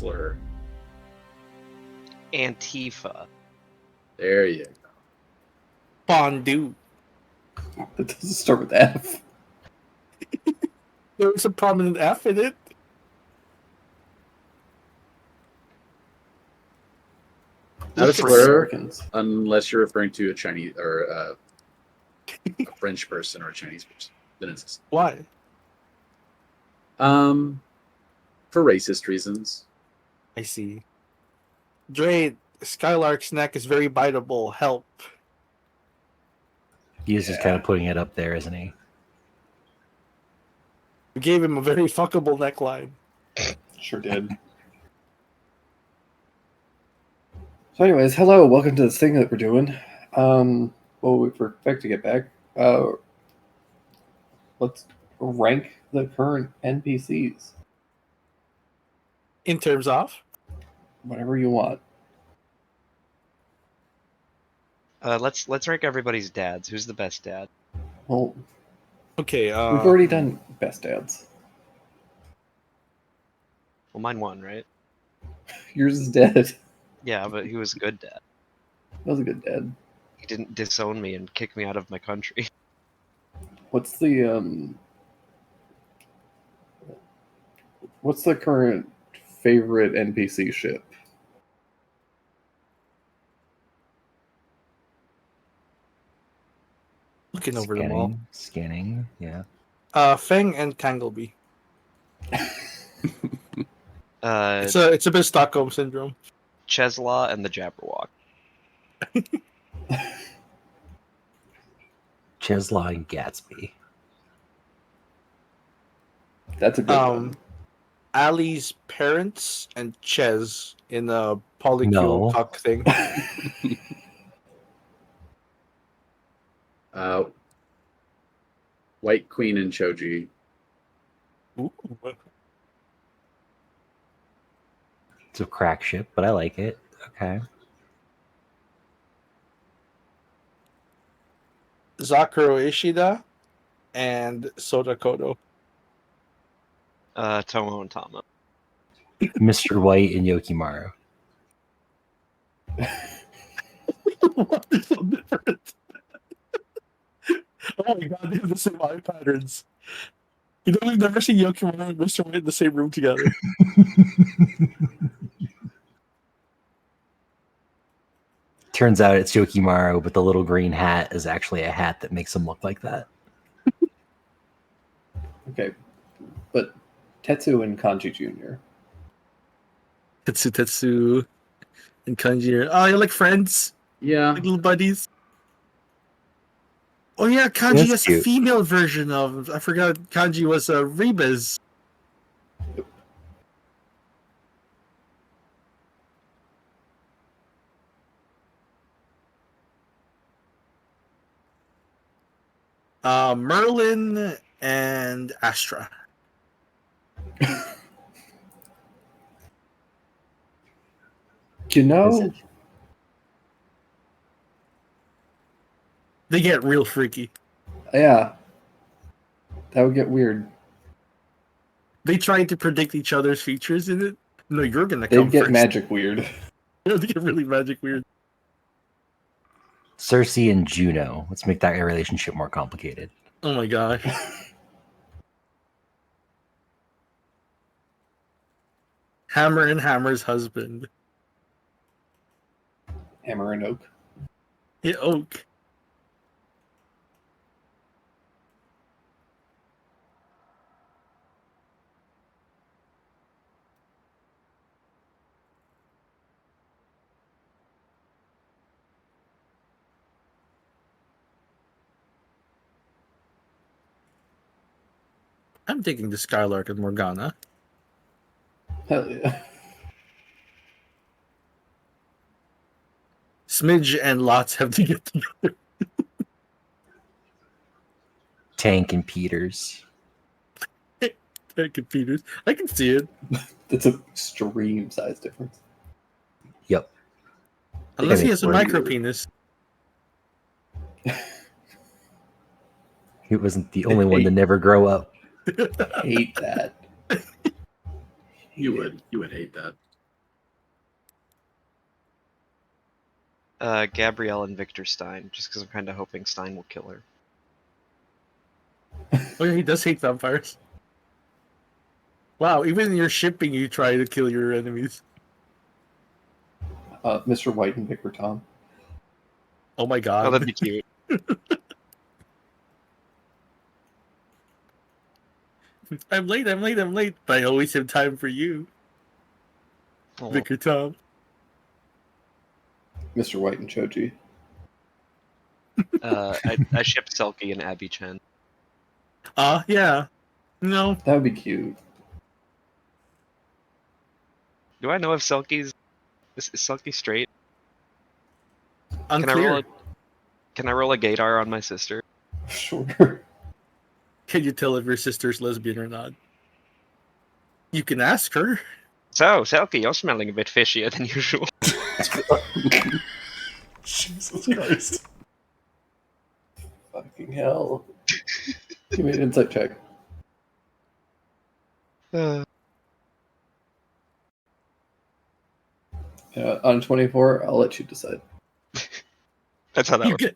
slur. Antifa. There you go. Fondue. It doesn't start with F. There was a prominent F in it. Not a Look at slur, Americans. unless you're referring to a Chinese or a French person or a Chinese person. Then it's Why? for racist reasons. I see. Dre, Skylark's neck is very biteable. Help. He's just kind of putting it up there, isn't he? We gave him a very fuckable neckline. Sure did. So, anyways, hello, welcome to this thing that we're doing. Well, we expect to get back. Let's rank the current NPCs. In terms of? Whatever you want. Let's rank everybody's dads. Who's the best dad? Well, Okay, we've already done best dads. Well, mine won, right? Yours is dead. Yeah, but he was a good dad. That was a good dad. He didn't disown me and kick me out of my country. What's the current favorite NPC ship? looking over them all. Scanning, yeah. Feng and Tangleby. Uh, It's a bit Stockholm syndrome. Cheslaw and the Jabberwock. Cheslaw and Gatsby. That's a good one. Ali's parents and Ches in a polycule No. talk thing. White Queen and Choji. Ooh. It's a crack ship, but I like it. Okay. Zakuro Ishida and Soda Kodo. Tomo and Tama. Mr. White and Yokimaru. What is so different? Oh my god, they have the same eye patterns. You know, we've never seen Yokimaru and Mr. White in the same room together. Turns out it's Yokimaru, but the little green hat is actually a hat that makes him look like that. Okay. But Tetsu and Kanji Jr. Tetsu and Kanji. Oh, you're like friends? Yeah. Like little buddies? Oh yeah, Kanji That's has a cute. female version of... I forgot Kanji was Rebus. Merlin and Astra. You know, They get real freaky. yeah. That would get weird. They tried to predict each other's features in it. No, you're gonna They'd come get first. magic weird. They get really magic weird. Cersei and Juno. Let's make that relationship more complicated. Oh my gosh. Hammer and Hammer's husband. Hammer and Oak. Yeah, Oak. I'm taking the Skylark and Morgana. Hell yeah. Smidge and Lots have to get together. Tank and Peters. Computers. I can see it. That's an extreme size difference. Yep. Unless he make has a for micro you. penis. He wasn't the only one to never grow up. Hate that. You would hate that. Gabrielle and Victor Stein, just because I'm kind of hoping Stein will kill her. Oh yeah, he does hate vampires. Wow, even in your shipping, you try to kill your enemies. Mr. White and Victor Tom. Oh my Oh, god. that'd be cute. I'm late, but I always have time for you, Oh, Vicar Tom. Mr. White and Choji. I ship Selkie and Abby Chen. Yeah. No, That would be cute. Do I know if Selkie's is Selkie straight? unclear. Can I roll a gaydar on my sister? Sure. Can you tell if your sister's lesbian or not? You can ask her. So, Selkie, you're smelling a bit fishier than usual. Jesus Christ. Fucking hell. Give me an insight check. On 24, I'll let you decide. That's how that You works.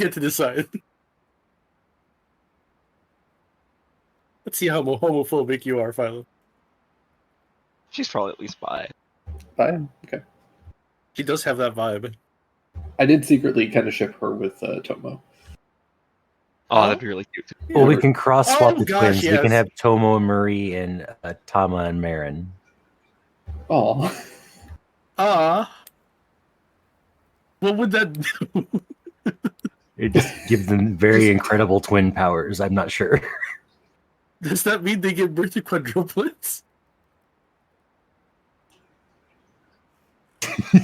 get to decide. Let's see how homophobic you are, Philo. She's probably at least bi. Fine. Okay. She does have that vibe. I did secretly kind of ship her with Tomo. Oh, that'd be really cute. Well, we can cross swap Oh, the gosh, twins. We yes. can have Tomo and Marie and Tama and Marin. Oh, What would that do? It just gives them very incredible twin powers. I'm not sure. Does that mean they give birth to quadruplets?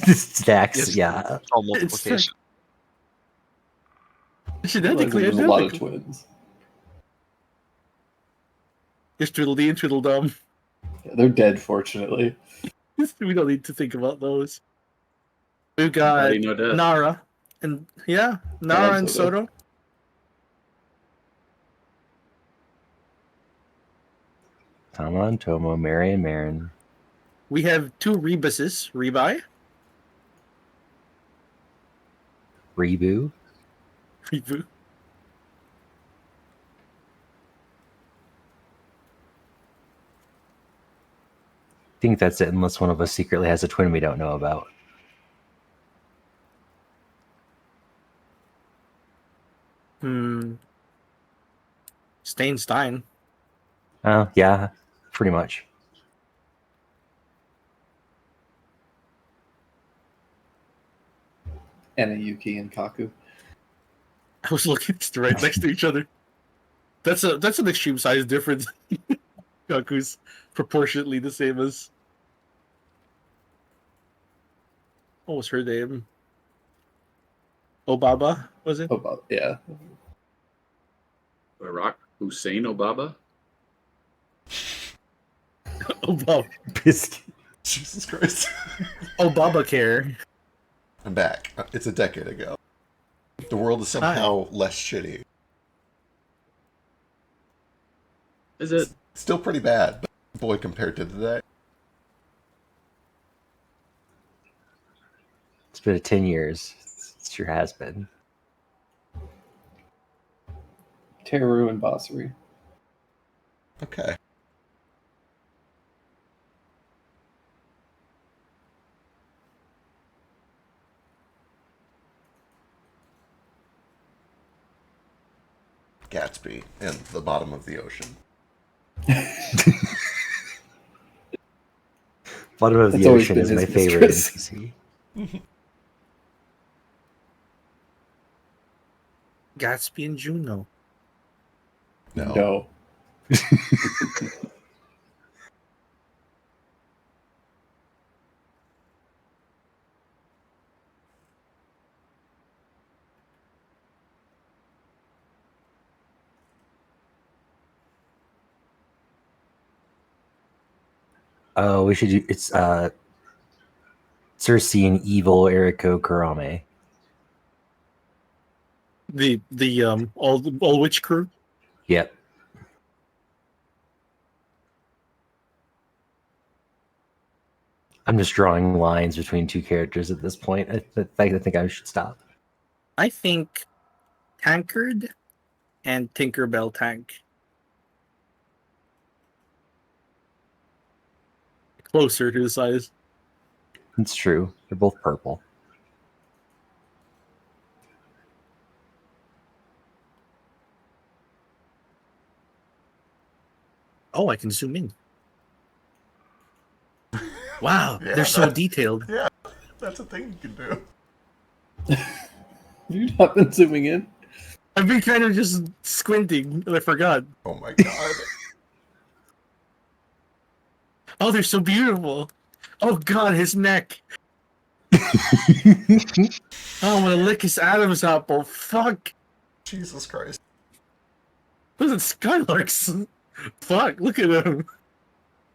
Stacks, Yes. yeah. All multiplication. Genetically there's a lot of identical. twins. Just Tweedledee and Tweedledum. Yeah, they're dead, fortunately. We don't need to think about those. We've got Body no death. Nara. And Nara and Soto. Soto. Tama and Tomo, Mary and Marin. We have two Rebuses. Rebuy. Rebu. Rebu. I think that's it, unless one of us secretly has a twin we don't know about. Stein. Oh, yeah, pretty much. Anna, Yuki, and Kaku. I was looking right next to each other. That's an extreme size difference. Kaku's proportionately the same as. What was her name? Obaba, was it? Oh, Bob. Yeah. Barack Hussein Obama. Obama. Biscuit. Jesus Christ. Obamacare. I'm back. It's a decade ago. The world is somehow less shitty. Is it? Still pretty bad, but boy, compared to today. It's been 10 years. It sure has been. Teru and Basari. Okay. Gatsby and the bottom of the ocean. Bottom of That's the always Ocean been is his my favorite mistress. NPC. Gatsby and Juno. No. Oh, we should do it's Cersei and evil Eriko Kurame. The all witch crew. Yep. I'm just drawing lines between two characters at this point. I think I should stop. I think Tankard and Tinkerbell Tank. Closer to the size. It's true. They're both purple. Oh, I can zoom in. Wow, Yeah, they're so that- detailed. Yeah, that's a thing you can do. Have you not been zooming in? I've been kind of just squinting, and I forgot. Oh my god. Oh, they're so beautiful. Oh god, his neck. Oh, I'm gonna lick his Adam's apple. Fuck. Jesus Christ. Those are Skylarks. Fuck, look at him.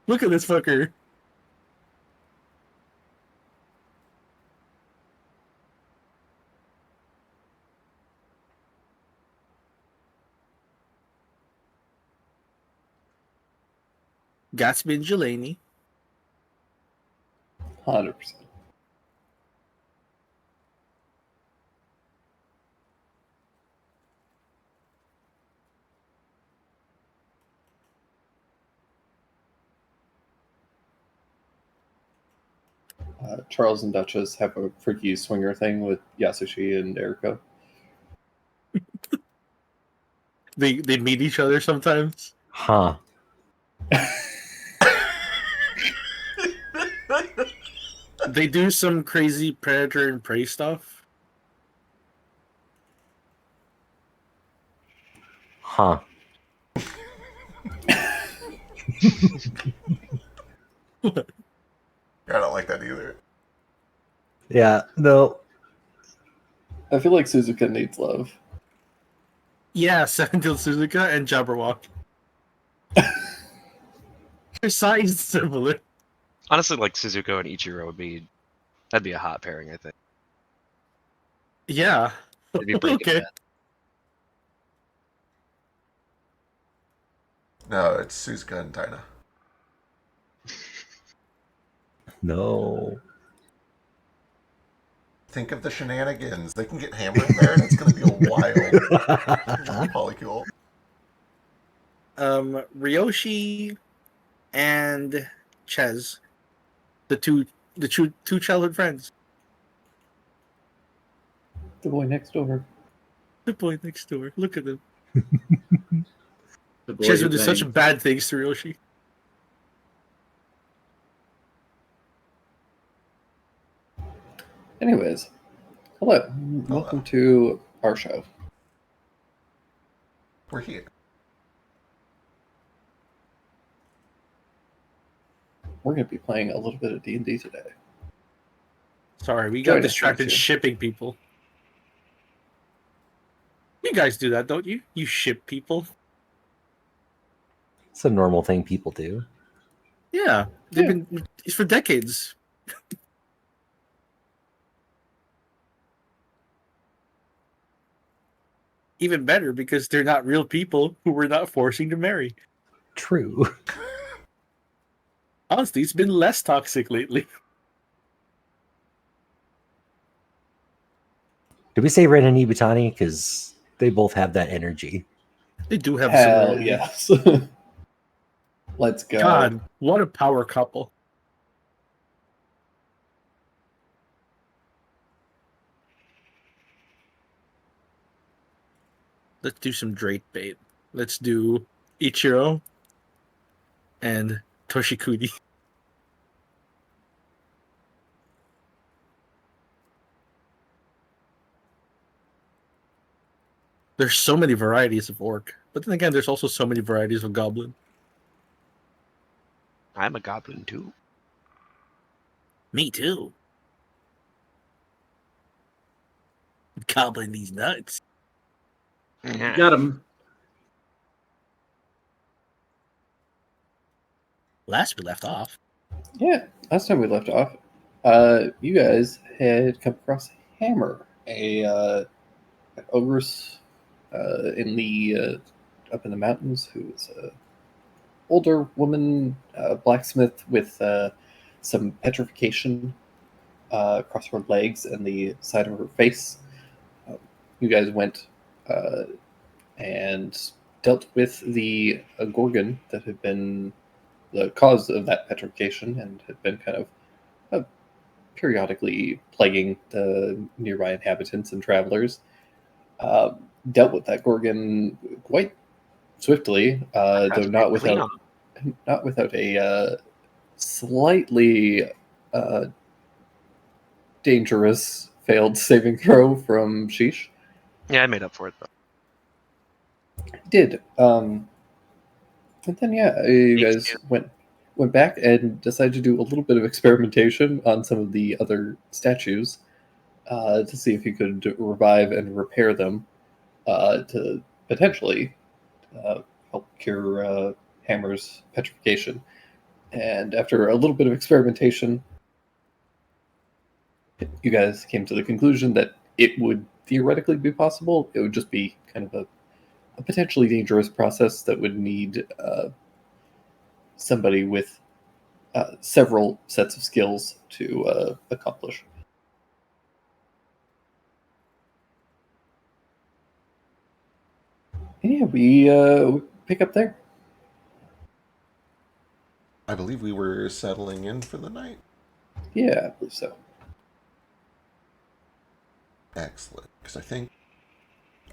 Look at this fucker. Gatsby and Jelani. 100%. Charles and Duchess have a freaky swinger thing with Yasushi and Eriko. They meet each other sometimes. Huh. They do some crazy predator and prey stuff. Huh. I don't like that either. Yeah, no. I feel like Suzuka needs love. Yeah, Seven-Tailed Suzuka and Jabberwock. Their size is similar. Honestly, like Suzuko and Ichiro that'd be a hot pairing, I think. Yeah. They'd be Breaking Okay. Bad. No, it's Suzuka and Taina. No. Think of the shenanigans. They can get hammered in there and it's gonna be a wild polycule. Ryoshi and Ches. The two childhood friends. The boy next door. The boy next door. Look at them. The boy Ches who would do such banged. bad things to Ryoshi. Anyways, hello. Welcome to our show. We're here. We're going to be playing a little bit of D&D today. Sorry, we Join got us, distracted thank you. shipping people. You guys do that, don't you? You ship people. It's a normal thing people do. Yeah, they've Yeah. been it's for decades. Even better because they're not real people who we're not forcing to marry. True. Honestly, it's been less toxic lately. Did we say Ren and Ibutani? Because they both have that energy. They do have Hell some. yes. Let's go. God, what a power couple. Let's do some Drake bait. Let's do Ichiro and Toshikuni. There's so many varieties of orc, but then again, there's also so many varieties of goblin. I'm a goblin too. Me too. Goblin these nuts. Got him. Last we left off. Yeah, last time we left off, you guys had come across Hammer, an ogress in the up in the mountains who was a older woman blacksmith with some petrification across her legs and the side of her face. You guys went and dealt with the gorgon that had been the cause of that petrification and had been kind of periodically plaguing the nearby inhabitants and travelers. Dealt with that gorgon quite swiftly, though not without a slightly dangerous failed saving throw from Sheesh. Yeah, I made up for it though. Did. And then you guys went back and decided to do a little bit of experimentation on some of the other statues to see if you could revive and repair them to potentially help cure Hammer's petrification. And after a little bit of experimentation, you guys came to the conclusion that it would theoretically be possible. It would just be kind of a potentially dangerous process that would need somebody with several sets of skills to accomplish. And yeah, we pick up there. I believe we were settling in for the night. Yeah, I believe so. Excellent. Because I think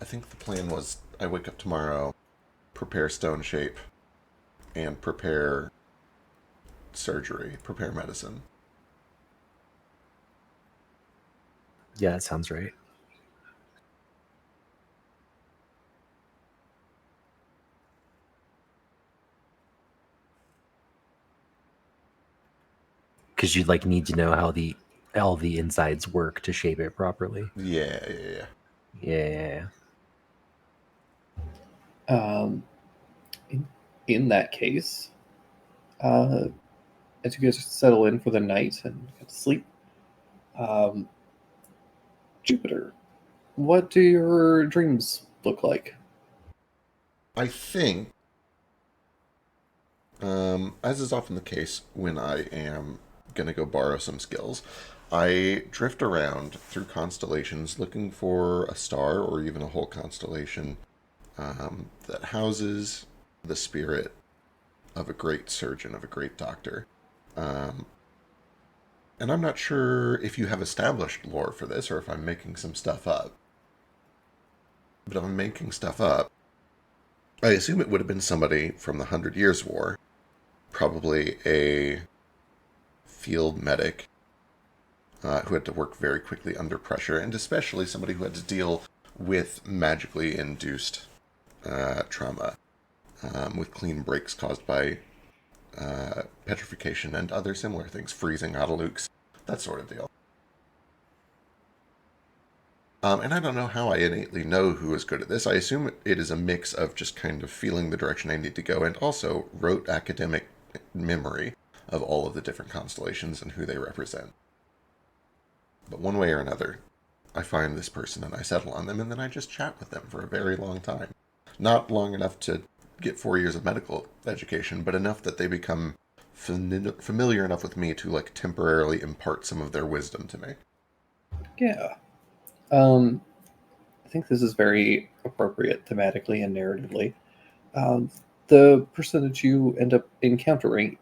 the plan was I wake up tomorrow, prepare stone shape, and prepare surgery, prepare medicine. Yeah, that sounds right. Because you'd like need to know how all the insides work to shape it properly. Yeah. Yeah. In that case, as you guys settle in for the night and get to sleep, Jupiter, what do your dreams look like? I think, as is often the case when I am going to go borrow some skills, I drift around through constellations looking for a star or even a whole constellation that houses the spirit of a great surgeon, of a great doctor. And I'm not sure if you have established lore for this or if I'm making some stuff up. But if I'm making stuff up, I assume it would have been somebody from the 100 Years' War, probably a field medic who had to work very quickly under pressure, and especially somebody who had to deal with magically induced trauma, with clean breaks caused by petrification and other similar things, freezing Autalukes, that sort of deal. And I don't know how I innately know who is good at this. I assume it is a mix of just kind of feeling the direction I need to go and also rote academic memory of all of the different constellations and who they represent. But one way or another, I find this person and I settle on them, and then I just chat with them for a very long time. Not long enough to get 4 years of medical education, but enough that they become familiar enough with me to like temporarily impart some of their wisdom to me. Yeah. I think this is very appropriate thematically and narratively. The person that you end up encountering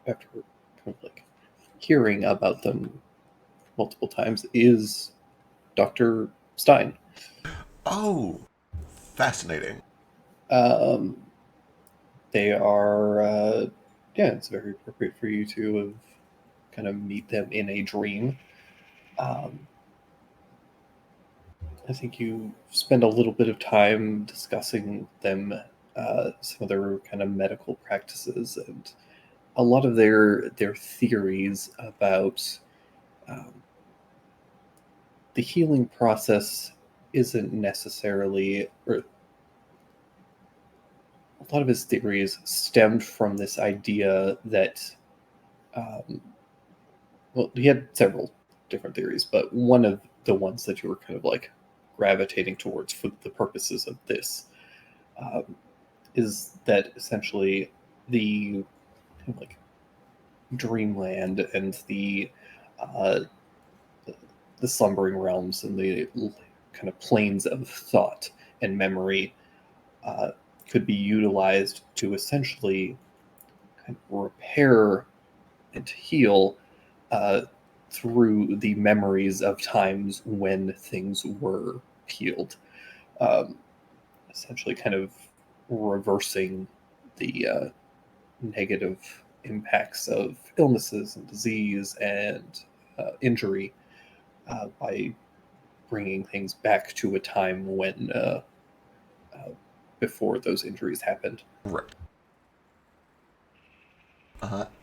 after kind of like hearing about them multiple times is Dr. Stein. Oh, fascinating. They are, it's very appropriate for you to kind of meet them in a dream. I think you spend a little bit of time discussing them, some of their kind of medical practices and a lot of their theories about the healing process isn't necessarily, or a lot of his theories stemmed from this idea that, well, he had several different theories, but one of the ones that you were kind of like gravitating towards for the purposes of this is that essentially the kind of like dreamland and uh, the slumbering realms and the kind of planes of thought and memory could be utilized to essentially kind of repair and heal through the memories of times when things were healed. Essentially, kind of reversing the negative impacts of illnesses and disease and injury by bringing things back to a time when before those injuries happened. Right.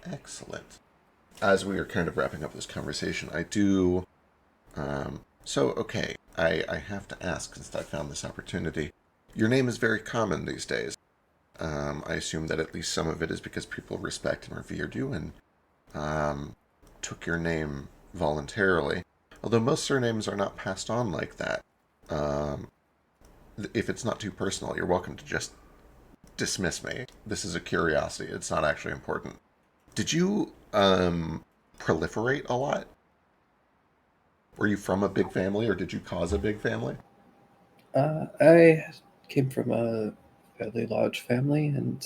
Excellent. As we are kind of wrapping up this conversation, I do. Okay, I have to ask, since I found this opportunity. Your name is very common these days. I assume that at least some of it is because people respect and revered you and took your name voluntarily. Although most surnames are not passed on like that. If it's not too personal, you're welcome to just dismiss me. This is a curiosity. It's not actually important. Did you proliferate a lot? Were you from a big family, or did you cause a big family? I came from a fairly large family and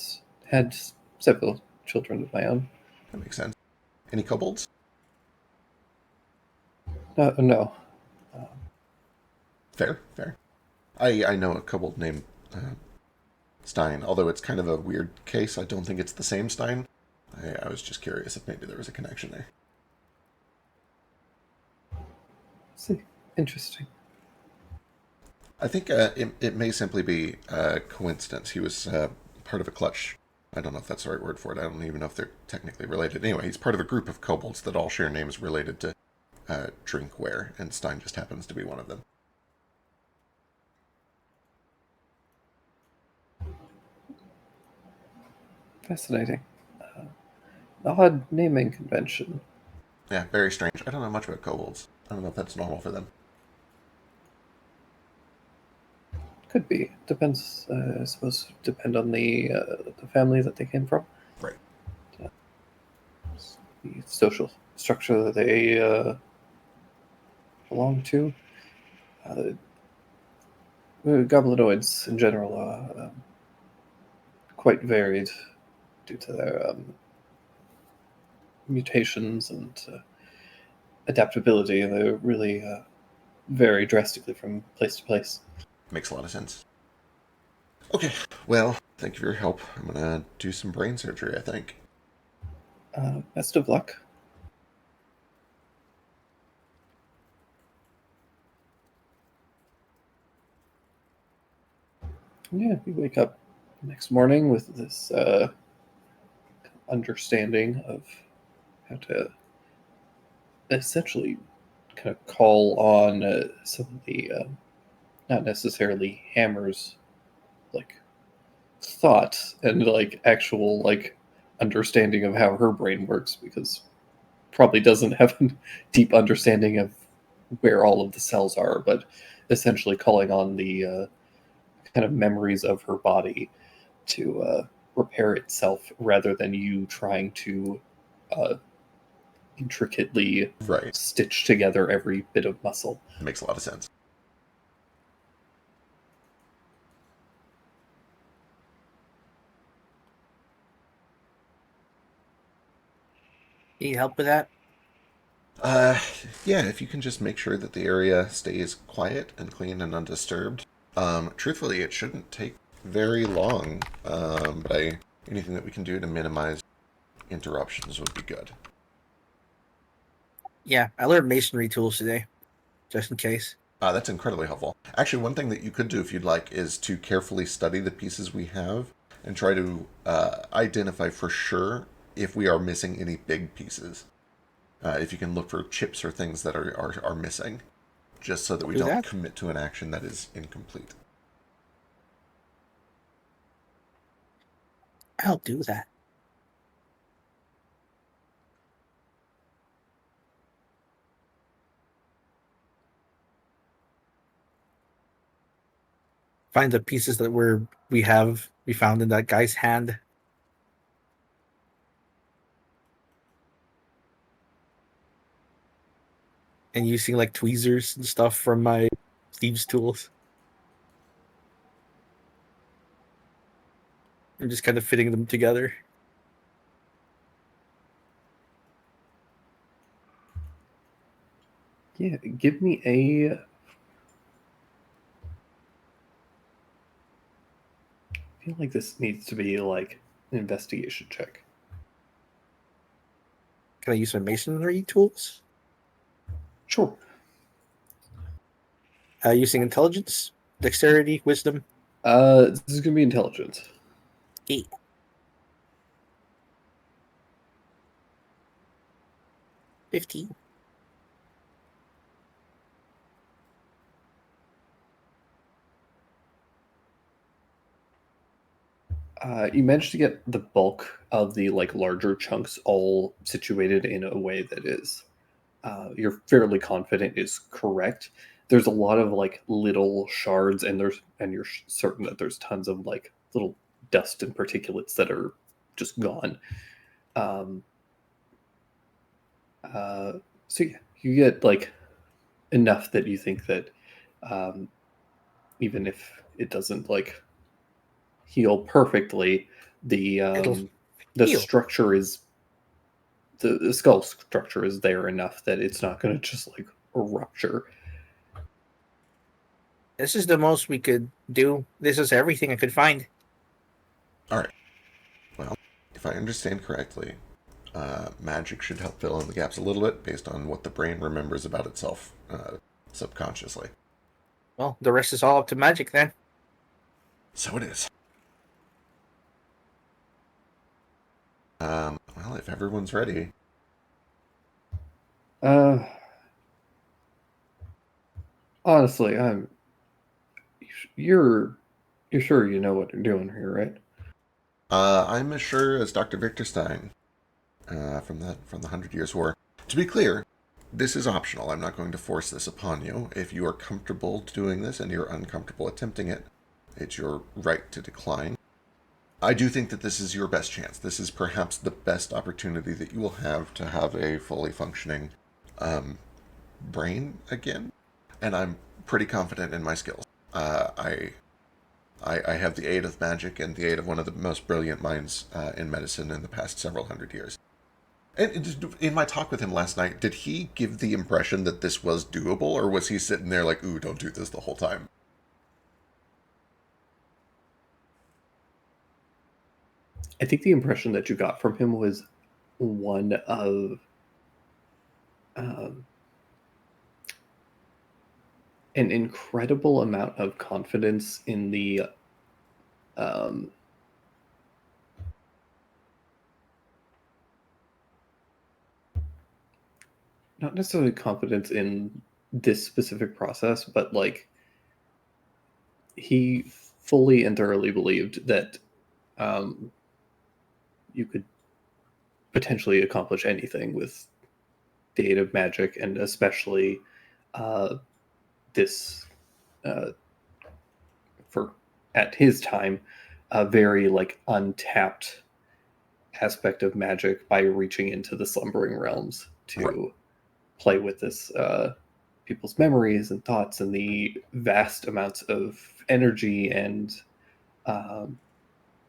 had several children of my own. That makes sense. Any kobolds? No. Fair. I know a kobold named Stein, although it's kind of a weird case. I don't think it's the same Stein. I was just curious if maybe there was a connection there. See, interesting. I think it may simply be a coincidence. He was part of a clutch. I don't know if that's the right word for it. I don't even know if they're technically related. Anyway, he's part of a group of kobolds that all share names related to drinkware, and Stein just happens to be one of them. Fascinating. Odd naming convention. Yeah, very strange. I don't know much about kobolds. I don't know if that's normal for them. Could be. Depends. I suppose depend on the family that they came from. Right. The social structure that they belong to. Goblinoids in general are quite varied due to their mutations and adaptability. They really vary drastically from place to place. Makes a lot of sense. Okay, well, thank you for your help. I'm gonna do some brain surgery, I think. Best of luck. Yeah, you wake up next morning with this understanding of how to essentially kind of call on some of the not necessarily Hammer's like thought and like actual like understanding of how her brain works, because probably doesn't have a deep understanding of where all of the cells are, but essentially calling on the kind of memories of her body to repair itself rather than you trying to intricately Right. stitch together every bit of muscle. Makes a lot of sense. Need help with that? Yeah, if you can just make sure that the area stays quiet and clean and undisturbed. Truthfully, it shouldn't take very long, but anything that we can do to minimize interruptions would be good. Yeah, I learned masonry tools today, just in case. That's incredibly helpful. Actually, one thing that you could do if you'd like is to carefully study the pieces we have and try to identify for sure if we are missing any big pieces. If you can look for chips or things that are missing, just so that we don't commit to an action that is incomplete. I'll do that. Find the pieces that we found in that guy's hand. and using like tweezers and stuff from my Steve's tools. I'm just kind of fitting them together. Yeah, give me a. I feel like this needs to be like an investigation check. Can I use my masonry tools? Sure. Using intelligence, dexterity, wisdom. This is gonna be intelligence. 8. $15. You managed to get the bulk of the like larger chunks all situated in a way that is you're fairly confident is correct. There's a lot of like little shards, and you're certain that there's tons of like little dust and particulates that are just gone. Um, so yeah, you get like enough that you think that even if it doesn't like heal perfectly, the heal. structure is the skull structure is there enough that it's not going to just like rupture. This is the most we could do. This is everything I could find. All right. Well, if I understand correctly, magic should help fill in the gaps a little bit based on what the brain remembers about itself subconsciously. Well, the rest is all up to magic then. So it is. Well, if everyone's ready. Honestly, you're sure you know what you're doing here, right? I'm as sure as Dr. Victor Stein from the 100 Years' War. To be clear, this is optional. I'm not going to force this upon you. If you are comfortable doing this and you're uncomfortable attempting it, it's your right to decline. I do think that this is your best chance. This is perhaps the best opportunity that you will have to have a fully functioning brain again. And I'm pretty confident in my skills. I have the aid of magic and the aid of one of the most brilliant minds in medicine in the past several hundred years. And in my talk with him last night, did he give the impression that this was doable, or was he sitting there like, ooh, don't do this the whole time? I think the impression that you got from him was one of an incredible amount of confidence in the not necessarily confidence in this specific process, but like he fully and thoroughly believed that you could potentially accomplish anything with the aid of magic, and especially this for at his time a very like untapped aspect of magic by reaching into the slumbering realms to play with this people's memories and thoughts and the vast amounts of energy and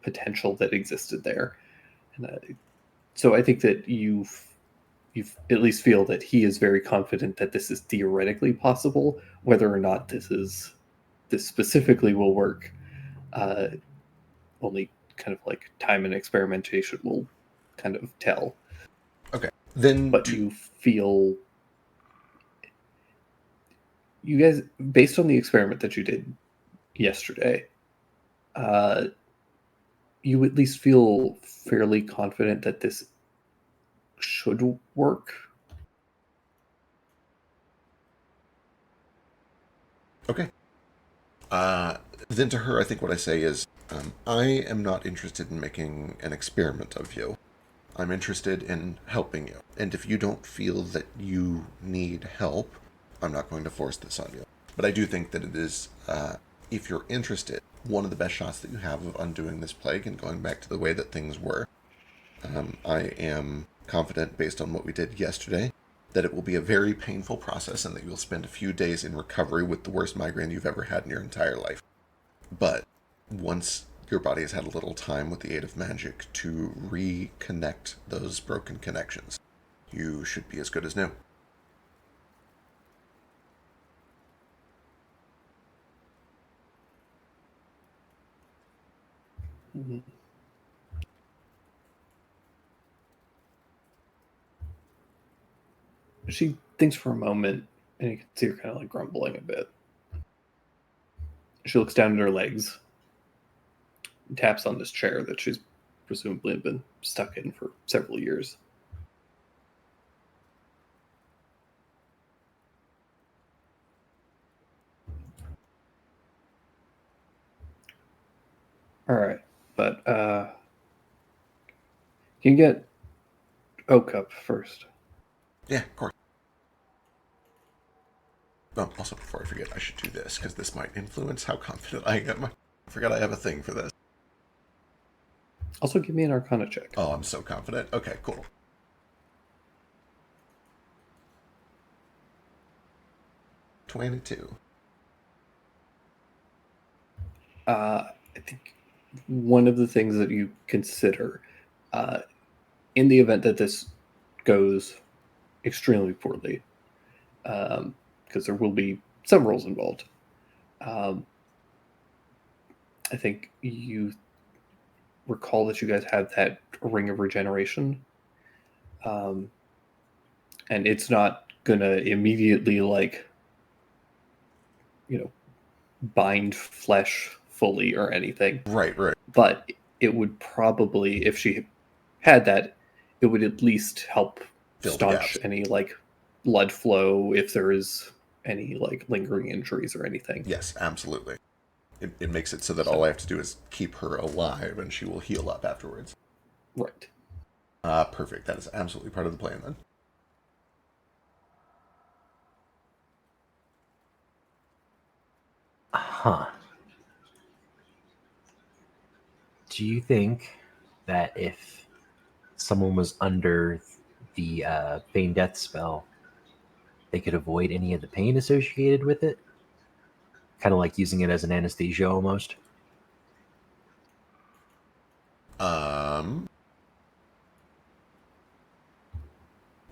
potential that existed there. And so I think that you at least feel that he is very confident that this is theoretically possible. Whether or not this specifically will work, only kind of like time and experimentation will kind of tell. Okay, then. But you feel, you guys, based on the experiment that you did yesterday, you at least feel fairly confident that this should work. Okay. Then to her, I think what I say is, I am not interested in making an experiment of you. I'm interested in helping you. And if you don't feel that you need help, I'm not going to force this on you. But I do think that it is, if you're interested, one of the best shots that you have of undoing this plague and going back to the way that things were. I am confident, based on what we did yesterday, that it will be a very painful process and that you'll spend a few days in recovery with the worst migraine you've ever had in your entire life. But once your body has had a little time with the aid of magic to reconnect those broken connections, you should be as good as new. Mhm. She thinks for a moment, and you can see her kind of like grumbling a bit. She looks down at her legs, and taps on this chair that she's presumably been stuck in for several years. All right, but can you get Oak up first? Yeah, of course. Oh, also, before I forget, I should do this, because this might influence how confident I am. I forgot I have a thing for this. Also, give me an Arcana check. Oh, I'm so confident. Okay, cool. $22. I think one of the things that you consider in the event that this goes extremely poorly, because there will be some roles involved, I think you recall that you guys have that ring of regeneration, and it's not gonna immediately bind flesh fully or anything. Right. But it would probably, if she had that, it would at least help Fill the staunch gaps. any blood flow if there is any lingering injuries or anything. Yes, absolutely. It makes it so that all I have to do is keep her alive and she will heal up afterwards. Right. Perfect. That is absolutely part of the plan then. Huh. Do you think that if someone was under the feign death spell, they could avoid any of the pain associated with it? Kind of like using it as an anesthesia almost? I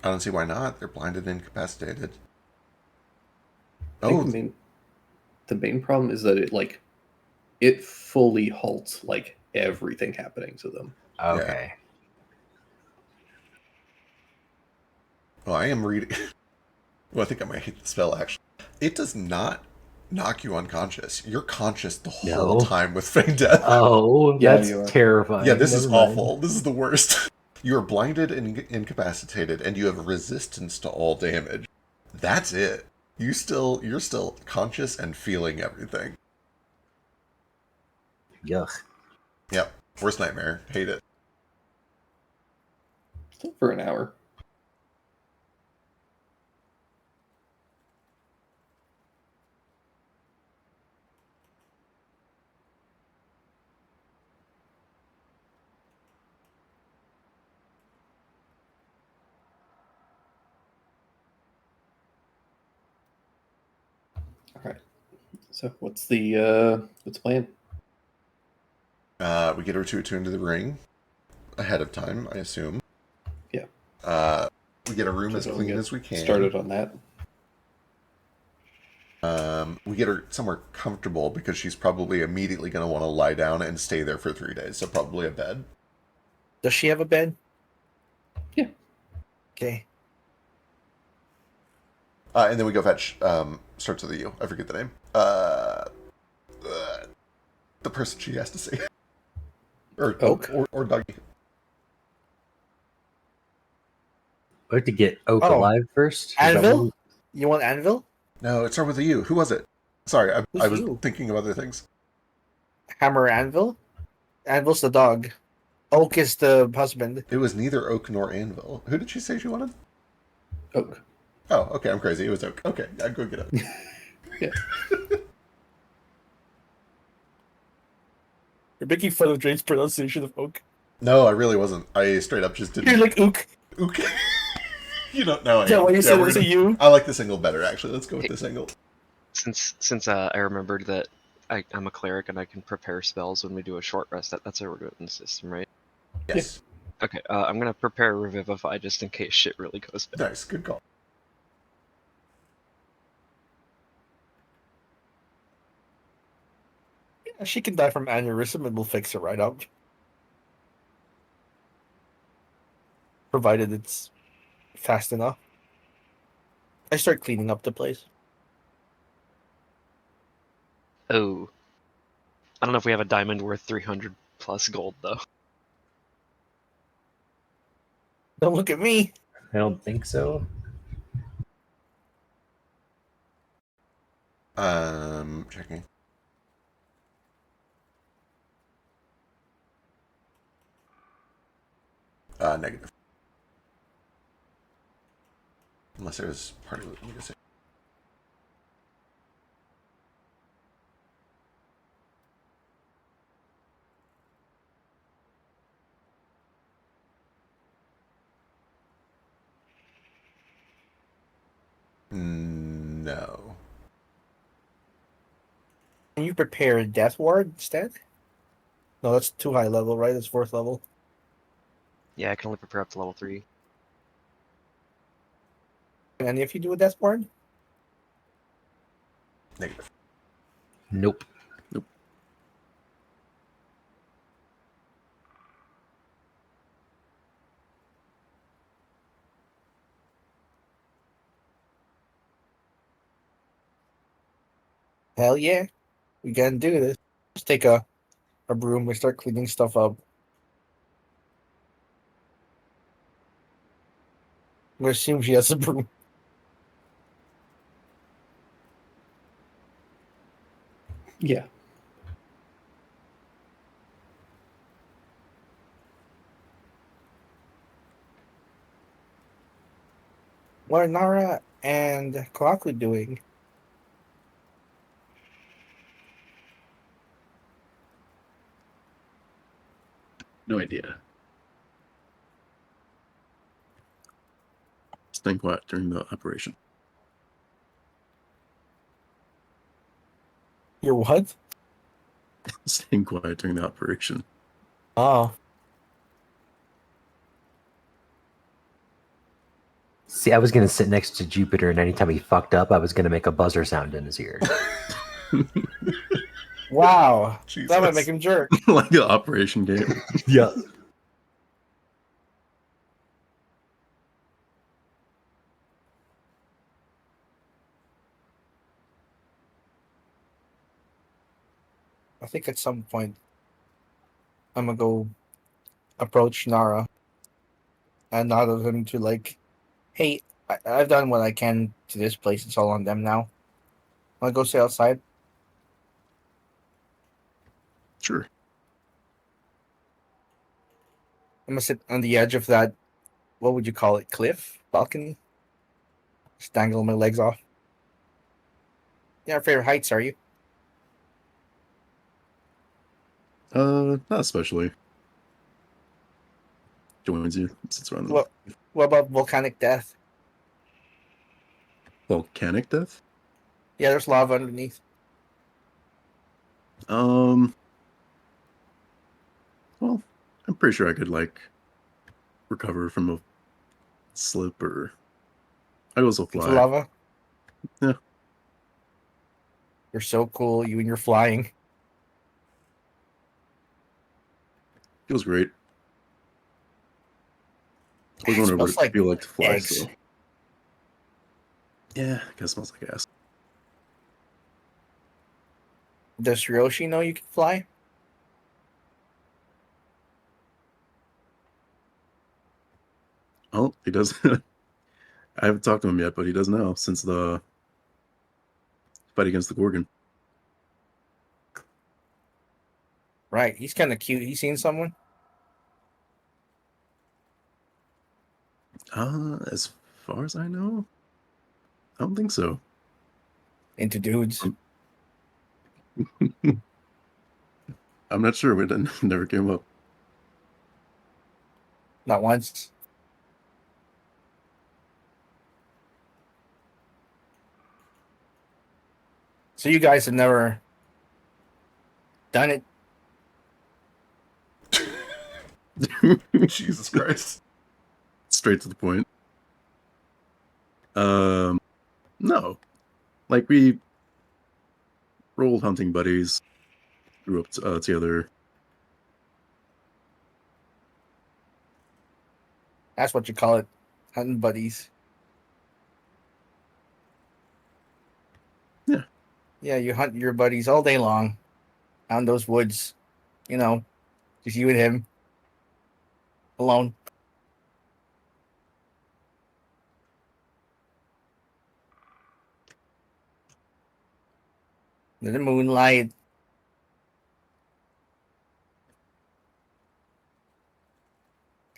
don't see why not. They're blinded and incapacitated. I think the main problem is that it fully halts everything happening to them. Okay. Well, I am reading. Well, I think I might hate the spell, actually. It does not knock you unconscious. You're conscious the whole time with feign death. Oh, Yeah, that's you are. terrifying. Yeah, this is Never mind. awful. This is the worst. You are blinded and incapacitated, and you have resistance to all damage. That's it. You're still conscious and feeling everything. Yuck. Yep. Worst nightmare. Hate it. Still for an hour. All right. So what's the plan? We get her to attune to the ring ahead of time, I assume. Yeah. We get a room as So clean get as we can. Started on that. We get her somewhere comfortable because she's probably immediately going to want to lie down and stay there for 3 days. So probably a bed. Does she have a bed? Yeah. Okay. And then we go fetch, starts with a U. I forget the name. The person she has to see. Or Oak? Or Dougie. We have to get Oak Oh. alive first. Is that Anvil? what You want Anvil? No, it started with a U. Who was it? Sorry, I Who's was you? thinking of other things. Hammer Anvil? Anvil's the dog. Oak is the husband. It was neither Oak nor Anvil. Who did she say she wanted? Oak. Oh, okay, I'm crazy. It was Oak. Okay, I'd go get it. Yeah. You're making fun of Drake's pronunciation of Oak. No, I really wasn't. I straight up just didn't. You're like Ook. Ook. You don't know. Is that why you said it was a you? I like this angle better, actually. Let's go with this angle. Since I remembered that I'm a cleric and I can prepare spells when we do a short rest. That's how we're doing in the system, right? Yes. Okay. I'm gonna prepare Revivify just in case shit really goes bad. Nice. Good call. Yeah, she can die from aneurysm and we'll fix it right up. Provided it's fast enough. I start cleaning up the place. Oh. I don't know if we have a diamond worth 300 plus gold though. Don't look at me. I don't think so. Checking. Negative. Unless there's part of it. Let me just say. No. Can you prepare a death ward instead? No, that's too high level, right? That's 4th level. Yeah, I can only prepare up to level 3. Can any of you do a death ward? Negative. Nope. Hell yeah. We can do this. Just take a broom and start cleaning stuff up. I'm gonna assume she has a broom. Yeah. What are Nara and Kawaku doing? No idea. Staying quiet during the operation. You're what? Staying quiet during the operation. Oh. See, I was gonna sit next to Jupiter, and anytime he fucked up, I was gonna make a buzzer sound in his ear. Wow. Jesus. That might make him jerk. Like the operation game. Yeah. I think at some point I'm gonna go approach Nara and nod at him to like, hey, I've done what I can to this place. It's all on them now. Wanna go stay outside? Sure. I'm gonna sit on the edge of that, what would you call it, cliff? Balcony? Just dangle my legs off. Yeah, favorite heights, are you? Not especially. Joins you. Sits around the What about volcanic death? volcanic death. Yeah, there's lava underneath. Well, I'm pretty sure I could like recover from a slip or I could also Into fly. lava? Yeah. You're so cool, you and your flying. Feels great. I was It wondering what smells it feel like to fly. eggs. So. Yeah, I guess it smells like ass. Does Ryoshi know you can fly? Oh, he does. I haven't talked to him yet, but he does now since the fight against the Gorgon. Right, he's kind of cute. He's seen someone? As far as I know, I don't think so. Into dudes. I'm not sure. We didn't, never came up. Not once. So you guys have never done it? Jesus Christ. Straight to the point. No. Like, we rolled hunting buddies, grew up together. That's what you call it, hunting buddies. Yeah. Yeah, you hunt your buddies all day long, out in those woods. You know, just you and him, alone. In the moonlight.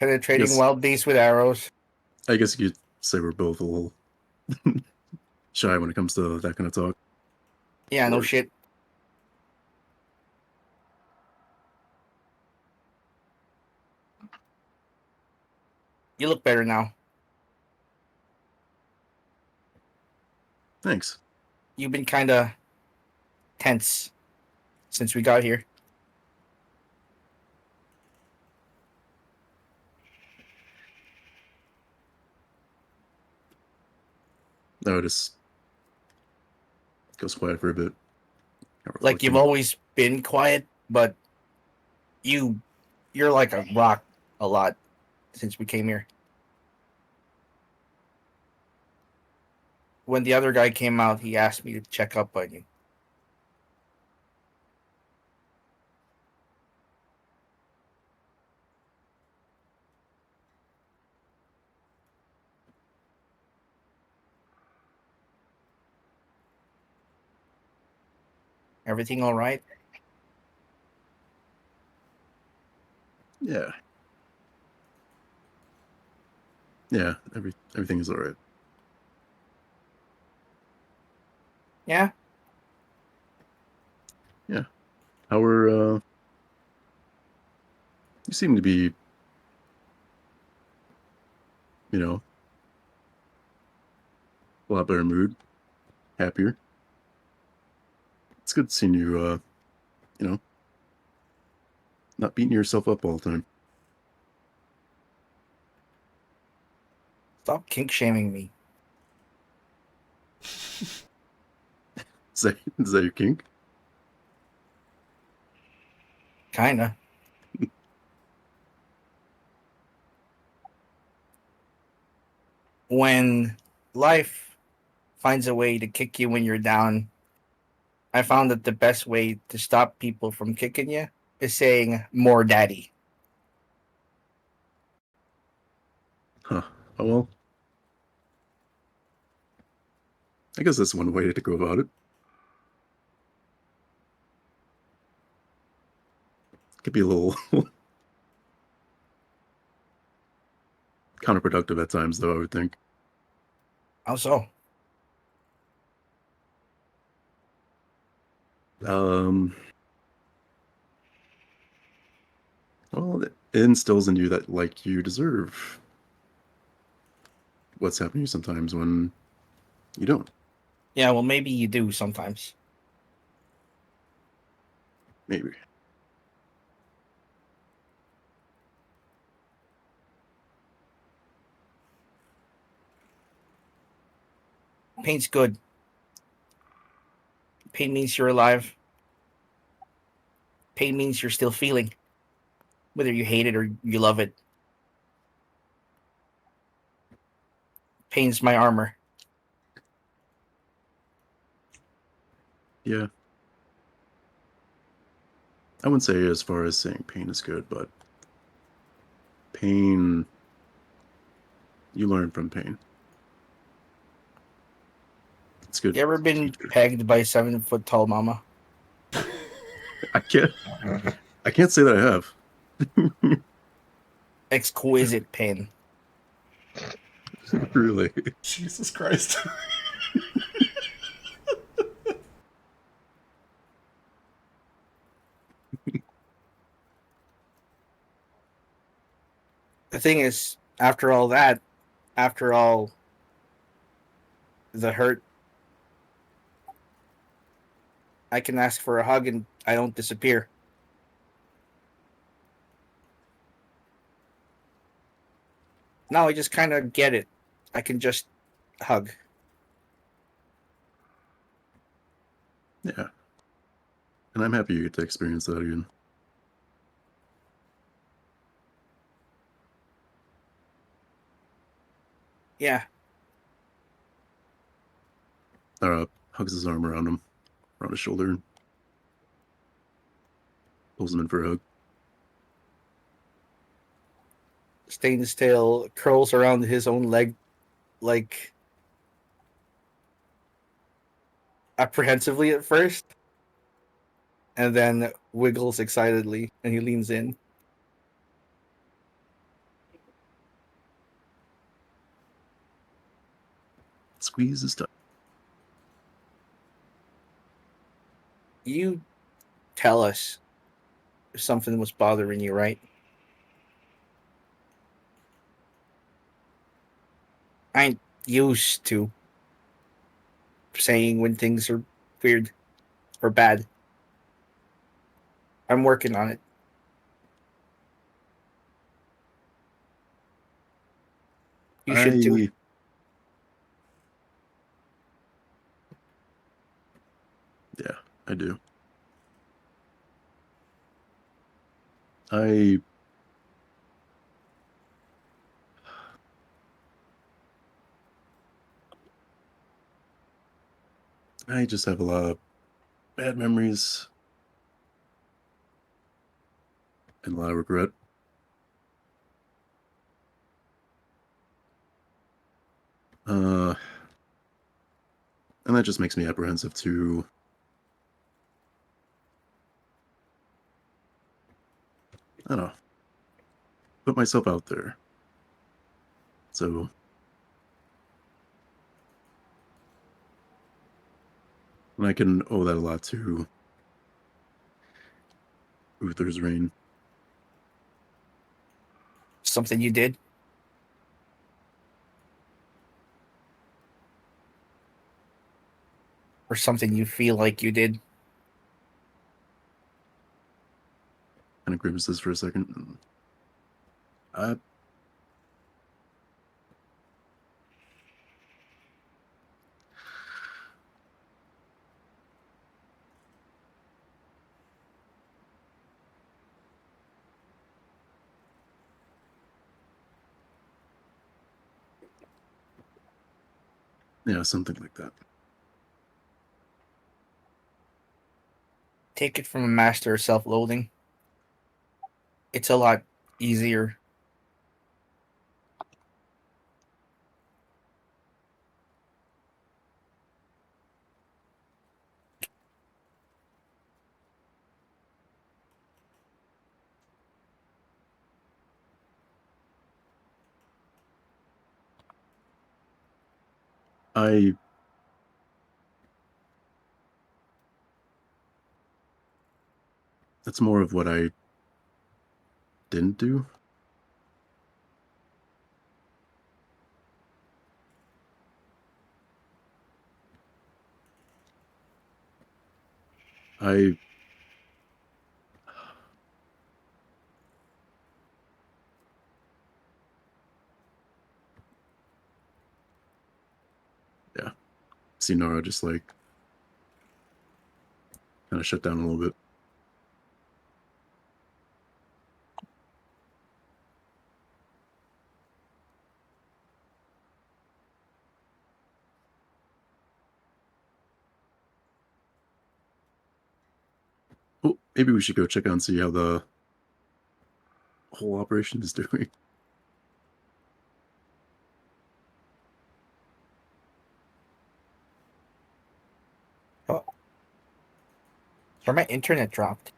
Penetrating Yes. wild beasts with arrows. I guess you could say we're both a little shy when it comes to that kind of talk. Yeah, no Word. shit. You look better now. Thanks. You've been kind of tense since we got here. No, it just goes quiet for a bit. Like you've Reflecting. always been quiet, but you're like a rock a lot since we came here. When the other guy came out, he asked me to check up on you. Everything all right? Yeah. Yeah, everything is alright. Yeah. How are you seem to be, you know, a lot better mood, happier. It's good seeing you you know, not beating yourself up all the time. Stop kink shaming me. Is that your kink? Kinda. When life finds a way to kick you when you're down, I found that the best way to stop people from kicking you is saying more daddy. Huh. Oh well. I guess that's one way to go about it. Could be a little counterproductive at times, though, I would think. How so? Well, it instills in you that, like, you deserve what's happening to you sometimes when you don't. Yeah, well, maybe you do sometimes. Maybe. Pain's good. Pain means you're alive. Pain means you're still feeling, whether you hate it or you love it. Pain's my armor. Yeah. I wouldn't say as far as saying pain is good, but pain, you learn from pain. It's good. You ever been pegged by a 7-foot tall mama? I can't say that I have. Exquisite pain. Really. Jesus Christ. The thing is, after all that, after all the hurt, I can ask for a hug and I don't disappear. Now I just kind of get it. I can just hug. Yeah. And I'm happy you get to experience that again. Yeah. Nara hugs his arm around him, around his shoulder, and pulls him in for a hug. Stain's tail curls around his own leg, like apprehensively at first, and then wiggles excitedly, and he leans in. Squeeze his tongue. You tell us if something was bothering you, right? I ain't used to saying when things are weird or bad. I'm working on it. You should too. Yeah, I do. I just have a lot of bad memories and a lot of regret. And that just makes me apprehensive to I don't know, put myself out there. So and I can owe that a lot to Uther's reign. Something you did? Or something you feel like you did? Kind of grimaces for a second. Yeah, something like that. Take it from a master of self-loathing. It's a lot easier. That's more of what I didn't do. I yeah, see Nara just like kind of shut down a little bit. Well, maybe we should go check out and see how the whole operation is doing. Oh. Or my internet dropped.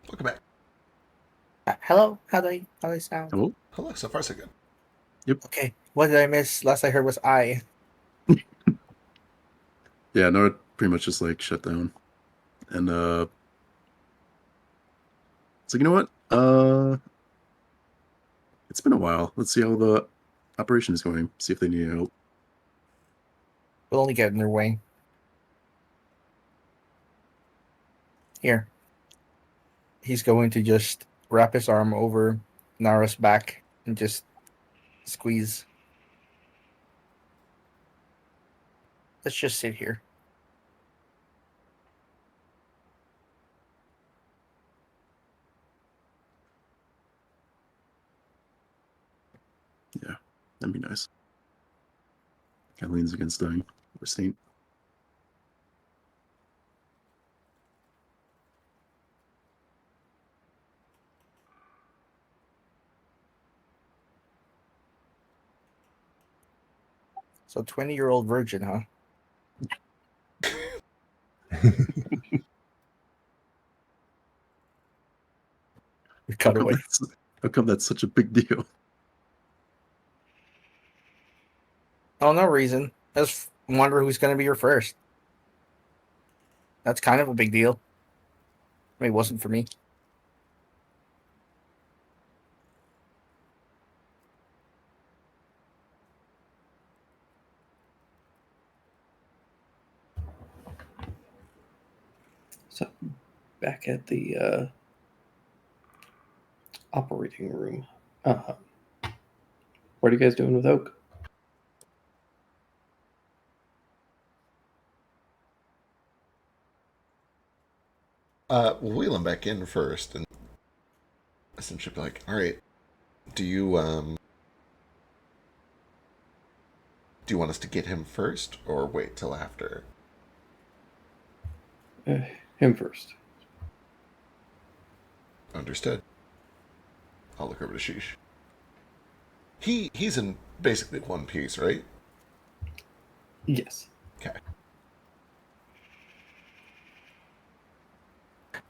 Welcome back. Hello? How do I sound? Hello? Hello, so far so good. Okay. What did I miss? Last I heard was I. Yeah, Nara pretty much just like shut down. And it's like, you know what? It's been a while. Let's see how the operation is going. See if they need any help. We'll only get in their way. Here. He's going to just wrap his arm over Nara's back and just squeeze. Let's just sit here. Yeah, that'd be nice. Kind of leans against dying. Or Saint. So 20-year-old virgin, huh? Cut away. How come that's such a big deal? Oh, no reason. Just wonder who's going to be your first. That's kind of a big deal. I mean, it wasn't for me. So back at the operating room. What are you guys doing with Oak? We'll wheel him back in first, and essentially be like, all right, do you want us to get him first, or wait till after? Him first. Understood. I'll look over to Sheesh. He's in basically one piece, right? Yes. Okay.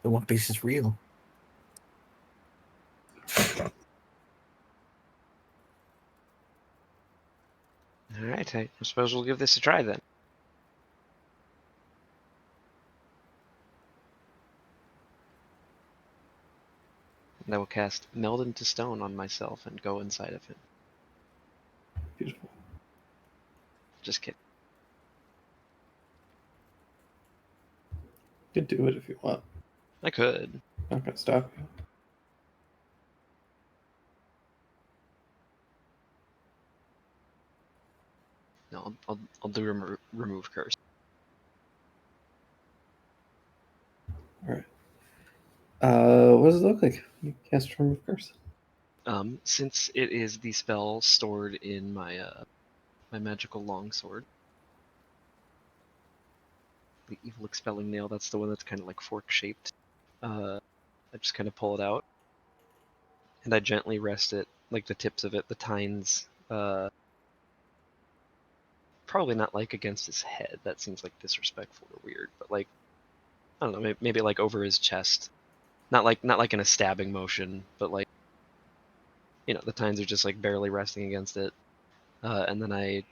The One Piece is real. All right, I suppose we'll give this a try then. And I will cast Meld into Stone on myself and go inside of him. Beautiful. Just kidding. You can do it if you want. I could. Not gonna stop you. No, I'll do remove curse. All right. What does it look like? You cast remove curse. Since it is the spell stored in my my magical longsword, the evil expelling nail. That's the one that's kind of like fork shaped. I just kind of pull it out, and I gently rest it, like the tips of it, the tines. Probably not like against his head. That seems like disrespectful or weird. But like, I don't know, maybe like over his chest. Not like in a stabbing motion, but like, you know, the tines are just like barely resting against it. And then I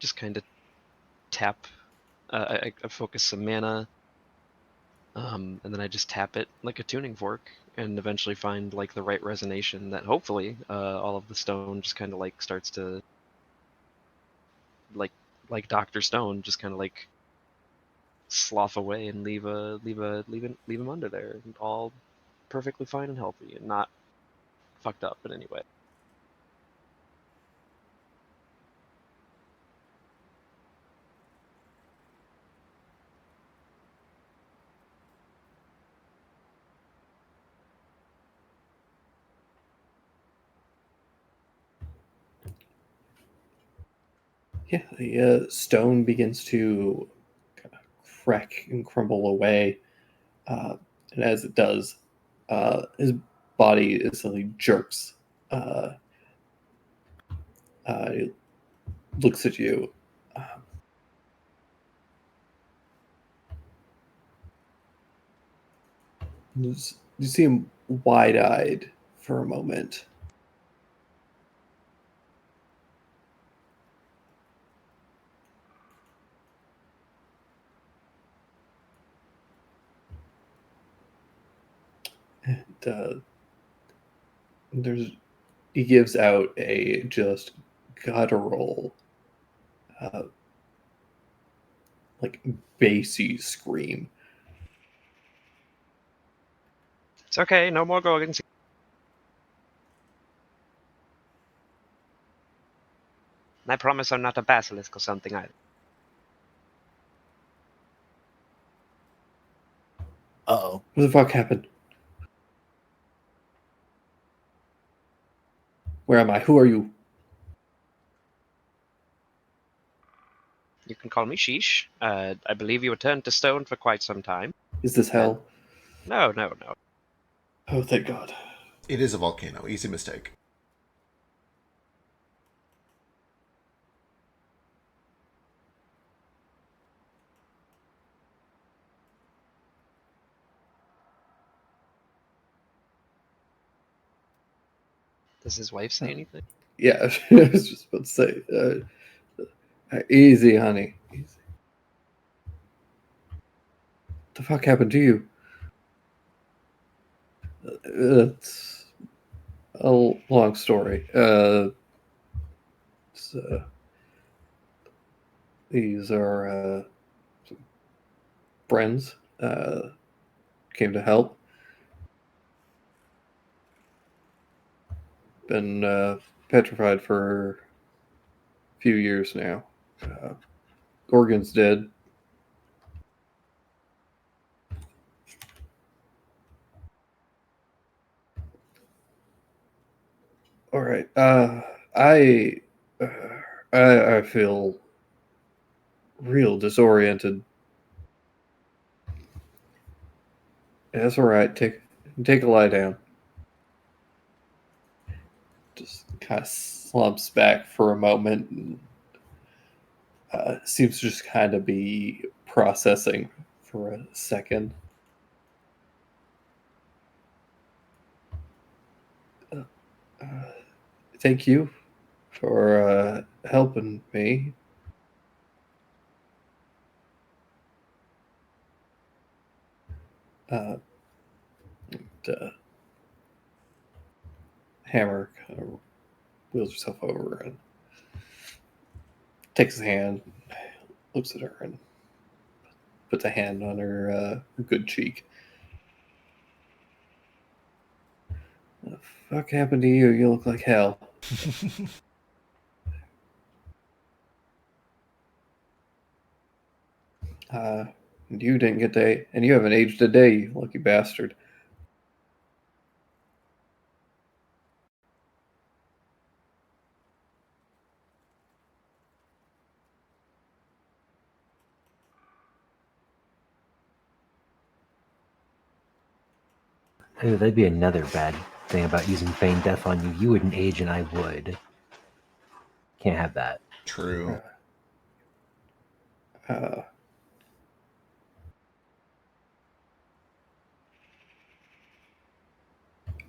just kind of tap. I focus some mana. And then I just tap it like a tuning fork, and eventually find like the right resonation that hopefully all of the stone just kind of like starts to like Dr. Stone just kind of like slough away and leave him under there, all perfectly fine and healthy and not fucked up in any way. Yeah, the stone begins to kind of crack and crumble away. And as it does, his body instantly jerks. He looks at you. You see him wide-eyed for a moment. And he gives out a just guttural like bassy scream. It's okay. No more Gorgons. I promise I'm not a basilisk or something either. Uh-oh. What the fuck happened? Where am I? Who are you? You can call me Sheesh. I believe you were turned to stone for quite some time. Is this hell? No. Oh, thank God. It is a volcano. Easy mistake. Does his wife say anything? Yeah, I was just about to say. Easy, honey. Easy. What the fuck happened to you? It's a long story. These are some friends. Came to help. Been petrified for a few years now. Gorgon's dead. All right. I, uh, I feel real disoriented. Yeah, that's all right. Take a lie down. Just kind of slumps back for a moment and seems to just kind of be processing for a second. Thank you for helping me. The Hammer kind of wheels herself over and takes his hand, looks at her, and puts a hand on her good cheek. What the fuck happened to you? You look like hell. And you didn't get to, and you haven't aged a day, you lucky bastard. Ooh, that'd be another bad thing about using Feign Death on you. You wouldn't age, and I would. Can't have that. True. Uh,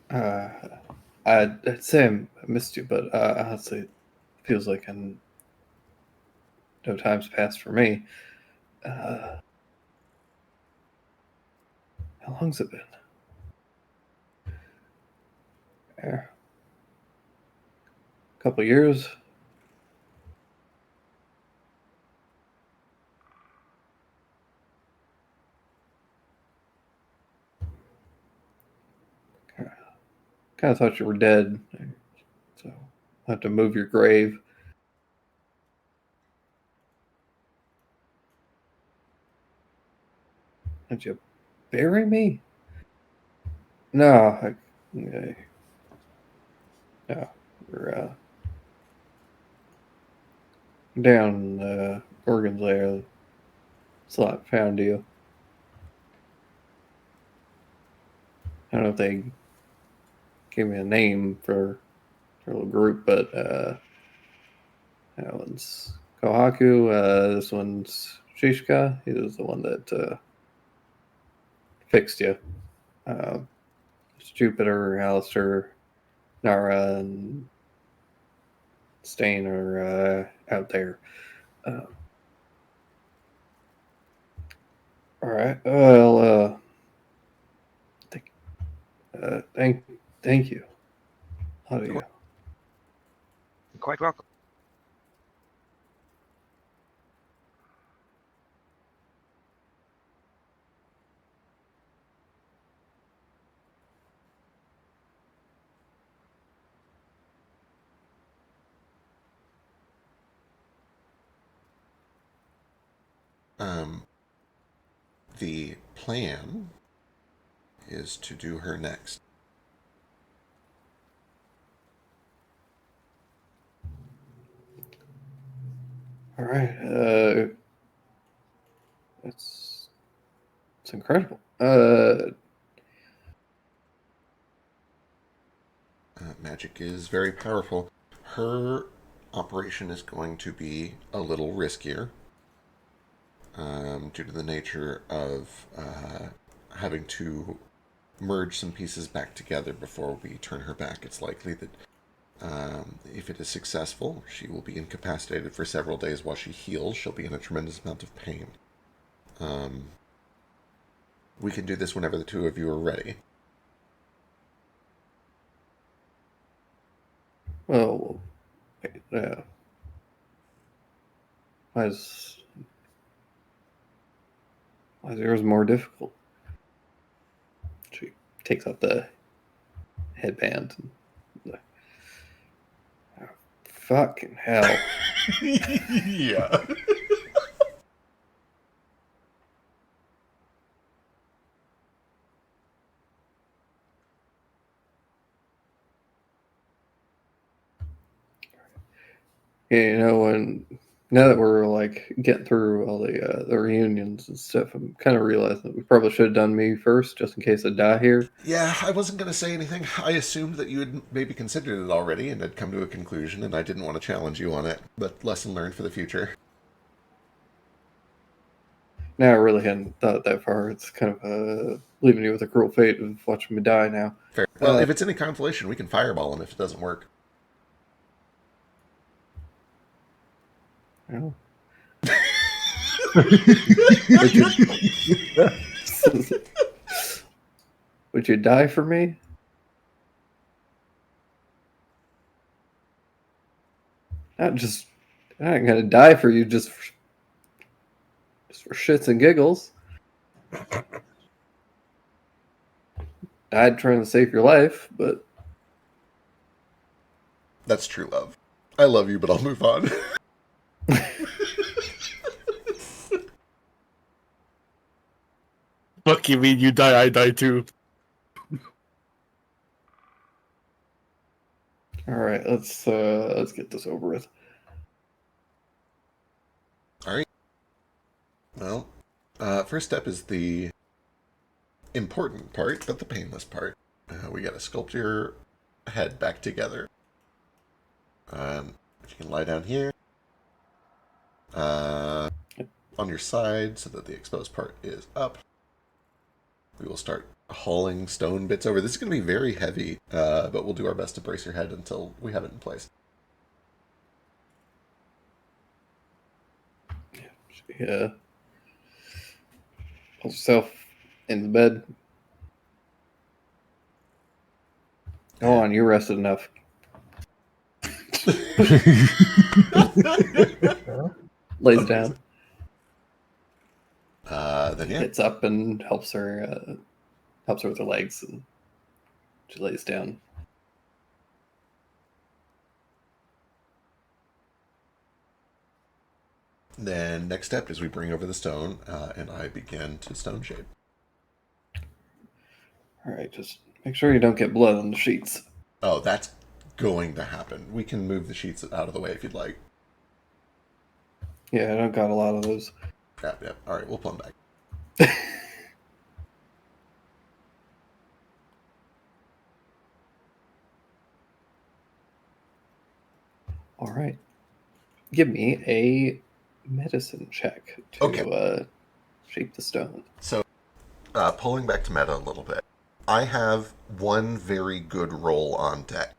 uh, I'd say I missed you, but honestly, it feels like no time's passed for me. How long's it been? A couple years. Kind of thought you were dead, so I'll have to move your grave. Did you bury me? No, no, we're down Gorgon's Lair. Slot found you. I don't know if they gave me a name for a little group, but that one's Kohaku. This one's Shishka. He was the one that fixed you. It's Jupiter, Alistair, Nara, and Stain are out there. All right. Well, thank you. How do you? You're quite welcome. The plan is to do her next. All right. It's incredible. Magic is very powerful. Her operation is going to be a little riskier due to the nature of having to merge some pieces back together before we turn her back. It's likely that if it is successful, she will be incapacitated for several days while she heals. She'll be in a tremendous amount of pain. We can do this whenever the two of you are ready. Well, wait, why is yours more difficult? She takes out the headband. And, oh, fucking hell! Yeah. You know, now that we're like getting through all the reunions and stuff, I'm kind of realizing that we probably should have done me first, just in case I die here. Yeah, I wasn't going to say anything. I assumed that you had maybe considered it already and had come to a conclusion, and I didn't want to challenge you on it. But lesson learned for the future. Now I really hadn't thought that far. It's kind of leaving you with a cruel fate of watching me die now. Fair. Well, if it's any consolation, we can fireball him if it doesn't work. You know? Would you die for me? I'm not gonna die for you just for shits and giggles. Died trying to save your life, but That's true love. I love you, but I'll move on. Fuck you mean you die, I die too. all right, let's get this over with. All right. Well, first step is the important part, but the painless part. We got to sculpt your head back together. You can lie down here. On your side so that the exposed part is up. We will start hauling stone bits over. This is going to be very heavy, but we'll do our best to brace your head until we have it in place. Yeah. Hold yourself in the bed. Go on, you rested enough. Lays down. Then yeah. Gets up and helps her with her legs, and she lays down. Then next step is we bring over the stone, and I begin to stone shape. All right, just make sure you don't get blood on the sheets. Oh, that's going to happen. We can move the sheets out of the way if you'd like. Yeah, I don't got a lot of those. Yeah. All right, we'll pull them back. All right. Give me a medicine check to shape the stone. So, pulling back to meta a little bit, I have one very good roll on deck.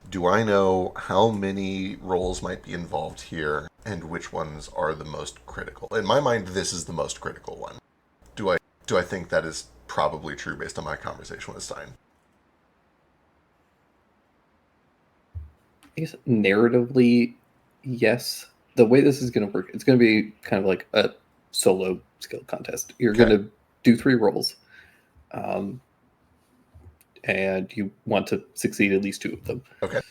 Do I know how many rolls might be involved here and which ones are the most critical? In my mind, this is the most critical one. Do I think that is probably true based on my conversation with Stein? I guess narratively, yes. The way this is going to work, it's going to be kind of like a solo skill contest. You're going to do 3 rolls, and you want to succeed at least 2 of them. Okay.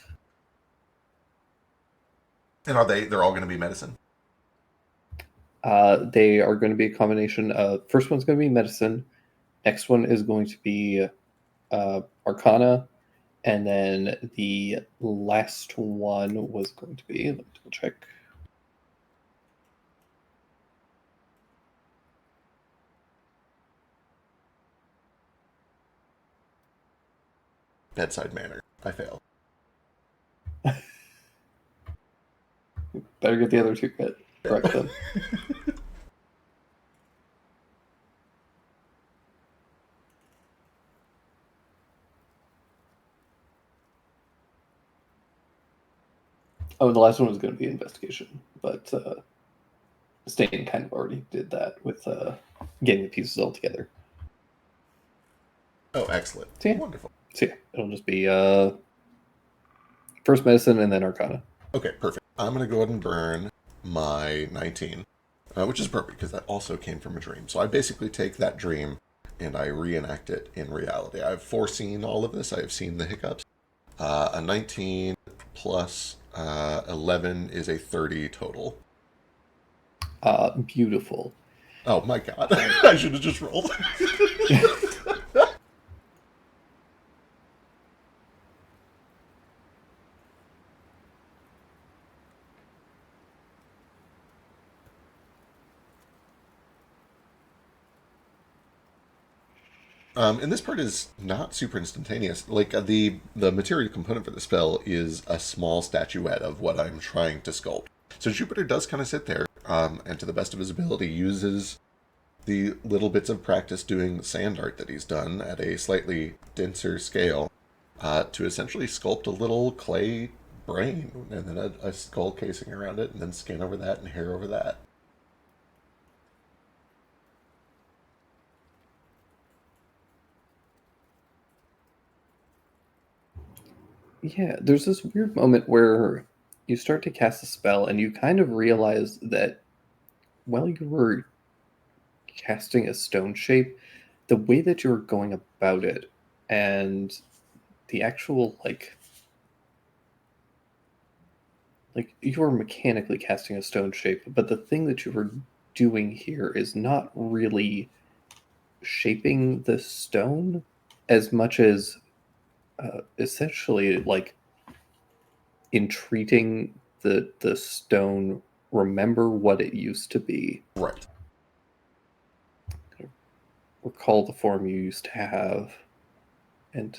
And they're all going to be medicine? They are going to be a combination of, first one's going to be medicine, next one is going to be Arcana, and then the last one was going to be, let me double check. Bedside manner. I failed. Better get the other two correct then. Oh, the last one was going to be investigation, but Stain kind of already did that with getting the pieces all together. Oh, excellent. So, yeah. Wonderful. So yeah, it'll just be first medicine and then Arcana. Okay, perfect. I'm going to go ahead and burn my 19, which is perfect because that also came from a dream. So I basically take that dream and I reenact it in reality. I've foreseen all of this. I have seen the hiccups. A 19 plus 11 is a 30 total. Beautiful. Oh my god. I should have just rolled. And this part is not super instantaneous. Like, the material component for the spell is a small statuette of what I'm trying to sculpt. So Jupiter does kind of sit there, and to the best of his ability uses the little bits of practice doing sand art that he's done at a slightly denser scale to essentially sculpt a little clay brain, and then a skull casing around it, and then skin over that and hair over that. Yeah, there's this weird moment where you start to cast a spell and you kind of realize that while you were casting a stone shape, the way that you're going about it and the actual like you were mechanically casting a stone shape, but the thing that you were doing here is not really shaping the stone as much as essentially like entreating the stone remember what it used to be, Right. recall the form you used to have, and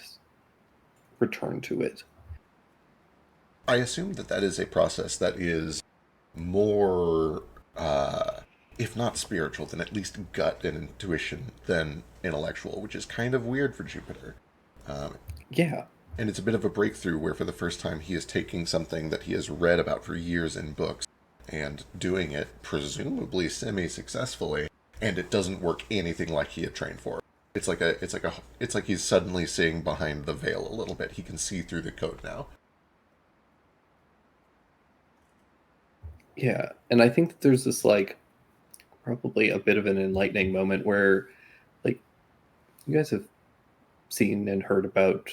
return to it. I assume that that is a process that is more, if not spiritual, then at least gut and intuition than intellectual, which is kind of weird for Jupiter. Yeah. And it's a bit of a breakthrough where for the first time he is taking something that he has read about for years in books and doing it presumably semi-successfully, and it doesn't work anything like he had trained for. It's like he's suddenly seeing behind the veil a little bit. He can see through the coat now. Yeah, and I think that there's this like probably a bit of an enlightening moment where like you guys have seen and heard about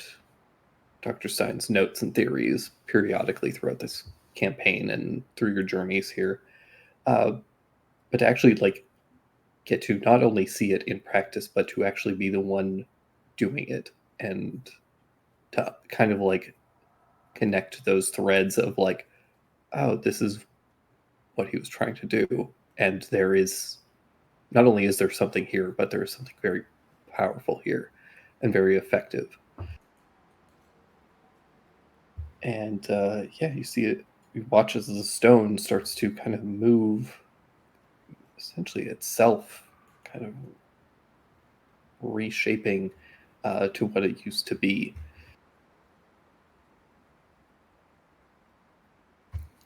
Dr. Stein's notes and theories periodically throughout this campaign and through your journeys here. But to actually like get to not only see it in practice, but to actually be the one doing it and to kind of like connect those threads of like, oh, this is what he was trying to do. And there is, not only is there something here, but there is something very powerful here and very effective. And yeah, you see it, you watch as the stone starts to kind of move essentially itself, kind of reshaping to what it used to be.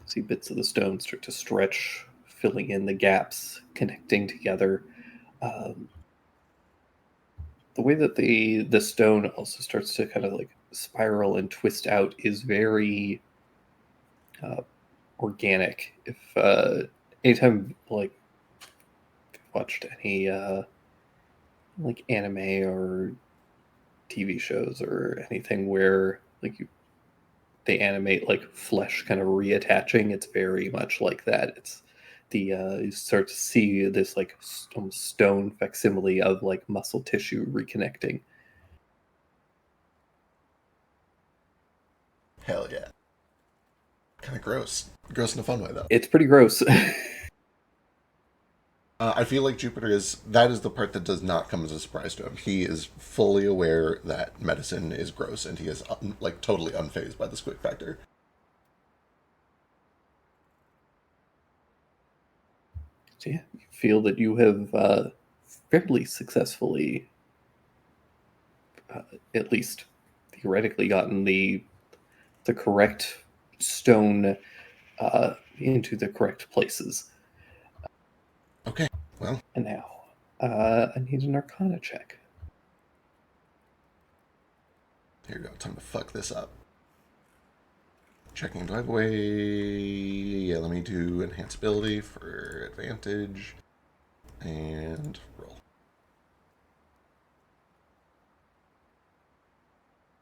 See bits of the stone start to stretch, filling in the gaps, connecting together. The way that the stone also starts to kind of like spiral and twist out is very organic. If anytime like if you've watched any like anime or TV shows or anything where like they animate like flesh kind of reattaching, it's very much like that. It's you start to see this like almost stone facsimile of like muscle tissue reconnecting. Hell yeah. Kind of gross. Gross in a fun way, though. It's pretty gross. I feel like that is the part that does not come as a surprise to him. He is fully aware that medicine is gross, and he is like totally unfazed by the squid factor. So yeah, you feel that you have fairly successfully, at least theoretically, gotten the correct stone into the correct places. Okay, well, And now, I need an Arcana check. here we go. Time to fuck this up. Checking, do I have a way? Yeah, let me do enhance ability for advantage. And roll.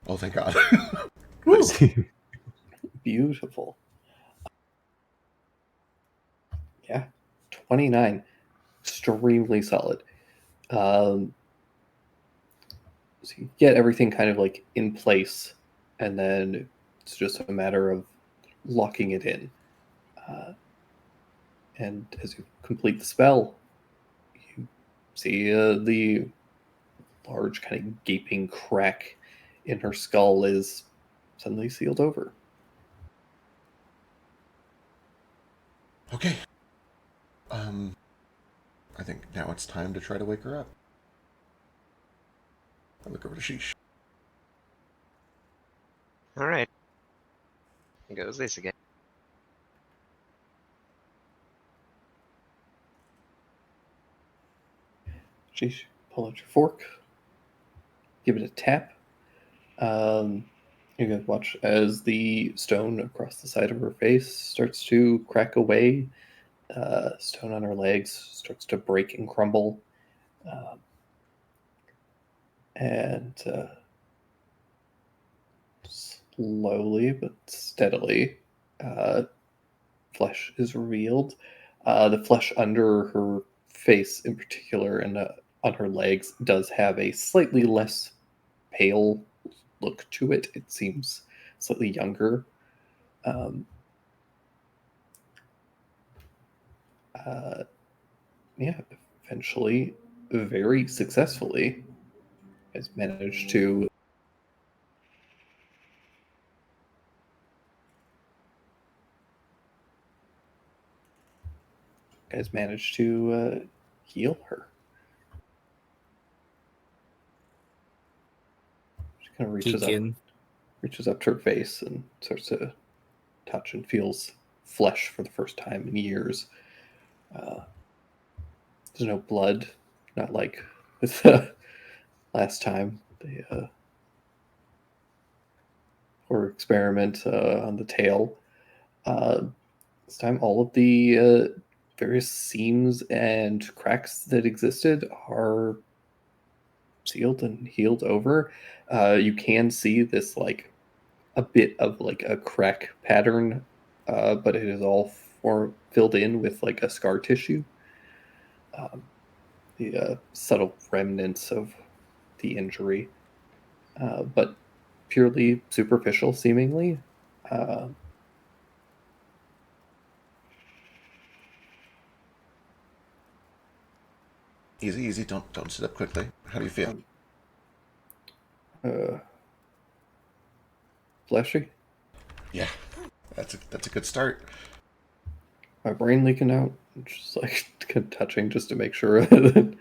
Oh, thank God. Beautiful. Yeah, 29. Extremely solid. So you get everything kind of like in place, and then it's just a matter of locking it in. And as you complete the spell, you see the large kind of gaping crack in her skull is suddenly sealed over. Okay. I think now it's time to try to wake her up. I look over to Sheesh. All right. Here goes this again. Sheesh, pull out your fork, give it a tap. You can watch as the stone across the side of her face starts to crack away. Stone on her legs starts to break and crumble. And slowly but steadily, flesh is revealed. The flesh under her face, in particular, and on her legs, does have a slightly less pale look to it. It seems slightly younger. Yeah, eventually, very successfully, has managed to heal her. She kind of reaches up to her face and starts to touch and feels flesh for the first time in years. There's no blood, not like with the last time they or experiment on the tail. This time, all of the various seams and cracks that existed are sealed and healed over. You can see this like a bit of like a crack pattern, but it is all filled in with like a scar tissue. The subtle remnants of the injury, but purely superficial, seemingly. Easy, easy. Don't sit up quickly. How do you feel? Fleshy. Yeah, that's a good start. My brain leaking out. Just like kind of touching just to make sure that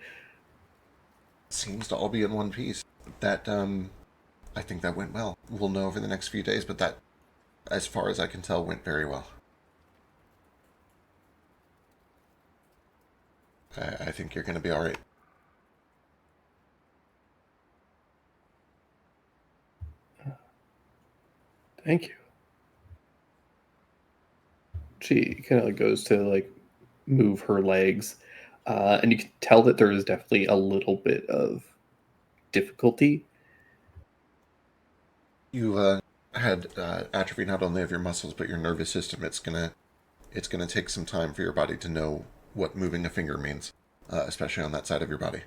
Seems to all be in one piece. That I think that went well. We'll know over the next few days, but that, as far as I can tell, went very well. I think you're going to be all right. Thank you. She kind of like goes to like move her legs, and you can tell that there is definitely a little bit of difficulty. You had atrophy not only of your muscles but your nervous system. It's gonna it's going to take some time for your body to know what moving a finger means, especially on that side of your body.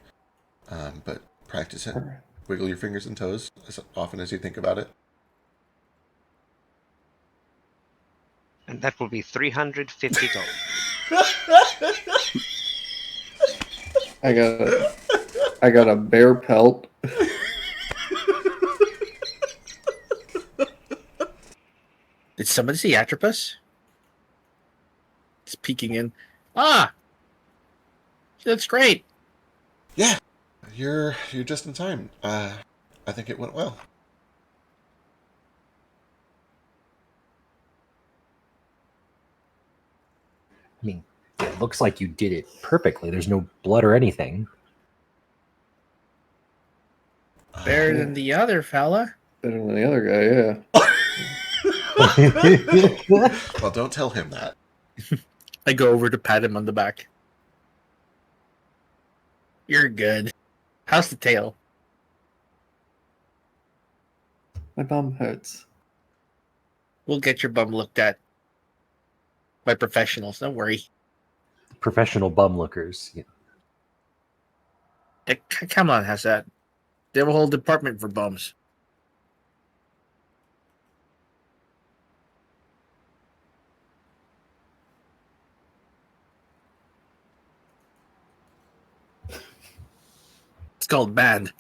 But practice it. Alright. Wiggle your fingers and toes as often as you think about it. And that will be $350. I got a bear pelt. Did somebody see Atropus? It's peeking in. Ah! She looks great. Yeah, you're just in time. I think it went well. I mean, it looks like you did it perfectly. There's no blood or anything. Better than the other fella. Better than the other guy, yeah. Well, don't tell him that. I go over to pat him on the back. You're good. How's the tail? My bum hurts. We'll get your bum looked at by professionals. Don't worry. Professional bum lookers. Yeah. Come on, how's that? They have a whole department for bums. It's called band.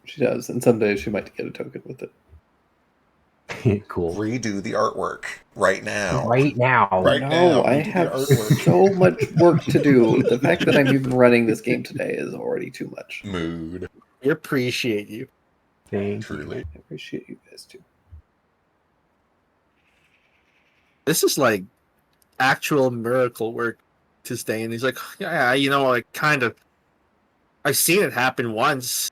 She does, and someday she might get a token with it. Cool. Redo the artwork right now. Right now. Right No, now, I redo the have artwork. so much work to do. The fact that I'm even running this game today is already too much. Mood. We appreciate you. Thank you. Truly. I appreciate you guys too. This is like actual miracle work to stay in. He's like, yeah, you know, I've seen it happen once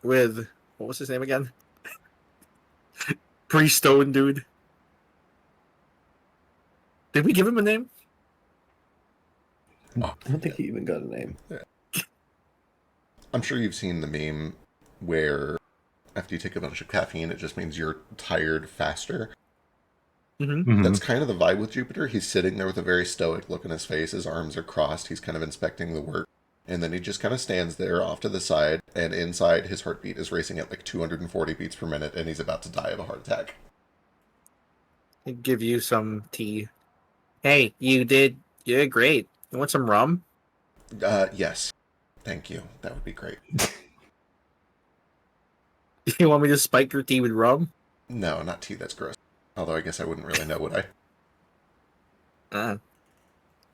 with, what was his name again? Pre-Stone dude. Did we give him a name? Oh, I don't think he even got a name. I'm sure you've seen the meme where after you take a bunch of caffeine, it just means you're tired faster. Mm-hmm. Mhm. That's kind of the vibe with Jupiter. He's sitting there with a very stoic look on his face. His arms are crossed. He's kind of inspecting the work. And then he just kind of stands there off to the side. And inside, his heartbeat is racing at like 240 beats per minute. And he's about to die of a heart attack. I'll give you some tea. Hey, you did great. You want some rum? Yes. Thank you. That would be great. You want me to spike your tea with rum? No, not tea. That's gross. Although I guess I wouldn't really know, would I?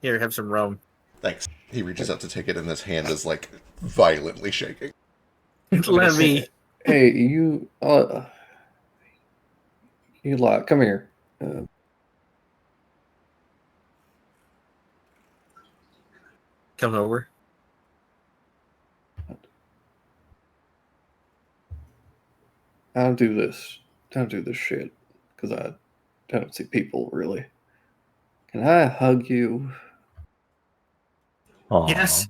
Here, have some rum. Thanks. He reaches out to take it, and his hand is like violently shaking. Let me. Hey, you lot, come here. Come over. I don't do this. Don't do this shit because I don't see people really. Can I hug you? Aw. Yes.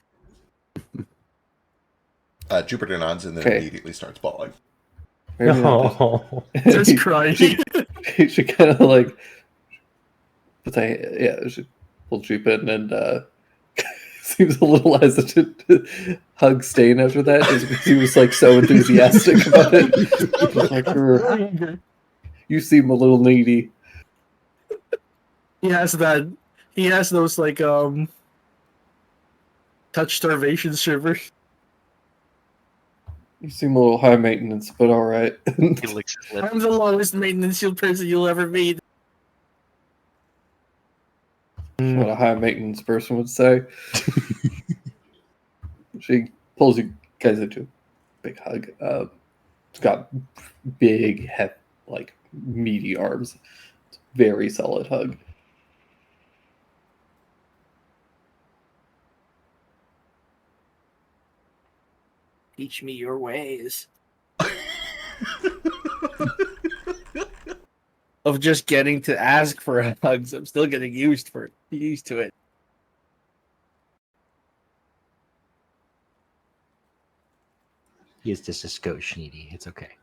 Jupiter nods and then Okay. immediately starts bawling. Maybe not Oh. Just crying. she kind of like, but she pulls Jeep in and seems a little hesitant to hug Stain after that, just because he was like so enthusiastic about it. Just like, you seem a little needy. He has that. He has those like touch starvation servers. You seem a little high maintenance, but all right. He licks his lip. I'm the lowest maintenance person you'll ever meet. What a high maintenance person would say. She pulls you guys into a big hug. It's got big, like meaty arms. It's a very solid hug. Teach me your ways. Of just getting to ask for hugs, I'm still getting used to it. He is just a skosh needy. It's okay.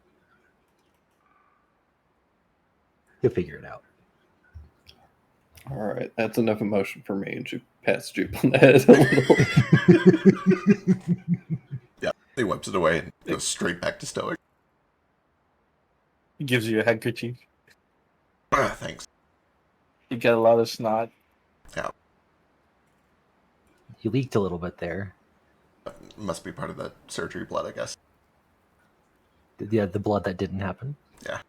He'll figure it out. All right, that's enough emotion for me. And pats Jupe on the head a little. Yeah, he wipes it away and goes straight back to Stoic. He gives you a handkerchief. Thanks. You get a lot of snot. Yeah, You leaked a little bit there. must be part of the surgery blood, I guess. Yeah, the blood that didn't happen. Yeah.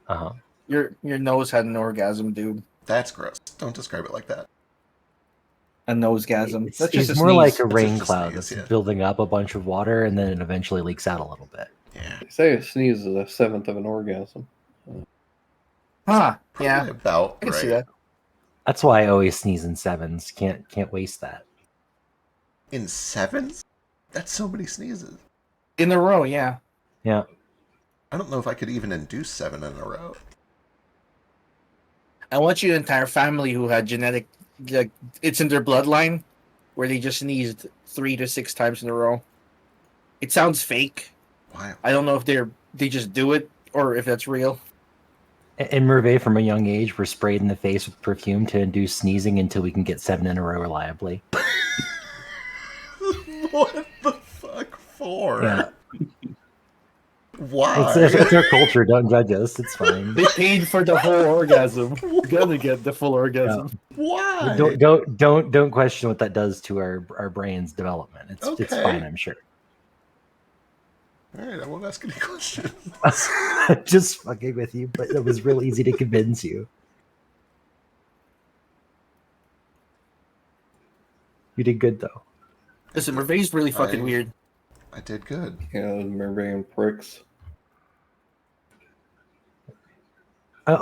Uh-huh. Your nose had an orgasm, dude. That's gross. Don't describe it like that. A nosegasm. It's, That's just it's a more like sneeze. a That's rain just a cloud sneeze, that's yeah. building up a bunch of water and then it eventually leaks out a little bit. Yeah. They say a sneeze is a seventh of an orgasm. Huh. Probably Yeah. about I can right. see that. That's why I always sneeze in sevens. Can't waste that. In sevens? That's so many sneezes. In a row, yeah. Yeah. I don't know if I could even induce 7 in a row. I want your entire family who had genetic, like, it's in their bloodline, where they just sneezed 3 to 6 times in a row. It sounds fake. Wow. I don't know if they just do it or if that's real. And Merve, from a young age, were sprayed in the face with perfume to induce sneezing until we can get 7 in a row reliably. What the fuck for? Yeah. Why? It's our culture. Don't judge us. It's fine. They paid for the whole orgasm. Gotta get the full orgasm. Why? Don't question what that does to our brain's development. It's Okay. fine, I'm sure. All right, I won't ask any questions. I'm just fucking with you, but it was real easy to convince you. You did good though. Listen, Merve's really fucking I- weird. I did good. You know, Mervean pricks. I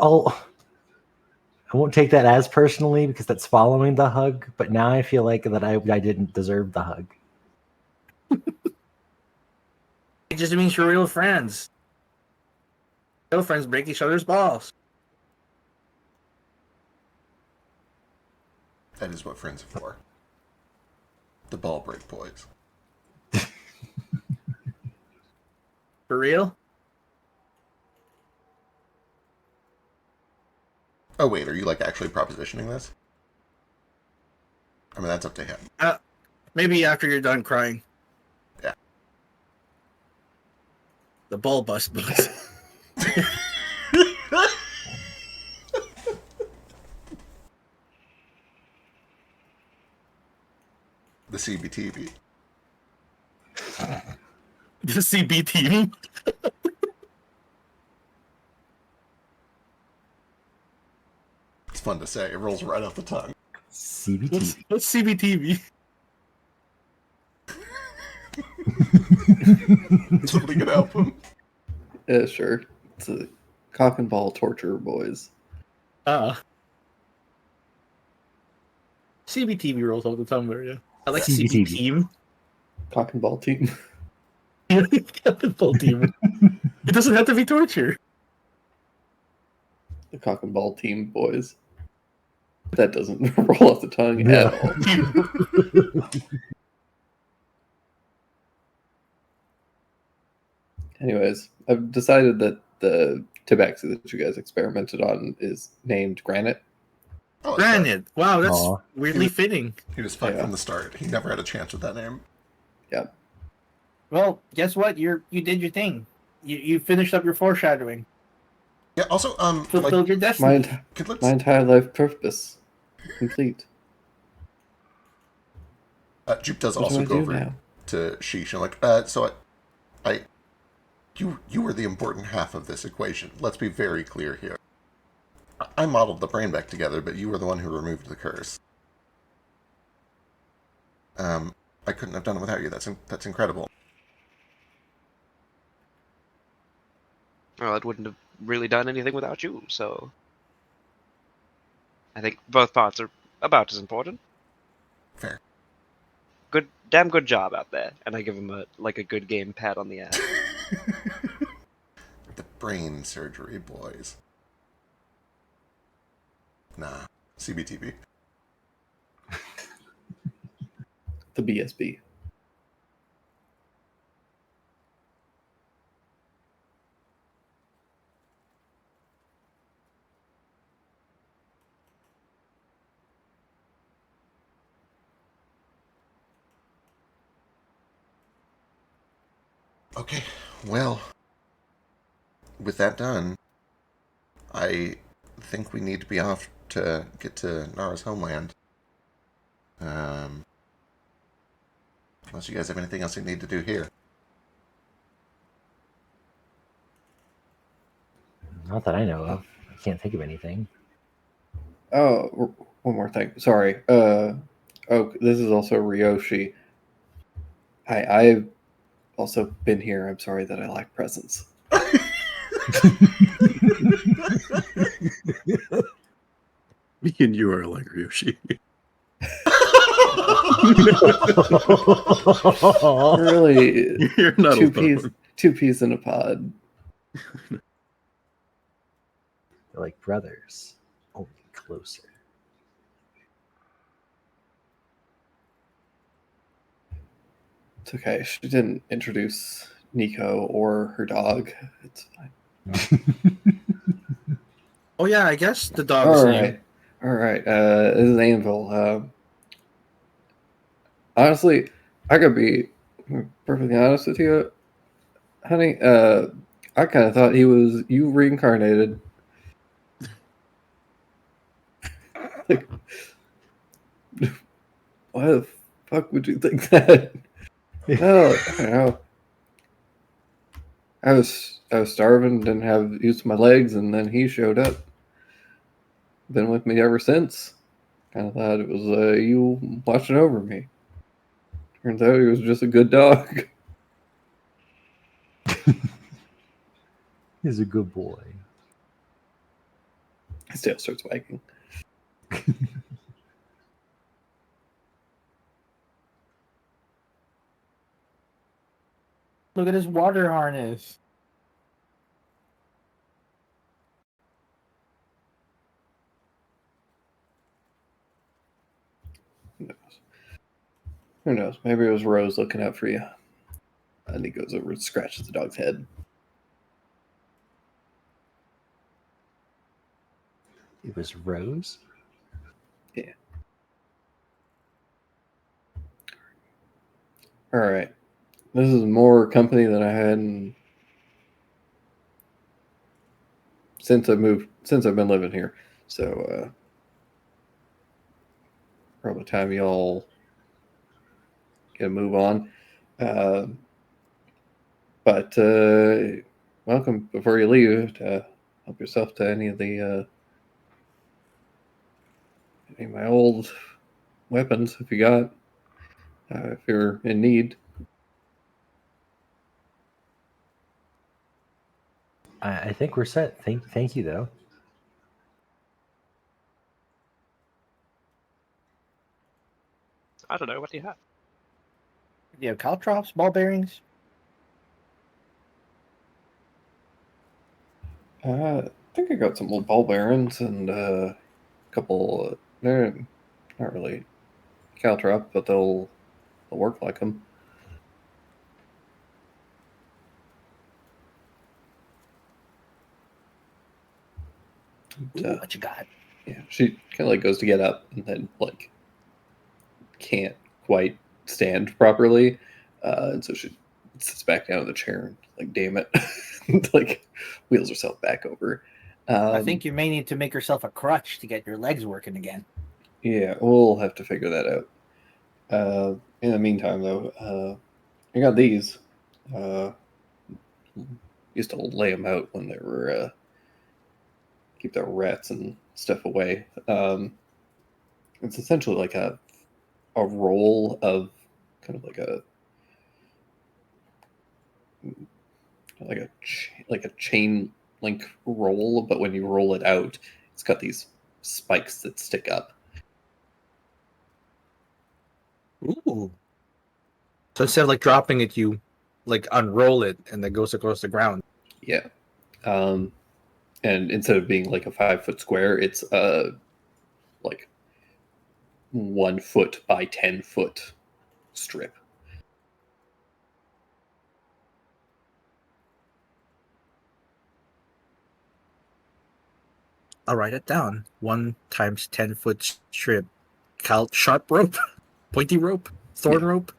won't take that as personally because that's following the hug. But now I feel like that I didn't deserve the hug. It just means you're real friends. Real friends break each other's balls. That is what friends are for. The ball break boys. For real? Oh wait, are you like actually propositioning this? I mean, that's up to him. Maybe after you're done crying. Yeah. The ball bust boys. The CBTV. The CBT. It's fun to say. It rolls right off the tongue. CBT. What's CBTV? Somebody can help him. Yeah, sure. It's a cock and ball torture, boys. CBTV rolls off the tongue there, yeah. I like CBTV. CBTV. Cock and ball team. The full team. It doesn't have to be torture. The cock and ball team, boys. That doesn't roll off the tongue at all. Anyways, I've decided that the tabaxi that you guys experimented on is named Granite. I like Granted. Wow, that's Aw. weirdly fitting. that. He was fine Yeah. from the start. He never had a chance with that name. Well, guess what? You did your thing. You finished up your foreshadowing. Yeah. Also, Fulfilled like, your destiny. My entire life purpose complete. Jupe does What also do I go do over now? to Sheesh and like, you were the important half of this equation. Let's be very clear here. I modeled the brain back together, but you were the one who removed the curse. I couldn't have done it without you. That's incredible. Well, it wouldn't have really done anything without you, so I think both parts are about as important. Fair. Damn good job out there. And I give him a good game pat on the ass. The brain surgery, boys. Nah, CBTV. The BSB. Okay, well, with that done, I think we need to be off to get to Nara's homeland. Unless you guys have anything else you need to do here. Not that I know of. I can't think of anything. Oh, one more thing. Sorry. Oh, this is also Ryoshi. I've also been here. I'm sorry that I lack presence. Me and you are like Ryoshi. Really, You're not two alone. peas in a pod. They're like brothers, only closer. It's okay. She didn't introduce Nico or her dog. It's fine. Oh yeah, I guess the dog's All name. right. All right. This is Anvil. Honestly, I could be perfectly honest with you, honey. I kind of thought he was you reincarnated. Like, why the fuck would you think that? No, I don't know. I was starving, didn't have use of my legs, and then he showed up. Been with me ever since. Kind of thought it was you watching over me. Turns out he was just a good dog. He's a good boy. His tail starts wagging. Look at his water harness. Who knows? Who knows? Maybe it was Rose looking out for you. And he goes over and scratches the dog's head. It was Rose? Yeah. Alright. This is more company than I had since I've been living here. So probably time y'all get a move on. But welcome before you leave to help yourself to any of my old weapons if you got. If you're in need. I think we're set. Thank you, though. I don't know. What do you have? Do you have caltrops, ball bearings? I think I got some old ball bearings and a couple. They're not really caltrop, but they'll work like them. Ooh, what you got? Yeah, she kind of like goes to get up and then like can't quite stand properly, and so she sits back down in the chair and like, damn it, like wheels herself back over. I think you may need to make yourself a crutch to get your legs working again. Yeah, we'll have to figure that out. In the meantime, though, I got these. Used to lay them out when they were keep the rats and stuff away. It's essentially like a roll of kind of like a chain link roll, but when you roll it out, it's got these spikes that stick up. Ooh. So instead of like dropping it, you like unroll it and it goes across the ground. Yeah. And instead of being like a 5 foot square, it's like 1 foot by 10 foot strip. I'll write it down. 1 times 10 foot strip. Sharp rope, pointy rope, thorn rope.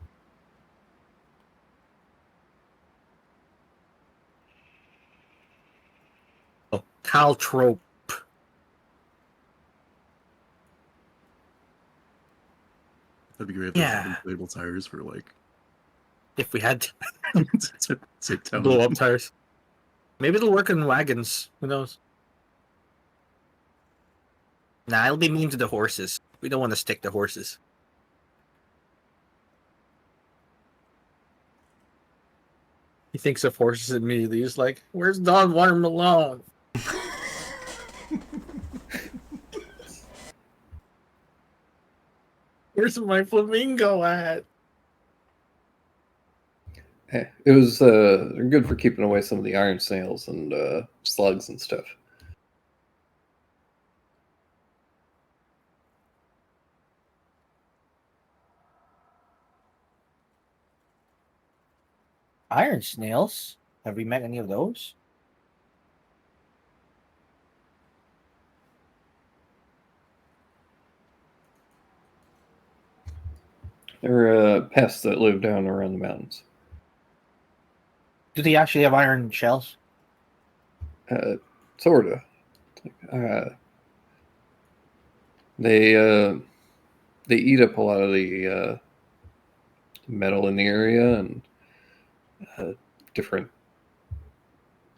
Caltrope. That'd be great if Yeah. there's inflatable tires for like If we had to take down. blow up tires. Maybe it'll work in wagons. Who knows? Nah, it'll be mean to the horses. We don't want to stick to horses. He thinks of horses immediately. He's like, "Where's Don Watermelon? Where's my flamingo at?" It was good for keeping away some of the iron snails and slugs and stuff. Iron snails? Have we met any of those? They're pests that live down around the mountains. Do they actually have iron shells? Sorta. They eat up a lot of the metal in the area and different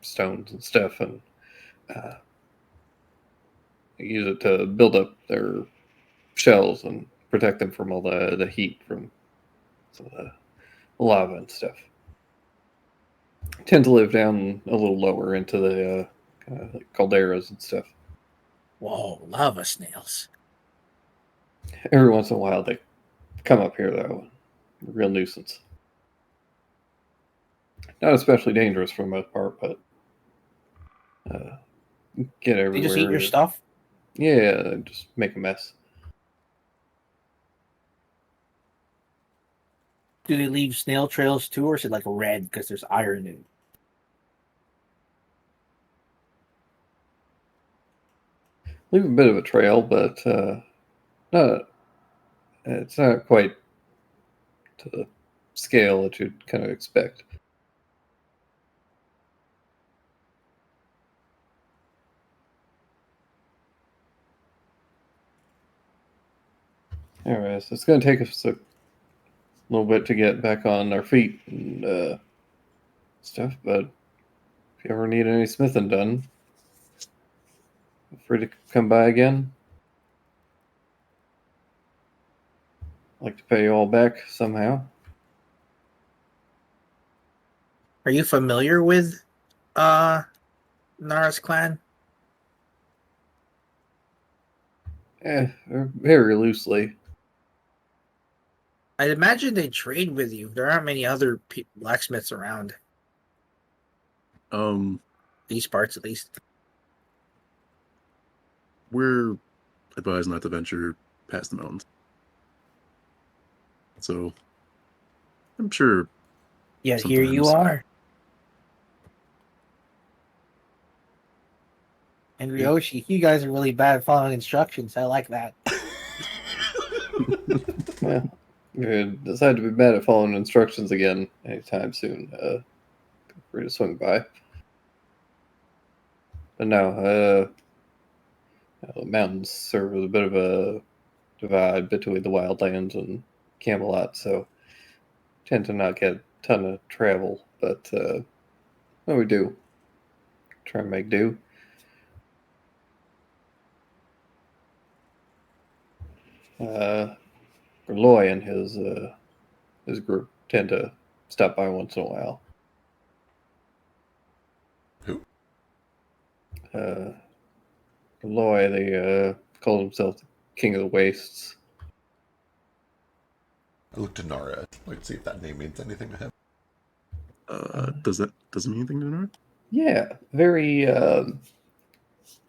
stones and stuff, and they use it to build up their shells and protect them from all the heat from some of the lava and stuff. Tend to live down a little lower into the kind of like calderas and stuff. Whoa, lava snails. Every once in a while, they come up here though. Real nuisance. Not especially dangerous for the most part, but get everywhere. They just eat your stuff? Yeah, just make a mess. Do they leave snail trails too, or is it like red because there's iron in it? Leave a bit of a trail, but it's not quite to the scale that you'd kind of expect. Alright, so it's going to take us a little bit to get back on our feet and stuff, but if you ever need any smithing done, feel free to come by again. I'd like to pay you all back somehow. Are you familiar with Nara's clan? Very loosely. I'd imagine they trade with you. There aren't many other blacksmiths around. These parts, at least. We're advised not to venture past the mountains. So I'm sure. Yet here you sometimes- are. And Ryoshi, you guys are really bad at following instructions. I like that. Well, if you decide to be bad at following instructions again anytime soon, feel free to swing by. But no, the mountains serve as a bit of a divide between the wildlands and Camelot, so tend to not get a ton of travel, but well, we do try and make do. Roy and his group tend to stop by once in a while. Who? Roy, they call himself the King of the Wastes. I looked to Nara. Let's see if that name means anything to him. Does it mean anything to Nora? Yeah, very.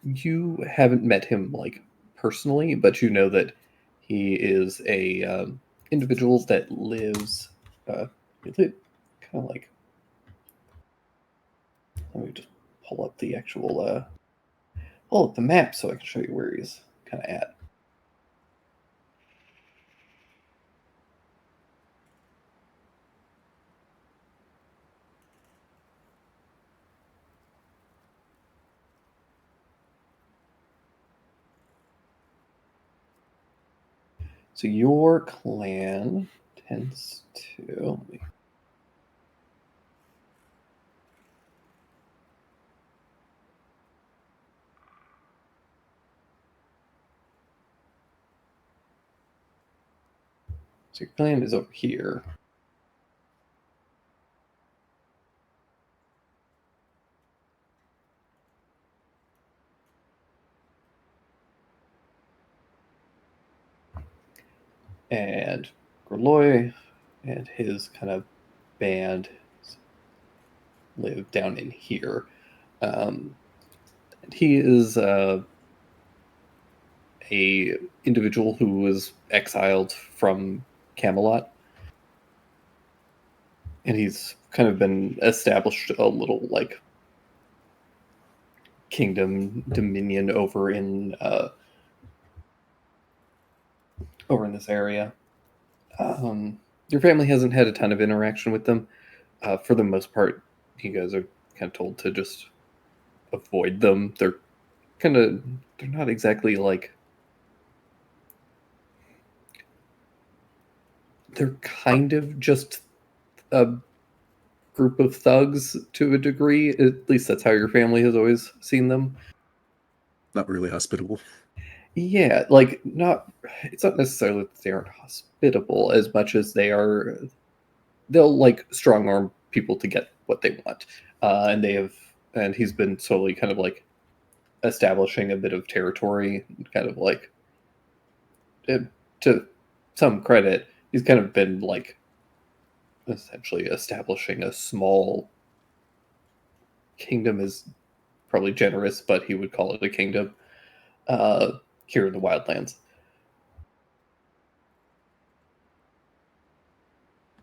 You haven't met him like personally, but you know that he is a individual that lives. Kind of like. Let me just pull up the actual. Pull up the map so I can show you where he's kind of at. So your clan tends to. So your clan is over here. And Gorloy and his kind of band live down in here. And he is a individual who was exiled from Camelot, and he's kind of been established a little like kingdom dominion over in this area. Your family hasn't had a ton of interaction with them. For the most part, you guys are kind of told to just avoid them. They're not exactly like, they're kind of just a group of thugs to a degree. At least that's how your family has always seen them. Not really hospitable. Yeah, like it's not necessarily that they aren't hospitable as much as they'll like strong arm people to get what they want. And he's been slowly kind of like establishing a bit of territory, kind of like, to some credit, he's kind of been like essentially establishing a small kingdom is probably generous, but he would call it a kingdom here in the Wildlands.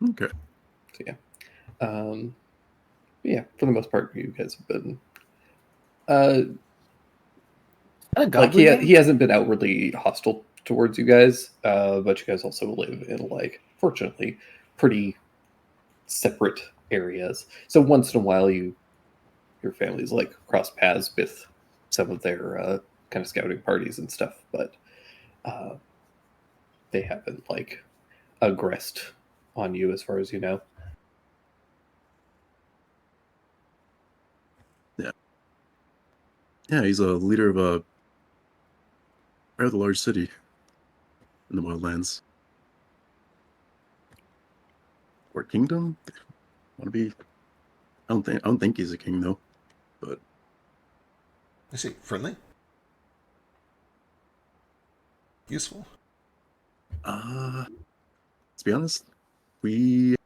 Okay. So yeah, for the most part, you guys have been like he hasn't been outwardly hostile towards you guys, but you guys also live in like, fortunately, pretty separate areas. So once in a while, your families like cross paths with some of their kind of scouting parties and stuff, but they haven't like aggressed on you as far as you know. Yeah, he's a leader of a rather large city in the Wildlands. Or kingdom? Want to be? I don't think he's a king though. But I see. Friendly? Useful? to be honest, we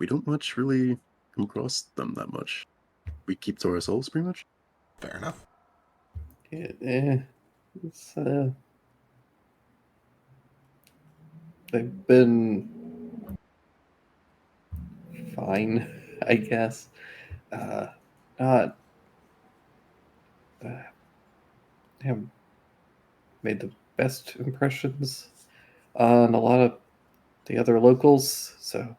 don't much really come across them that much. We keep to ourselves pretty much. Fair enough. It's, they've been fine, I guess. Not haven't made the best impressions on a lot of the other locals, so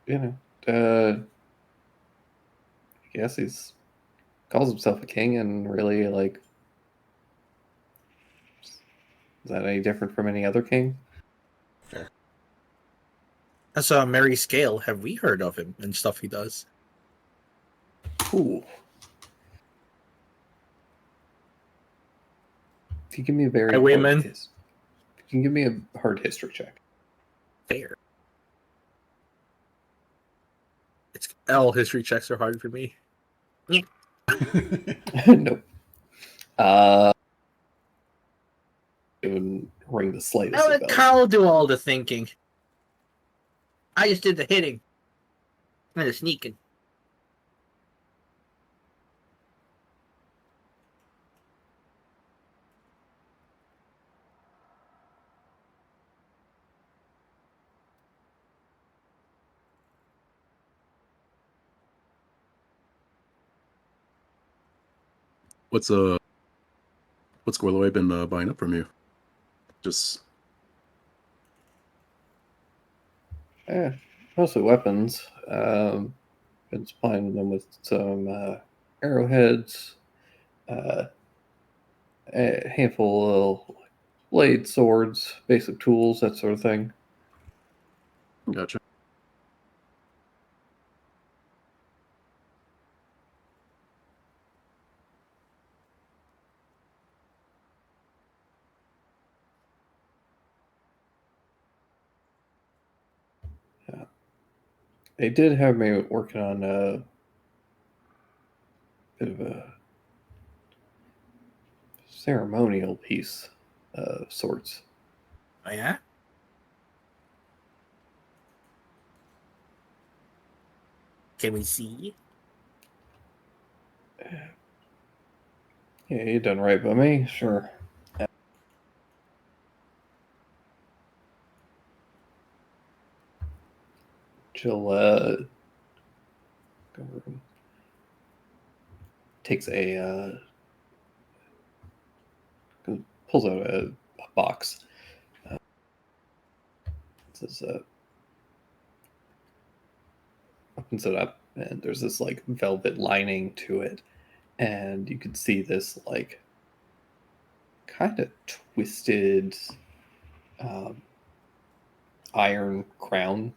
but I guess he's calls himself a king, and really, like, is that any different from any other king? Fair. That's a Mary Scale. Have we heard of him and stuff he does? Ooh. If you give me a very Highwayman? if you can give me a hard history check. Fair. It's all history checks are hard for me. Nope. It wouldn't ring the slightest I let bell. Carl do all the thinking. I just did the hitting and the sneaking. What's Gorloy been buying up from you? Just Mostly weapons. been supplying them with some arrowheads, a handful of blades, swords, basic tools, that sort of thing. Gotcha. They did have me working on a bit of a ceremonial piece of sorts. Oh yeah. Can we see? Yeah, you done right by me, sure. She'll go over and takes pulls out a box. Says opens it up, and there's this like velvet lining to it, and you can see this like kind of twisted iron crown.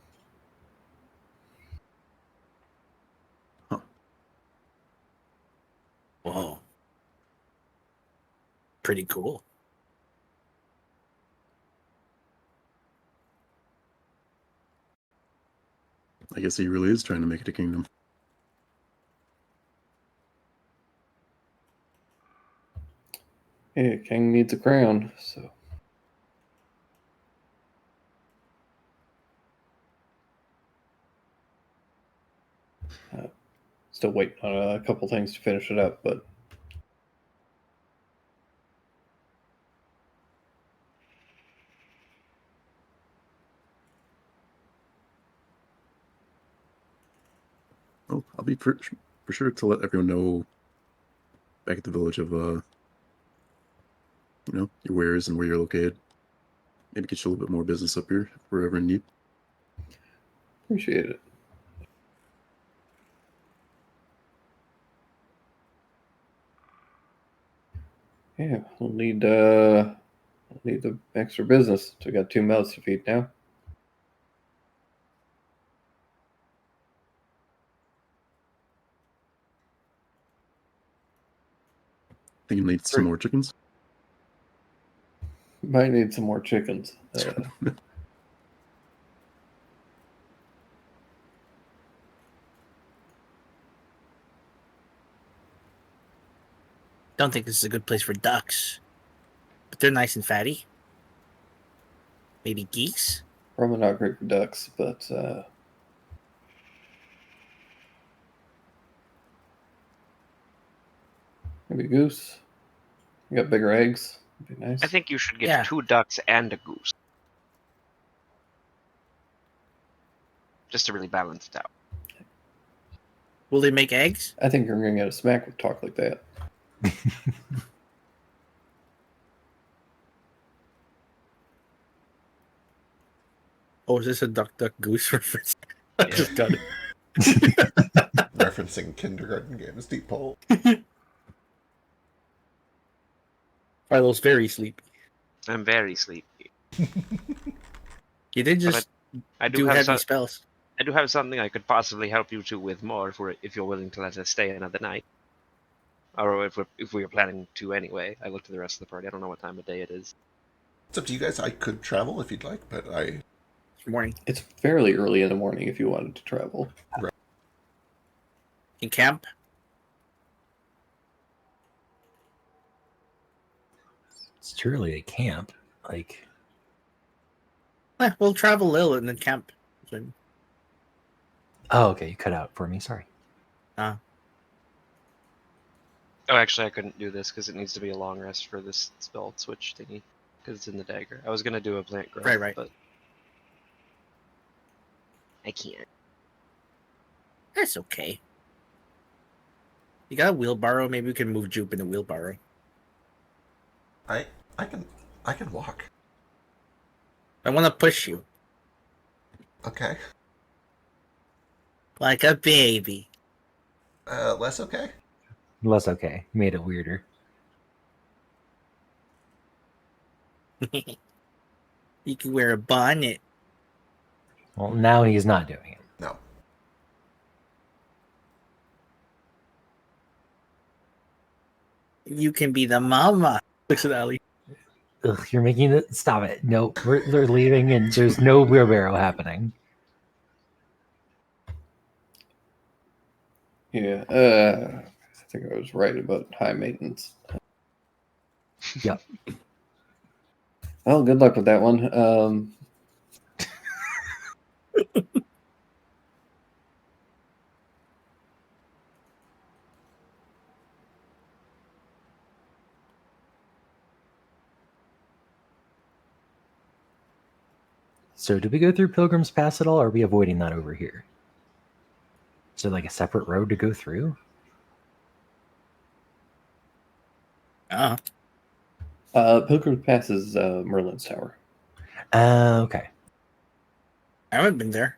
Whoa. Pretty cool. I guess he really is trying to make it a kingdom. Yeah, king needs a crown, so. Still waiting on a couple things to finish it up, but Oh, I'll be for sure to let everyone know back at the village of your wares and where you're located. Maybe get you a little bit more business up here if we're ever in need. appreciate it. Yeah, we'll need the extra business. So we got 2 mouths to feed now. Think you need some more chickens? Might need some more chickens. Don't think this is a good place for ducks, but they're nice and fatty. Maybe geese. Probably not great for ducks, but maybe goose. You got bigger eggs. Would be nice. I think you should get Yeah. 2 ducks and a goose. Just to really balance it out. Will they make eggs? I think you're gonna get a smack with talk like that. Oh, is this a duck goose reference? I just got it. Referencing kindergarten games, deep hole. Philo's very sleepy. I'm very sleepy. You did just I do have heavy spells. I do have something I could possibly help you two with more if you're willing to let us stay another night. Or if we are planning to anyway. I looked at the rest of the party. I don't know what time of day it is. It's up to you guys. I could travel if you'd like, but Morning. It's fairly early in the morning if you wanted to travel. In camp? It's too early to camp. Like, We'll travel a little and then camp. oh, okay, you cut out for me. Sorry. Oh, actually, I couldn't do this because it needs to be a long rest for this spell switch thingy. Because it's in the dagger. I was going to do a plant growth, Right. but I can't. That's okay. You got a wheelbarrow? Maybe we can move Jupe in a wheelbarrow. I can walk. I want to push you Okay. like a baby. Less okay? Less okay. Made it weirder. You can wear a bonnet. Well, now he's not doing it. No. You can be the mama. Looks at Ali. Ugh, you're making it. Stop it. No, we're leaving, and there's no wheelbarrow happening. Yeah, I think I was right about high maintenance. Yep. Well, good luck with that one. So, do we go through Pilgrim's Pass at all? Or are we avoiding that over here? Is there like a separate road to go through? Pilgrim's Pass is Merlin's Tower. Okay. I haven't been there.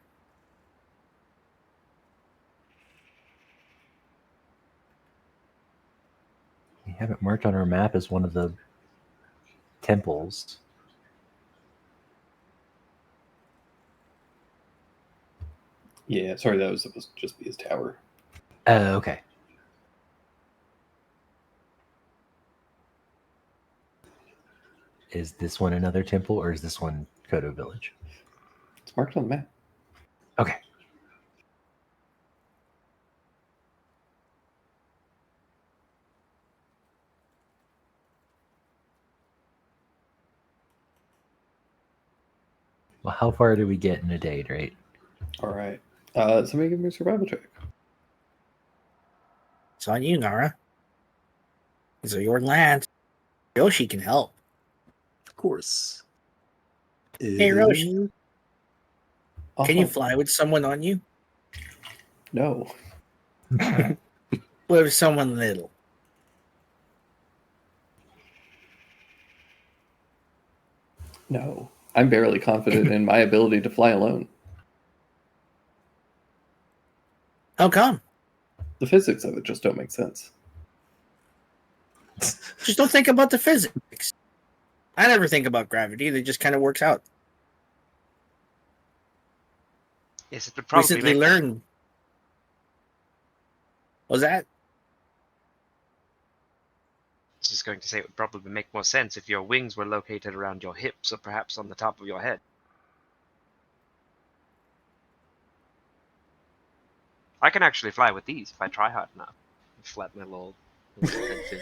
We have it marked on our map as one of the temples. Yeah, sorry, that was supposed to just be his tower. Okay. Is this one another temple, or is this one Kodo Village? It's marked on the map. Okay. Well, how far do we get in a day, right? All right. Somebody give me a survival check. It's on you, Nara. These are your lands. Yoshi can help. Of course. Hey, Roshi. Can you Oh, fly with someone on you? No. What if someone little? No. I'm barely confident in my ability to fly alone. How come? The physics of it just don't make sense. Just don't think about the physics. I never think about gravity. It just kind of works out. Yes, it would probably Recently make learned. Was that? I was just going to say it would probably make more sense if your wings were located around your hips or perhaps on the top of your head. I can actually fly with these if I try hard enough. Flap my little head fin.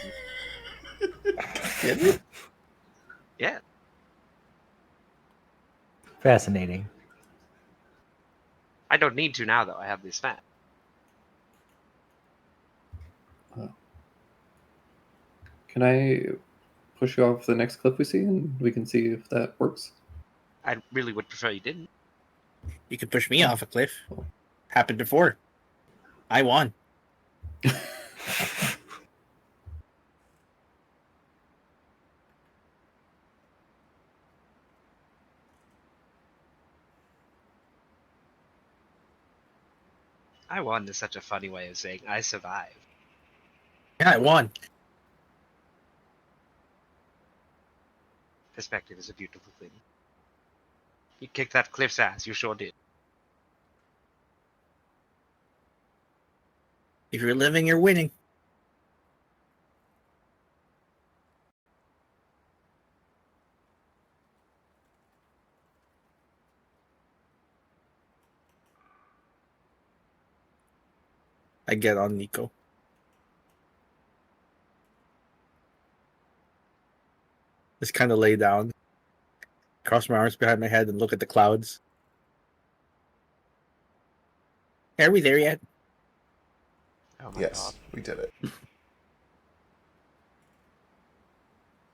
Did you? Yeah. Fascinating. I don't need to now, though. I have this fan. Can I push you off the next cliff we see and we can see if that works? I really would prefer you didn't. You could push me off a cliff. Happened before. I won. I won is such a funny way of saying I survived. Yeah, I won. Perspective is a beautiful thing. You kicked that cliff's ass, you sure did. If you're living, you're winning. I get on Nico. Just kind of lay down, cross my arms behind my head, and look at the clouds. Are we there yet? Oh my Yes, god. we did it.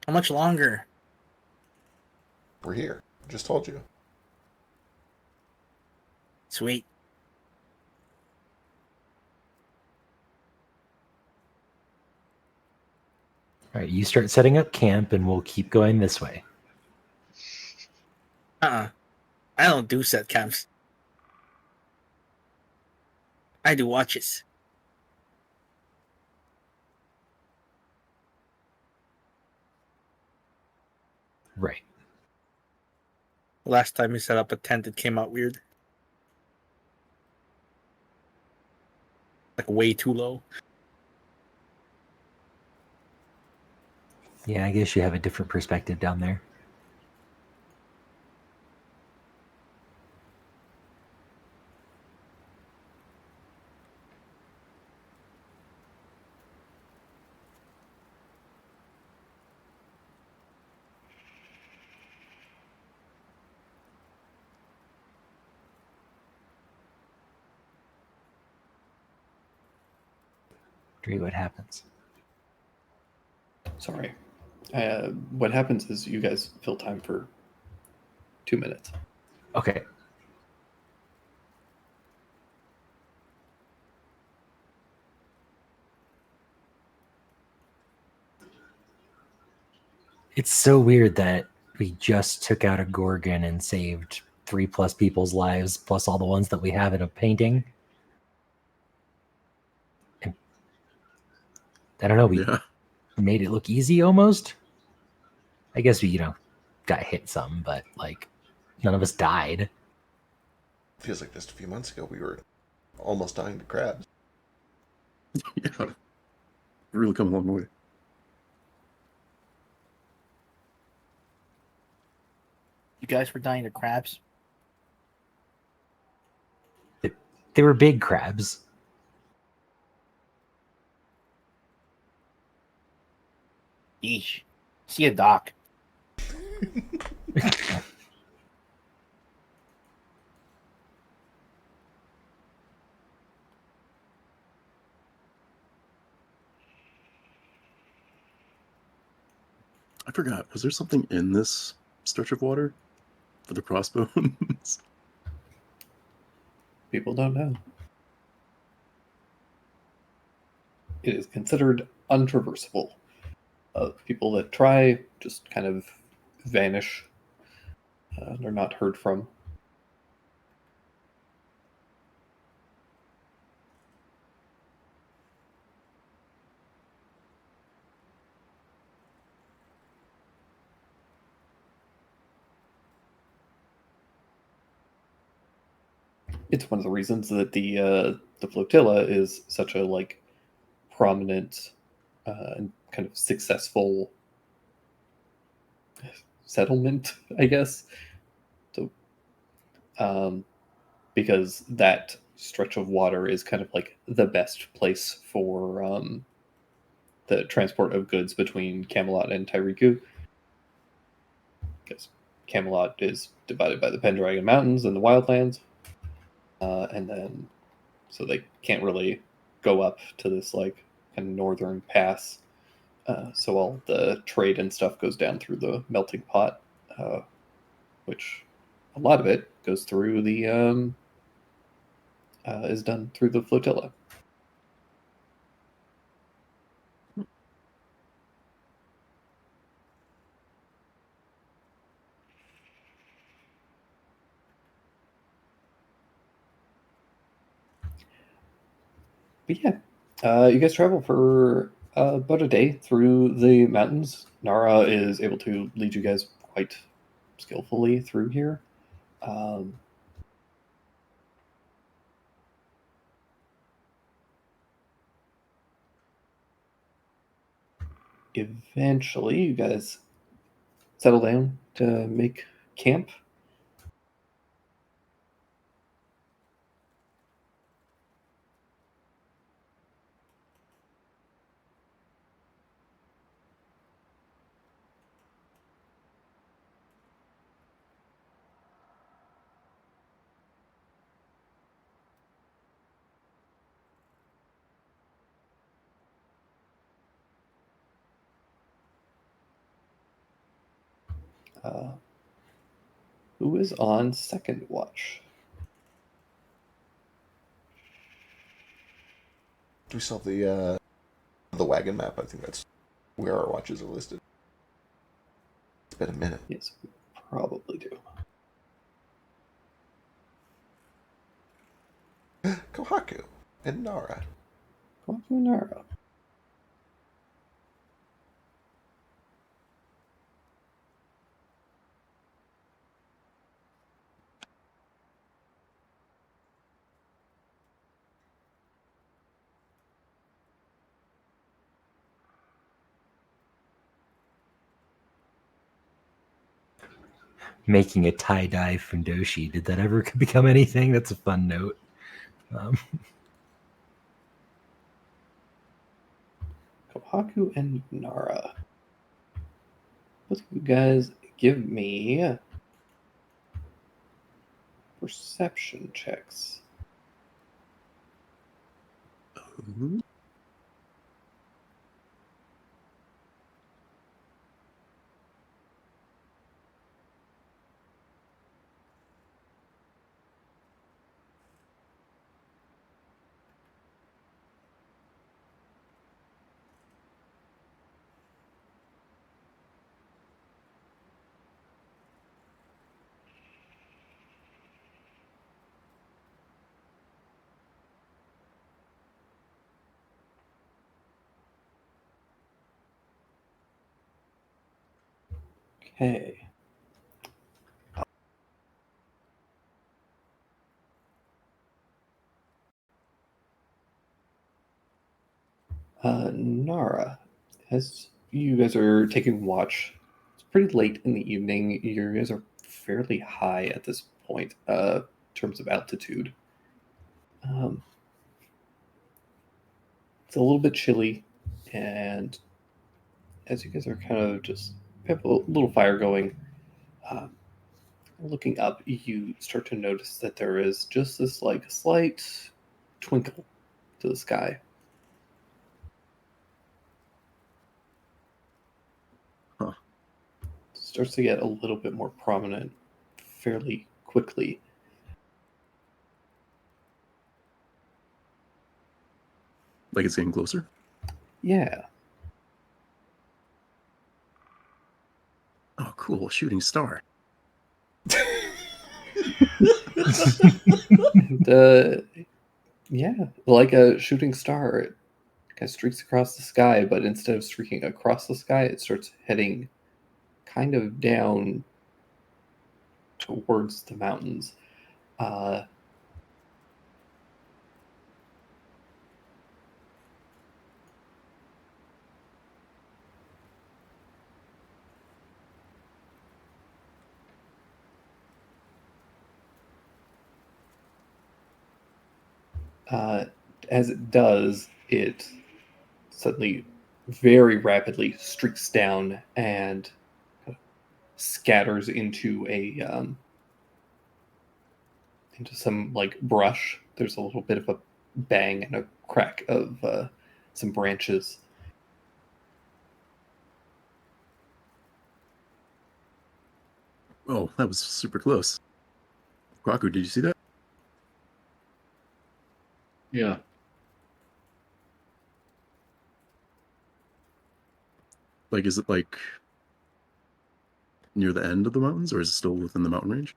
How much longer? We're here. Just told you. Sweet. All right, you start setting up camp, and we'll keep going this way. I don't do set camps. I do watches. Right. Last time we set up a tent, it came out weird. Like way too low. Yeah, I guess you have a different perspective down there. Dre, what happens? Sorry. What happens is you guys fill time for 2 minutes. Okay. It's so weird that we just took out a Gorgon and saved 3+ people's lives, plus all the ones that we have in a painting. And I don't know, we Yeah. made it look easy almost. I guess we, got hit some, but like none of us died. Feels like just a few months ago we were almost dying to crabs. Yeah. Really come a long way. You guys were dying to crabs? They were big crabs. Yeesh. See a doc. I forgot. Was there something in this stretch of water for the crossbones? People don't know. It is considered untraversable. People that try just kind of vanish. They're not heard from. It's one of the reasons that the flotilla is such a prominent and kind of successful settlement, I guess. So, because that stretch of water is kind of like the best place for the transport of goods between Camelot and Tyriku. Because Camelot is divided by the Pendragon Mountains and the Wildlands, and then so they can't really go up to this kind of northern pass. So all the trade and stuff goes down through the melting pot, which a lot of it goes through the is done through the flotilla. But yeah, you guys travel for about a day through the mountains. Nara is able to lead you guys quite skillfully through here. Eventually, you guys settle down to make camp. Who is on second watch? Do we still have the wagon map? I think that's where our watches are listed. It's been a minute. Yes, we probably do. Kohaku and Nara. Nara. making a tie-dye fundoshi. Did that ever become anything? That's a fun note. Kohaku and Nara. Both of you guys give me perception checks. Mhm. Okay. Nara, as you guys are taking watch, it's pretty late in the evening. You guys are fairly high at this point, in terms of altitude. It's a little bit chilly, and as you guys are kind of just have a little fire going, um, looking up, you start to notice that there is just this like slight twinkle to the sky. Huh. Starts to get a little bit more prominent fairly quickly. Like it's getting closer. Yeah. Oh, cool! Shooting star. And, yeah, like a shooting star, it kind of streaks across the sky, but instead of streaking across the sky, it starts heading kind of down towards the mountains. Uh, as it does, it suddenly very rapidly streaks down and scatters into into some like brush. There's a little bit of a bang and a crack of some branches. Oh, that was super close. Kwaku, did you see that? Yeah. Like, is it like near the end of the mountains, or is it still within the mountain range?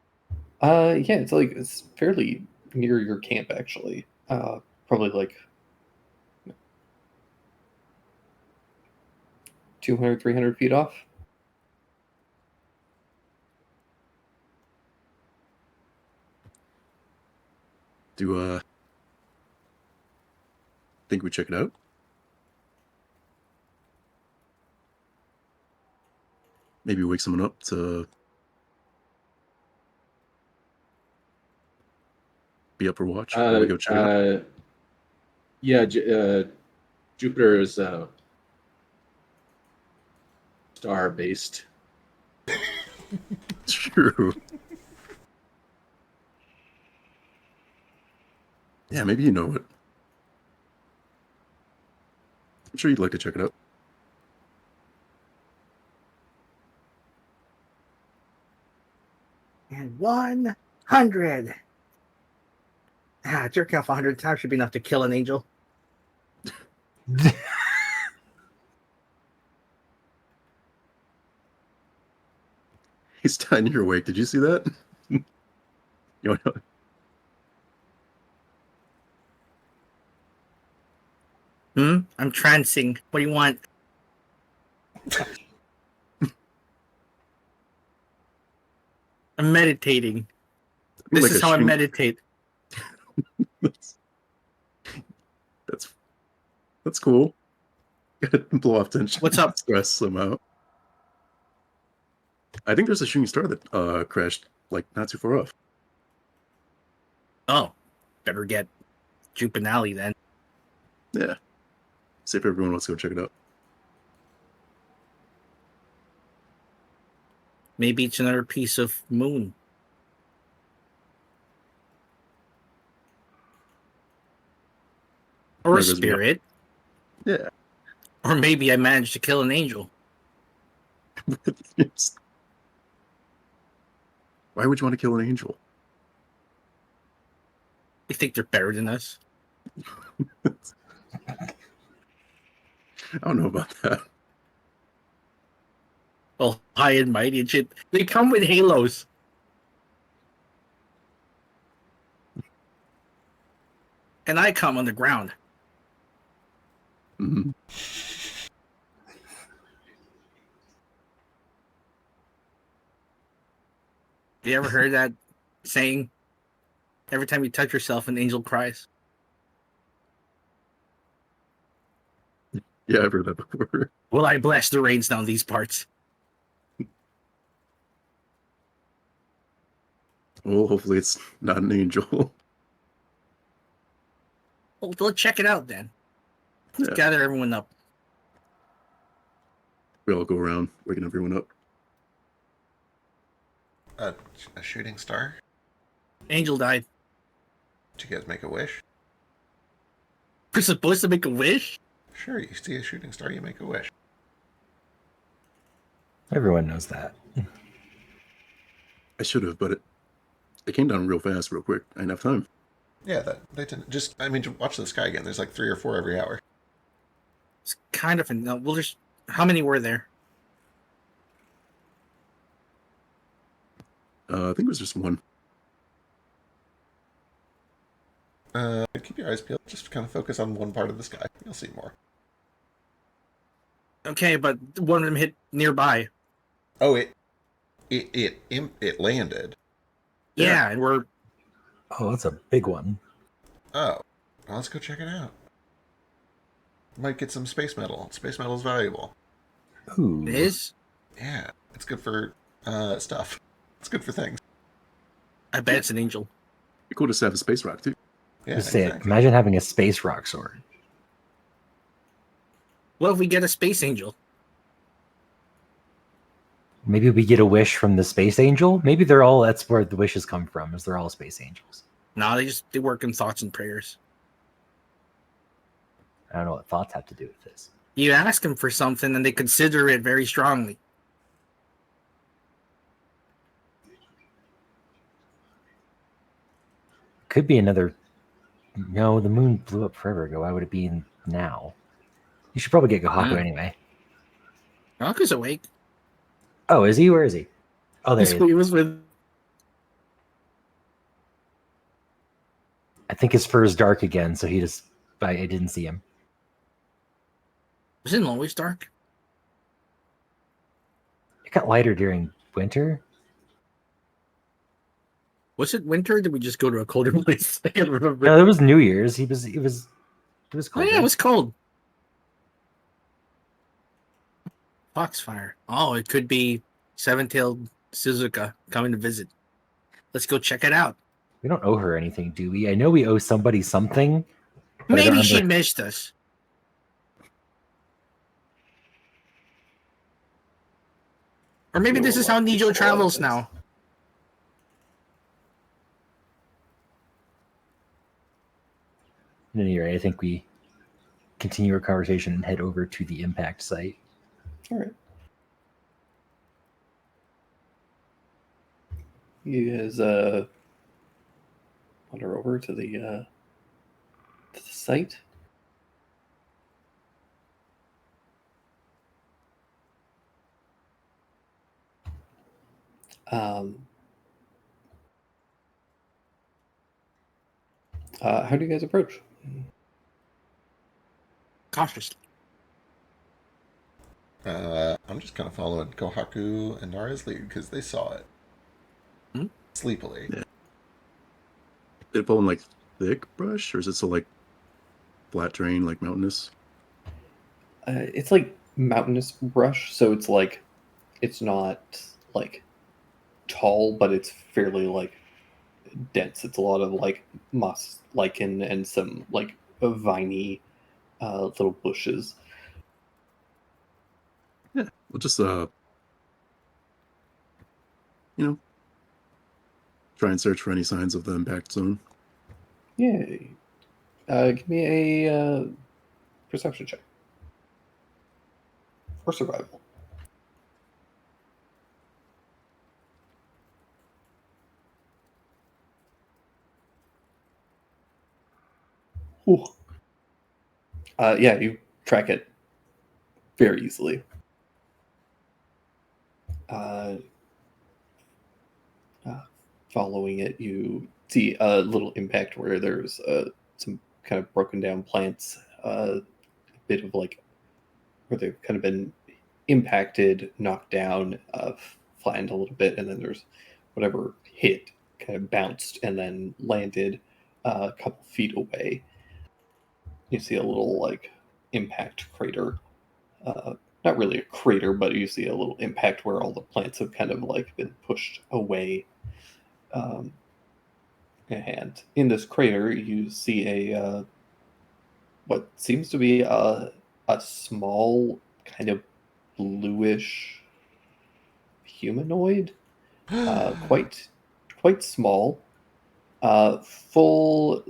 Yeah, it's like it's fairly near your camp actually. Probably like 200, 300 feet off. Do think we check it out? Maybe wake someone up to be up for watch while we go check it out. Yeah, Jupiter is star based. True. Yeah, maybe you know it. I'm sure you'd like to check it out. And 100. Jerking off 100 times should be enough to kill an angel. He's dying, you're awake. Did you see that? You know, I'm trancing. What do you want? I'm meditating. This like is a how I shooting- meditate. that's cool. Gotta blow off tension. What's up? Stress somehow. I think there's a shooting star that crashed like not too far off. Oh, better get Jupe and Alley then. Yeah. See if everyone wants to go check it out. Maybe it's another piece of moon. Or a Maybe it's- spirit. Yeah. Or maybe I managed to kill an angel. Yes. Why would you want to kill an angel? They think they're better than us. I don't know about that. Well, high and mighty and shit. They come with halos. And I come on the ground. Mhm. You ever heard that saying? Every time you touch yourself, an angel cries. Yeah, I've heard that before. Well, I bless the rains down these parts. Well, hopefully it's not an angel. Well, let's check it out then. Let's Yeah. gather everyone up. We all go around waking everyone up. A shooting star? Angel died. Did you guys make a wish? We're supposed to make a wish? Sure, you see a shooting star, you make a wish. Everyone knows that. I should have, but it came down real fast, real quick. I didn't have time. Yeah, they tend just, I mean, watch the sky again. There's like 3 or 4 every hour. It's kind of we'll just. How many were there? I think it was just one. Keep your eyes peeled. Just kind of focus on one part of the sky. You'll see more. Okay, but one of them hit nearby. Oh, it landed. Yeah, and we're. Oh, that's a big one. Oh, well, let's go check it out. Might get some space metal. Space metal is valuable. Ooh. It is? Yeah, it's good for stuff. It's good for things. I bet it's an angel. It'd be cool to have a space rock too. Yeah, Just say it. exactly. Imagine having a space rock sword. What if we get a space angel? Maybe we get a wish from the space angel. Maybe they're all. That's where the wishes come from. Is they're all space angels. No, they work in thoughts and prayers. I don't know what thoughts have to do with this. You ask them for something and they consider it very strongly. Could be another. No, the moon blew up forever ago. Why would it be now? You should probably get Gohaku anyway. Rocco's awake. Oh, is he? Where is he? Oh, there he is. He was with. I think his fur is dark again, so he just. I didn't see him. Was it always dark? It got lighter during winter. Was it winter? Or did we just go to a colder place? I can't remember. No, it was New Year's. It was Oh cold. yeah, it was cold. Foxfire. Oh, it could be Seven-Tailed Suzuka coming to visit. Let's go check it out. We don't owe her anything, do we? I know we owe somebody something. but I Maybe don't she remember- missed us. Or maybe this is how Nijo travels now. At any rate, I think we continue our conversation and head over to the impact site. All right. You guys wander over to the site. How do you guys approach? Cautiously. I'm just kind of following Kohaku and Nara's lead because they saw it. Hmm? Sleepily. Yeah. Did it fall in like thick brush, or is it still like flat terrain, like mountainous? It's like mountainous brush, so it's like it's not like tall, but it's fairly like dense. It's a lot of like moss lichen and some like viney little bushes. Yeah, we'll just you know, try and search for any signs of the impact zone. Yay. Give me a perception check. Or survival. Whew. Yeah, you track it very easily. Following it, you see a little impact where there's some kind of broken down plants, a bit of like where they've kind of been impacted, knocked down, flattened a little bit, and then there's whatever hit kind of bounced and then landed a couple feet away. You see a little like impact crater. Not really a crater, but you see a little impact where all the plants have kind of like been pushed away. And in this crater, you see a what seems to be a small kind of bluish humanoid, quite small, full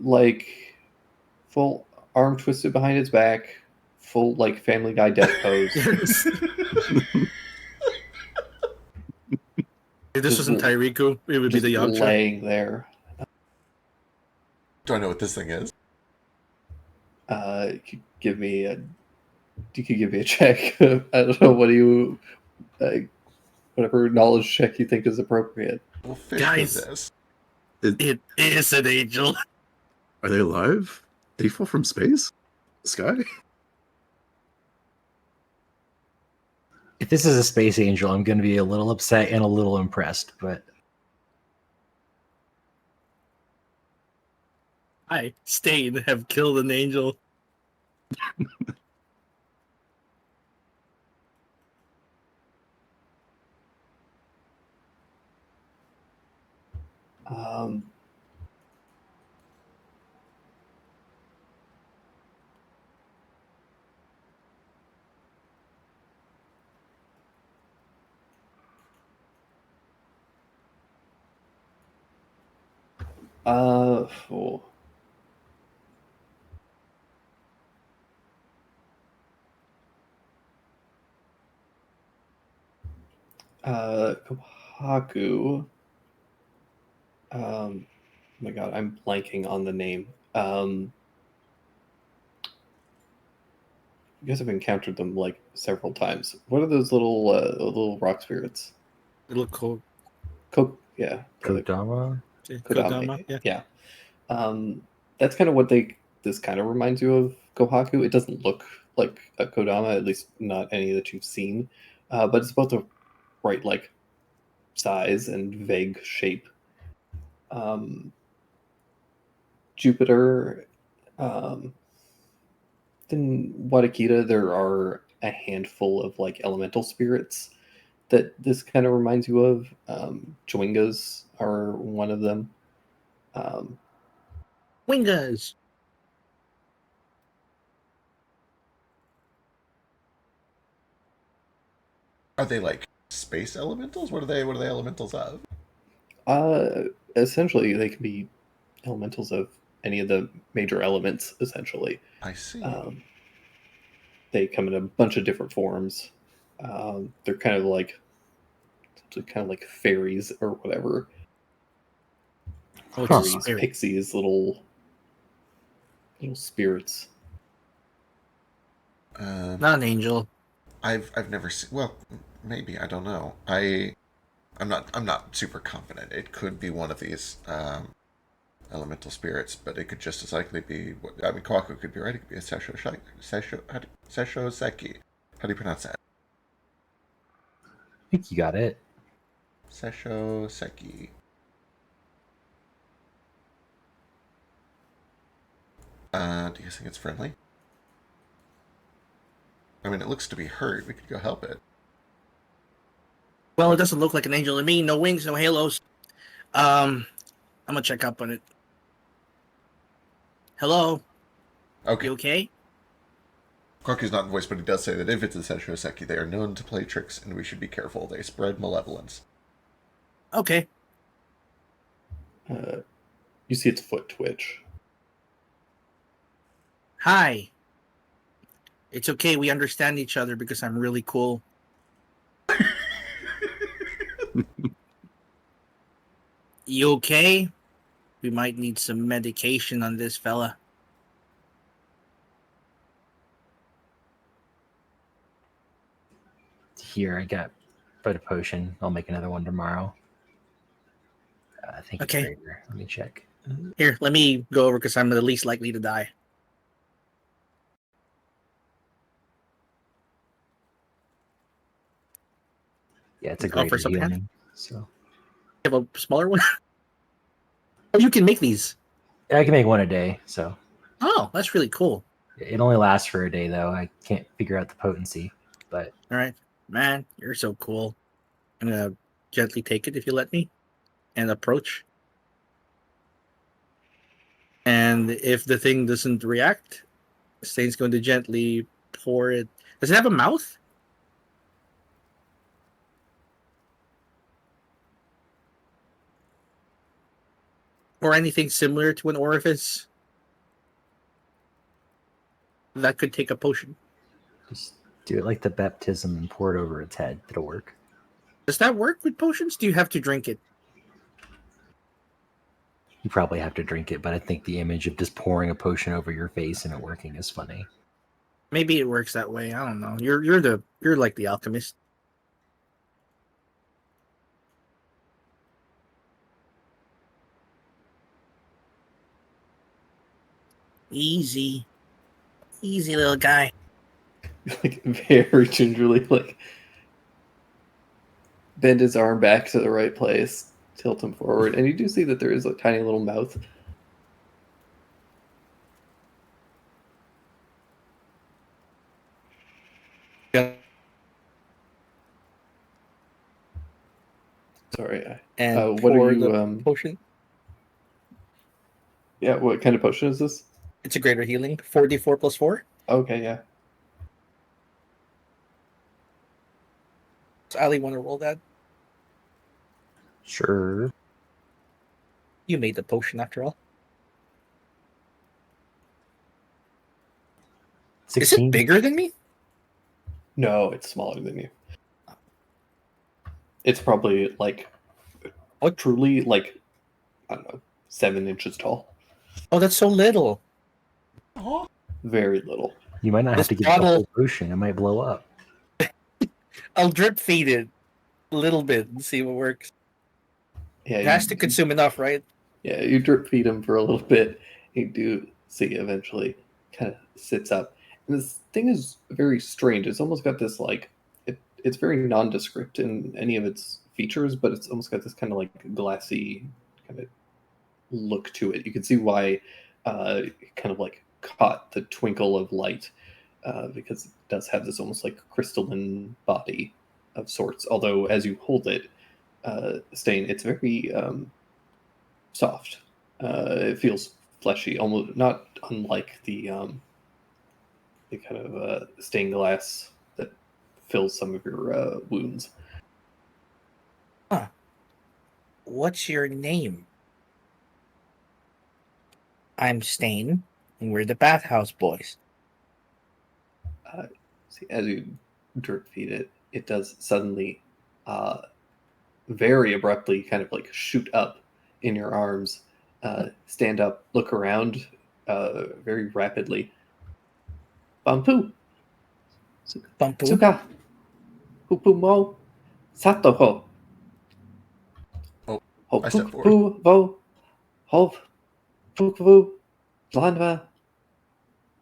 arm twisted behind its back, full like Family Guy death pose. If this wasn't Tyriku, it would be Just the Yamcha. laying there. Do I know what this thing is? You could give me a check. I don't know. What do you whatever knowledge check you think is appropriate. We'll fish Guys. with this. It is an angel. Are they alive? Did he fall from space? Sky? If this is a space angel, I'm going to be a little upset and a little impressed, but I, Stain, have killed an angel. Oh. Kohaku. Oh my god, I'm blanking on the name. You guys have encountered them like several times. What are those little rock spirits? Little cool. Yeah. Kodama? Kodama, yeah. Yeah. That's kind of what this kind of reminds you of Kohaku. It doesn't look like a Kodama, at least not any that you've seen. But it's about the right like size and vague shape. Jupiter, in Wadakita, there are a handful of like elemental spirits that this kind of reminds you of. Chwingas are one of them. Wingas. Are they like space elementals? What are they elementals of? Essentially, they can be elementals of any of the major elements. Essentially, I see. they come in a bunch of different forms. They're kind of like fairies or whatever. Oh, it's a Fairies, spirit. pixies, little spirits. Not an angel. I've never seen. Well, maybe, I don't know. I'm not super confident. It could be one of these elemental spirits, but it could just as likely be. I mean, Kawaku could be right. It could be a Sessho Seki. How do you pronounce that? I think you got it. Sessho Seki. Do you think it's friendly? I mean, it looks to be hurt. We could go help it. Well, it doesn't look like an angel to me. No wings, no halos. I'm gonna check up on it. Hello, Okay. you okay? Koku's not in voice, but he does say that if it's a Senshoseki, they are known to play tricks, and we should be careful. They spread malevolence. Okay. You see its foot twitch. Hi. It's okay. We understand each other because I'm really cool. You okay? We might need some medication on this fella. Here, I got put a potion. I'll make another one tomorrow. Thank you, Okay. Trader. Let me check. Here, let me go over because I'm the least likely to die. Yeah, it's a Oh, for greater something else? healing. So You have a smaller one? Oh, you can make these. I can make one a day. So Oh, that's really cool. it only lasts for a day, though. I can't figure out the potency, but All right. Man, you're so cool. I'm going to gently take it if you let me and approach. And if the thing doesn't react, Stain's going to gently pour it. Does it have a mouth? Or anything similar to an orifice that could take a potion? just do it like the baptism and pour it over its head. It'll work. Does that work with potions? Do you have to drink it? You probably have to drink it, but I think the image of just pouring a potion over your face and it working is funny. Maybe it works that way. I don't know. You're like the alchemist. Easy. Easy little guy. Like very gingerly, like bend his arm back to the right place, tilt him forward, and you do see that there is a tiny little mouth. Yeah. Sorry. And What are pour you? the potion. Yeah, what kind of potion is this? It's a greater healing. 4d4 plus 4. Okay, yeah. Does Ali want to roll that? Sure. You made the potion after all. 16. Is it bigger than me? No, it's smaller than you. It's probably like, truly like, I don't know, 7 inches tall. Oh, that's so little. Very little. You might not have This to give it the bottle- whole potion. It might blow up. I'll drip feed it a little bit and see what works. Yeah, It has to consume enough, right? Yeah, you drip feed him for a little bit. You do see eventually kind of sits up. And this thing is very strange. It's almost got this like it's very nondescript in any of its features, but it's almost got this kind of like glassy kind of look to it. You can see why it kind of like caught the twinkle of light because it does have this almost like crystalline body of sorts. Although as you hold it, Stain, it's very soft. It feels fleshy, almost not unlike the kind of stained glass that fills some of your wounds. What's your name? I'm Stain, and we're the Bathhouse Boys. See, as you drip feed it, it does suddenly, very abruptly, kind of like shoot up in your arms, stand up, look around, very rapidly. Bampu, Bumpu. Suka, Hupumo, Satoho. Oh, I step forward. Hopupu, Vo, Hov, Pukvu, Blanva,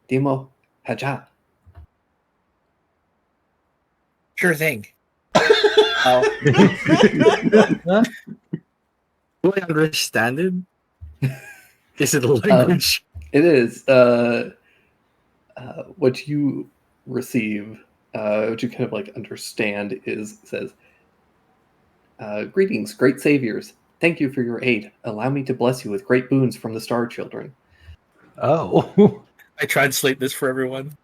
Dimo, Haja. Sure thing. Oh. Do I understand it? Is it a language? It is. What you receive, what you kind of like understand is says, Greetings, great saviors. Thank you for your aid. Allow me to bless you with great boons from the Star Children. Oh. I translate this for everyone.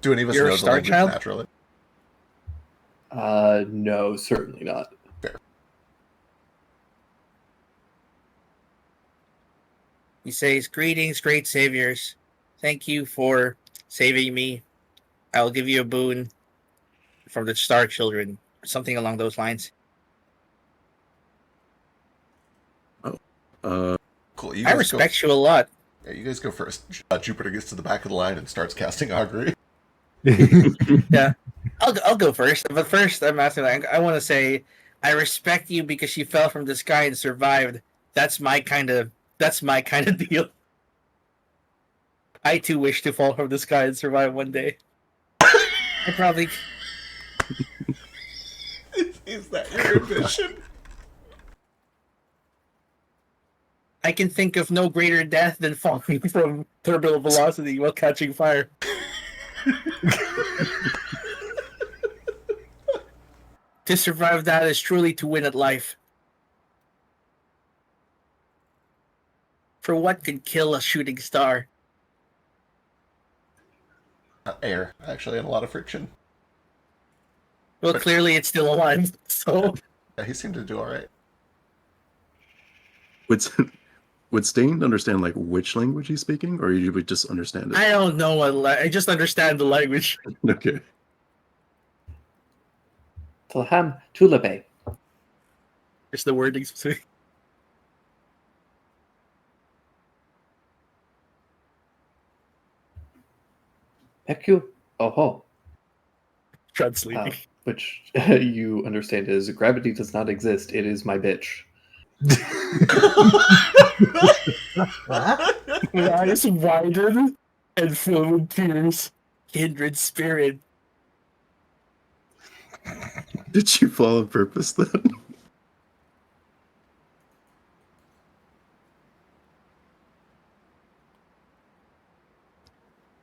Do any of us You're a know the star language child? naturally? No, certainly not. Fair. He says, "Greetings, great saviors. Thank you for saving me. I'll give you a boon from the Star Children," or something along those lines. Cool. You I guys respect you a lot. go. Yeah, you guys go first. Jupiter gets to the back of the line and starts casting augury. Yeah, I'll go first. But first, I'm asking. I want to say, I respect you because you fell from the sky and survived. That's my kind of deal. I too wish to fall from the sky and survive one day. I probably. Is that your ambition? I can think of no greater death than falling from terminal velocity while catching fire. To survive that is truly to win at life. For what could kill a shooting star? Air, actually, and a lot of friction. Well, But- clearly it's still alive, so... Yeah, he seemed to do all right. Would Stain understand like which language he's speaking, or you would just understand it? I don't know I just understand the language. Okay. Tilham Tulabe. It's the wording specific. Peku Oho. Translating. Which you understand is gravity does not exist. It is my bitch. My eyes widened and filled with tears. Kindred spirit. Did you fall on purpose then?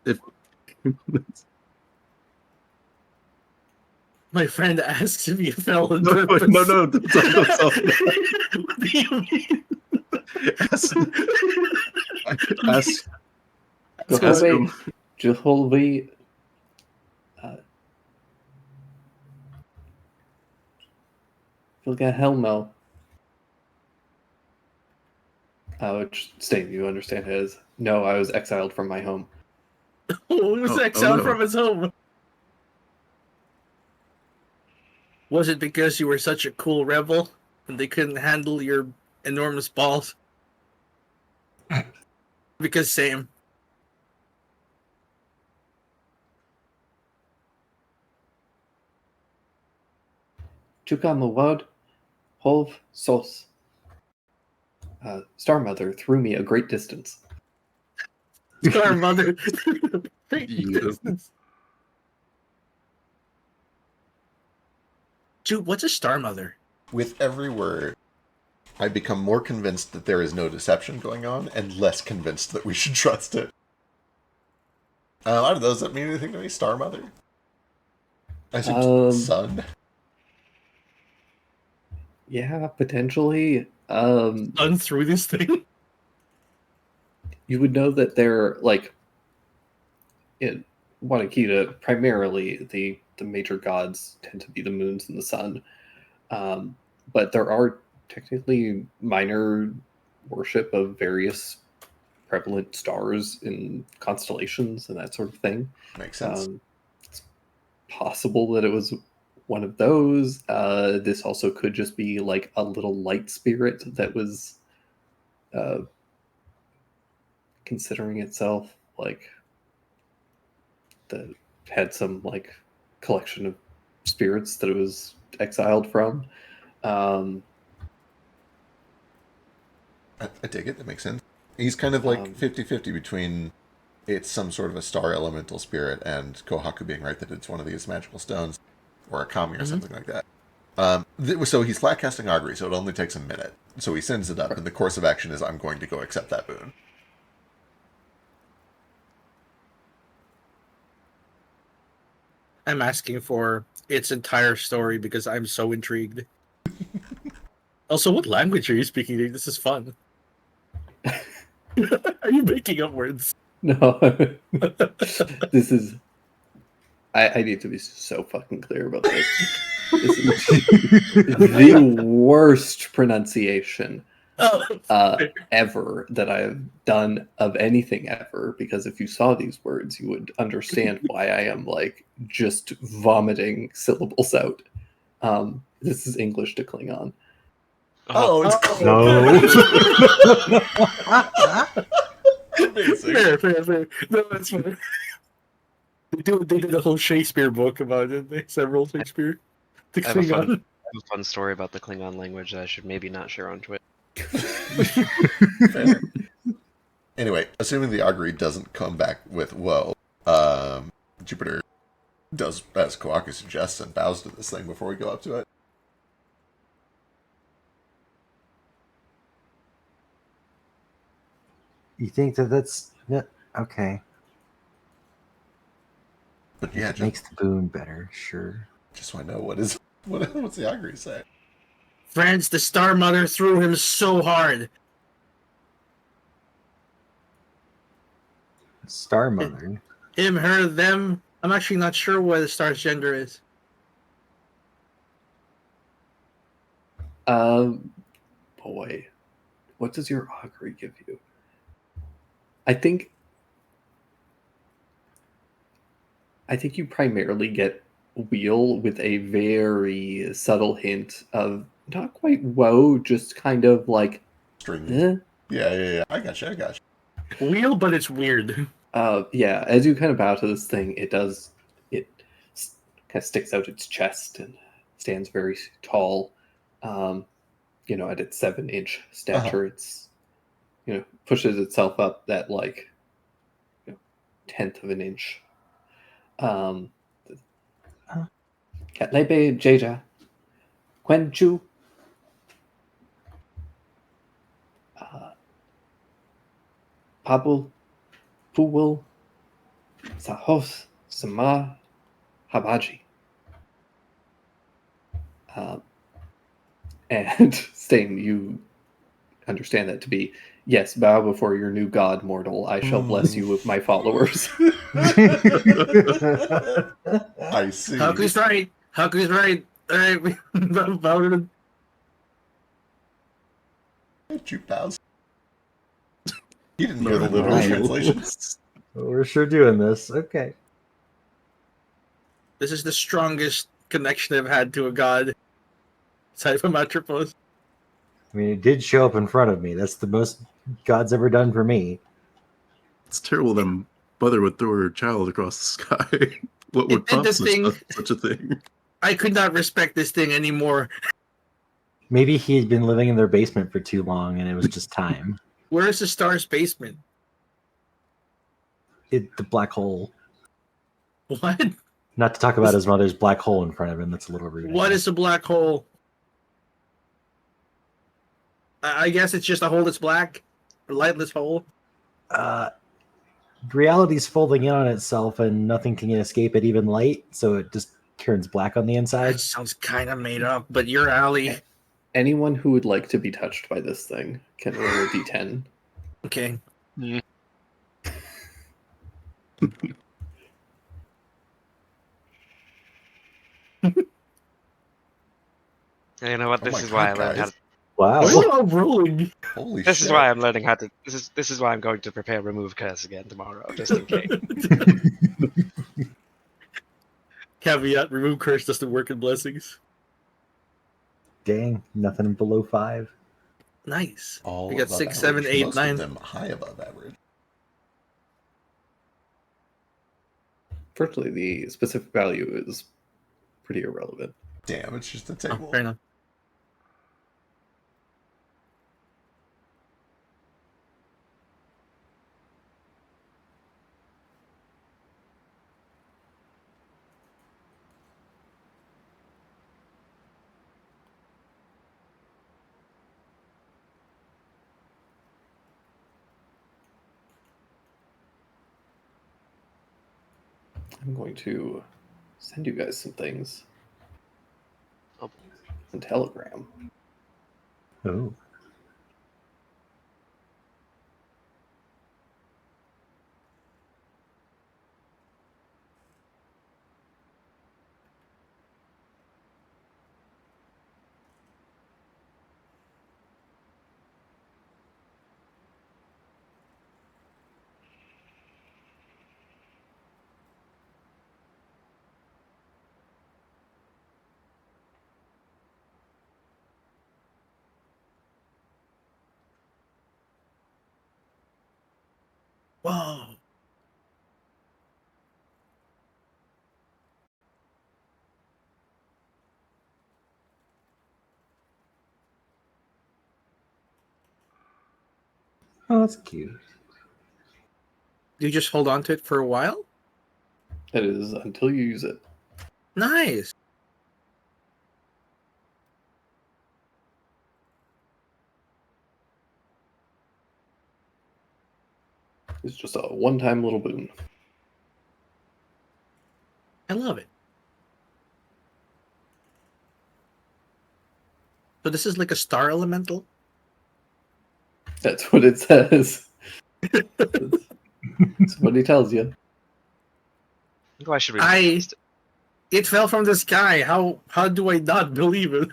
If My friend asks if you fell on no, purpose. no, that's all. What do you mean? ask, ask Jehovah, him. Jehovah, Vilgahelmo. Which Stain, you understand is no, I was exiled from my home. He was Oh, exiled no. from his home. Was it because you were such a cool rebel and they couldn't handle your enormous balls? Because same. Chukamawad Hov Sos. Star Mother threw me a great distance. Star Mother. Yeah. Dude, what's a Star Mother? With every word, I become more convinced that there is no deception going on, and less convinced that we should trust it. I don't know, does that mean anything to me? Star Mother? I assume sun. Yeah, potentially. Done through this thing? You would know that they're like in Wanakita, primarily the major gods tend to be the moons and the sun. But there are technically minor worship of various prevalent stars in constellations and that sort of thing. Makes sense. It's possible that it was one of those. This also could just be like a little light spirit that was considering itself like that had some like collection of spirits that it was exiled from. I dig it. That makes sense. He's kind of like 50-50 between it's some sort of a star elemental spirit and Kohaku being right that it's one of these magical stones or a kami or something like that. So he's flat casting augury, so it only takes a minute. So he sends it up, and the course of action is I'm going to go accept that boon. I'm asking for its entire story because I'm so intrigued. Also, what language are you speaking? This is fun. Are you making up words? No, this is. I need to be so fucking clear about this. This is the worst pronunciation Oh, ever that I have done of anything ever. Because if you saw these words, you would understand why I am like just vomiting syllables out. This is English to Klingon. Oh, it's amazing. fair. No, that's fair. They did a whole Shakespeare book about it. They several Shakespeare. The I have a Klingon. fun story about the Klingon language that I should maybe not share on Twitter. Fair. Anyway, assuming the augury doesn't come back with woe, Jupiter does as Kawaku suggests and bows to this thing before we go up to it. You think that that's okay? But yeah, It makes the boon better, sure. just want to know what's the augury say? Friends, the Star Mother threw him so hard. Star Mother. Him, her, them. I'm actually not sure what the star's gender is. Boy, what does your augury give you? I think you primarily get wheel with a very subtle hint of not quite woe, just kind of like String. eh? Yeah. I got you. Wheel, but it's weird. Yeah, as you kind of bow to this thing, it kind of sticks out its chest and stands very tall. At its 7-inch stature, it's pushes itself up that like 1/10 of an inch. Katlebe Jeja, Quenchu, Pabul, Puwul, Sahos, Sama, Habaji. And Stain, you understand that to be, yes, bow before your new god, mortal. I shall bless you with my followers. I see. Haku's right. All right, we voted him. Jupe bows. You didn't hear the literal Right. translations. We're sure doing this. Okay. This is the strongest connection I've had to a god. Aside from Atropos. I mean, it did show up in front of me. That's the most God's ever done for me. It's terrible that mother would throw her child across the sky. What would It did prompt the such a thing? I could not respect this thing anymore. Maybe he had been living in their basement for too long, and it was just time. Where's the star's basement? The black hole. What? Not to talk about his mother's black hole in front of him. That's a little rude. What is a black hole? I guess it's just a hole that's black. A lightless hole. Reality's folding in on itself, and nothing can escape it, even light. So it just turns black on the inside. That sounds kind of made up, but your alley. Anyone who would like to be touched by this thing can roll a d10. Okay. You know what? Oh This my is why I God, learned how guys. to. Wow. Why are you all rolling? Holy This shit. is why I'm learning how to. This is why I'm going to prepare remove curse again tomorrow, just in case. Caveat: remove curse doesn't work in blessings. Dang, nothing below 5. Nice. All We got above 6, 7, average. 8, Most 9. of them high above average. Fortunately, the specific value is pretty irrelevant. Damn, it's just a Oh, table. fair enough. I'm going to send you guys some things Oh. on Telegram. Oh. Whoa. Oh, that's cute. Do you just hold on to it for a while? It is until you use it. Nice. It's just a one-time little boon. I love it. So this is like a star elemental? That's what it says. That's what he tells you. Why should we? It fell from the sky. How do I not believe it?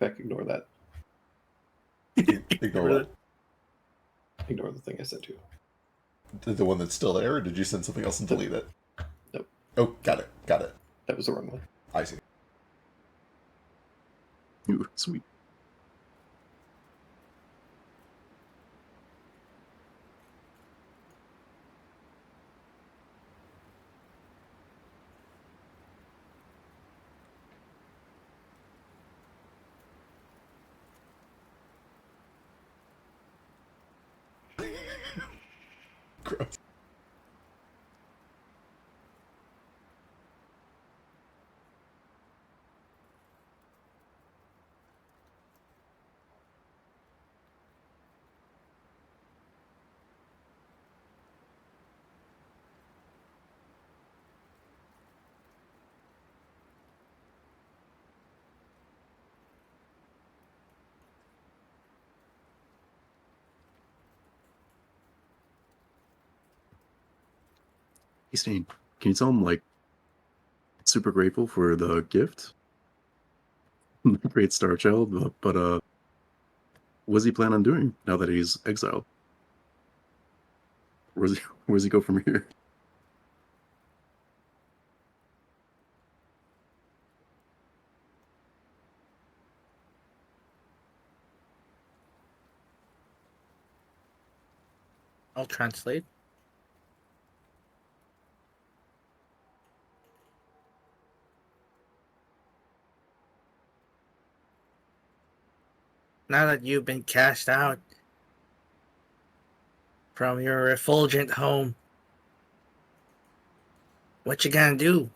In fact, ignore that. Ignore what? Ignore the thing I said to you. The one that's still there, or did you send something else and delete it? Nope. Oh, got it. Got it. That was the wrong one. I see. Ooh, sweet. Gross. Hey, Stain, can you tell him, like, super grateful for the gift? Great Star Child, but what does he plan on doing now that he's exiled? Where does he go from here? I'll translate. Now that you've been cast out from your refulgent home, what you gonna do?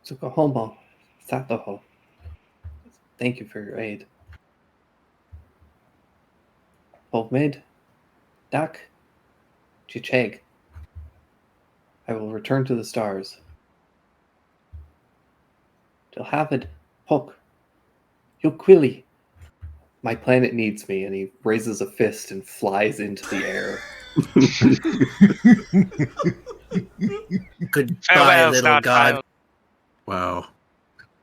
Tsukuhomo, Satoho. Thank you for your aid. Hovmid, Dak, Chicheg. I will return to the stars. Dilhavid, Pok, Yoquili. My planet needs me, and he raises a fist and flies into the air. Goodbye, Farewell, little Star god. Child. Wow.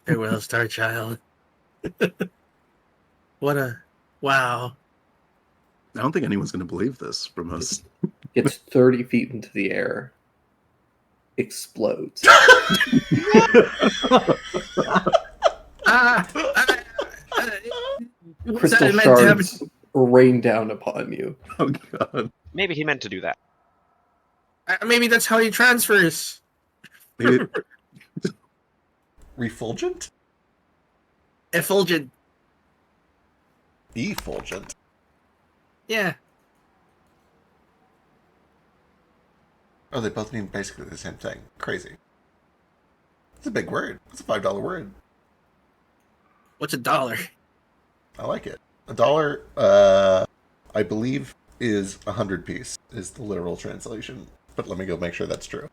Farewell, Star Child. What a wow. I don't think anyone's going to believe this from us. Gets 30 feet into the air. Explodes. Crystal Sorry, meant to have- shards rain down upon you. Oh, God. Maybe he meant to do that. Maybe that's how he transfers. Maybe, Refulgent? Effulgent. Effulgent? Yeah. Oh, they both mean basically the same thing. Crazy. It's a big word. It's a $5 word. What's $1? I like it. $1, I believe, is 100 piece. is the literal translation. But let me go make sure that's true.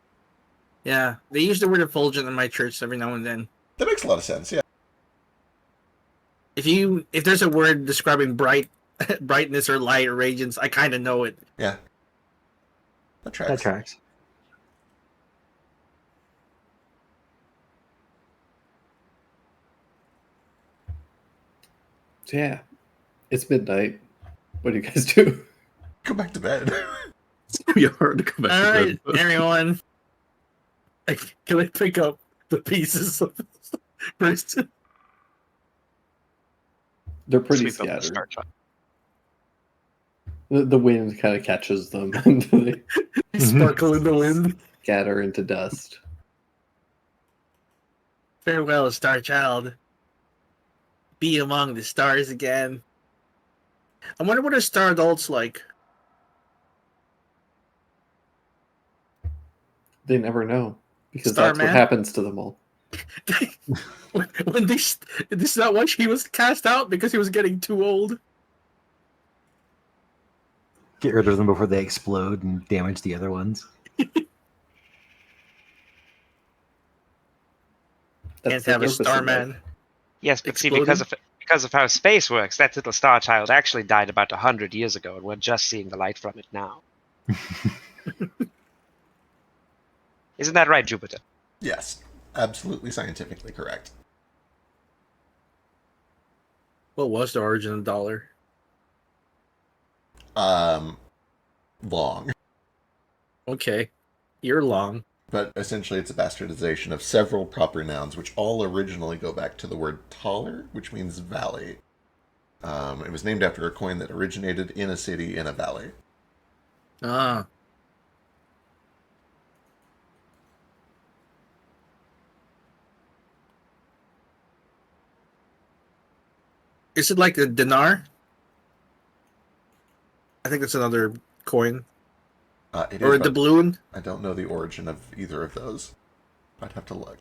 Yeah, they use the word effulgent in my church every now and then. That makes a lot of sense, yeah. If there's a word describing brightness or light or radiance, I kind of know it. Yeah. That tracks. That tracks. So yeah, it's midnight. What do you guys do? Go back to bed. It's gonna be hard to come back All to right, bed. everyone. Can I pick up the pieces of this first? They're pretty Sweep up the scattered. Star Child. The wind kind of catches them and they Sparkle in the wind. scatter into dust. Farewell, Star Child. Be among the stars again. I wonder what a star adult's like. They never know because Starman? that's what happens to them all. When this is not why he was cast out because he was getting too old. Get rid of them before they explode and damage the other ones. Can't the have a purpose of Starman. life. Yes, but see, Exploding? because of how space works, that little star child actually died about 100 years ago, and we're just seeing the light from it now. Isn't that right, Jupiter? Yes, absolutely scientifically correct. What was the origin of the dollar? Long. Okay. You're long. But essentially it's a bastardization of several proper nouns, which all originally go back to the word taller, which means valley. It was named after a coin that originated in a city in a valley. Ah. Is it like a dinar? I think that's another coin. It Or is, a but doubloon. I don't know the origin of either of those. I'd have to look.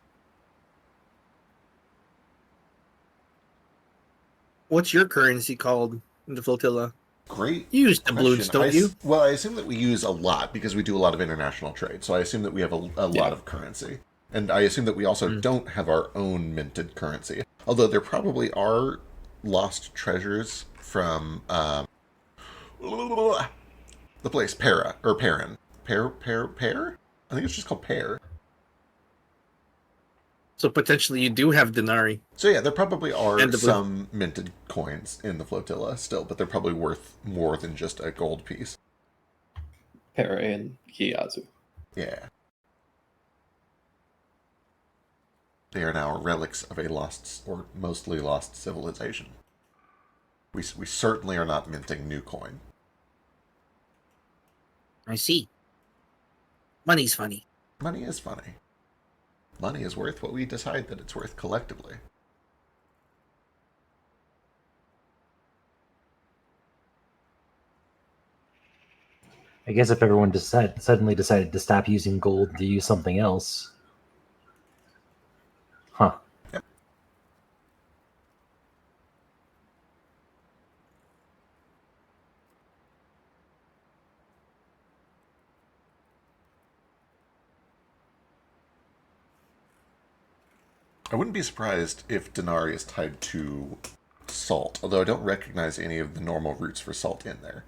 What's your currency called in the flotilla? Great. You use doubloons, question. don't you? Well, I assume that we use a lot because we do a lot of international trade. So I assume that we have a lot of currency. And I assume that we also don't have our own minted currency. Although there probably are lost treasures from the place, Para, or Perrin. Pear? I think it's just called Pear. So potentially you do have denari. So yeah, there probably are And the blue. some minted coins in the flotilla still, but they're probably worth more than just a gold piece. Pere and Kiyazu. Yeah. They are now relics of a lost, or mostly lost, civilization. We certainly are not minting new coin. I see. Money's funny. Money is funny. Money is worth what we decide that it's worth collectively. I guess if everyone suddenly decided to stop using gold to use something else. Huh. Yep. I wouldn't be surprised if Denari is tied to salt, although I don't recognize any of the normal roots for salt in there.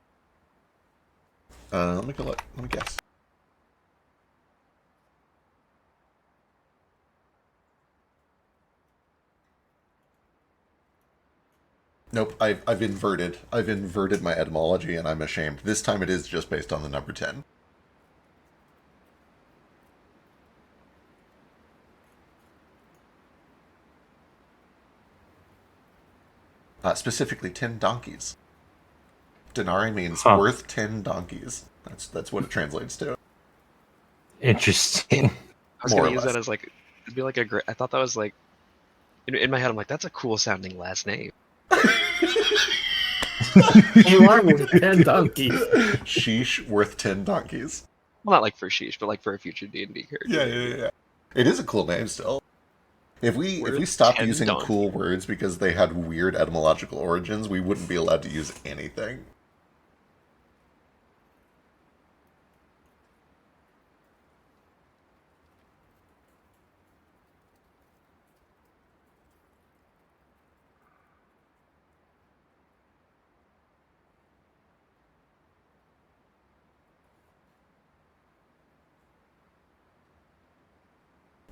Let me go look. Let me guess. Nope, I've inverted. I've inverted my etymology, and I'm ashamed. This time it is just based on the number 10. Specifically 10 donkeys. Denari means worth 10 donkeys. That's what it translates to. Interesting. I was More gonna or use less. that as like it'd be like a great. I thought that was like in my head. I'm like, that's a cool sounding last name. You are with 10 donkeys. Sheesh, worth 10 donkeys. Well, not like for Sheesh, but like for a future D&D character. Yeah. It is a cool name still. If we Worth stopped 10 using donkeys. cool words because they had weird etymological origins, we wouldn't be allowed to use anything.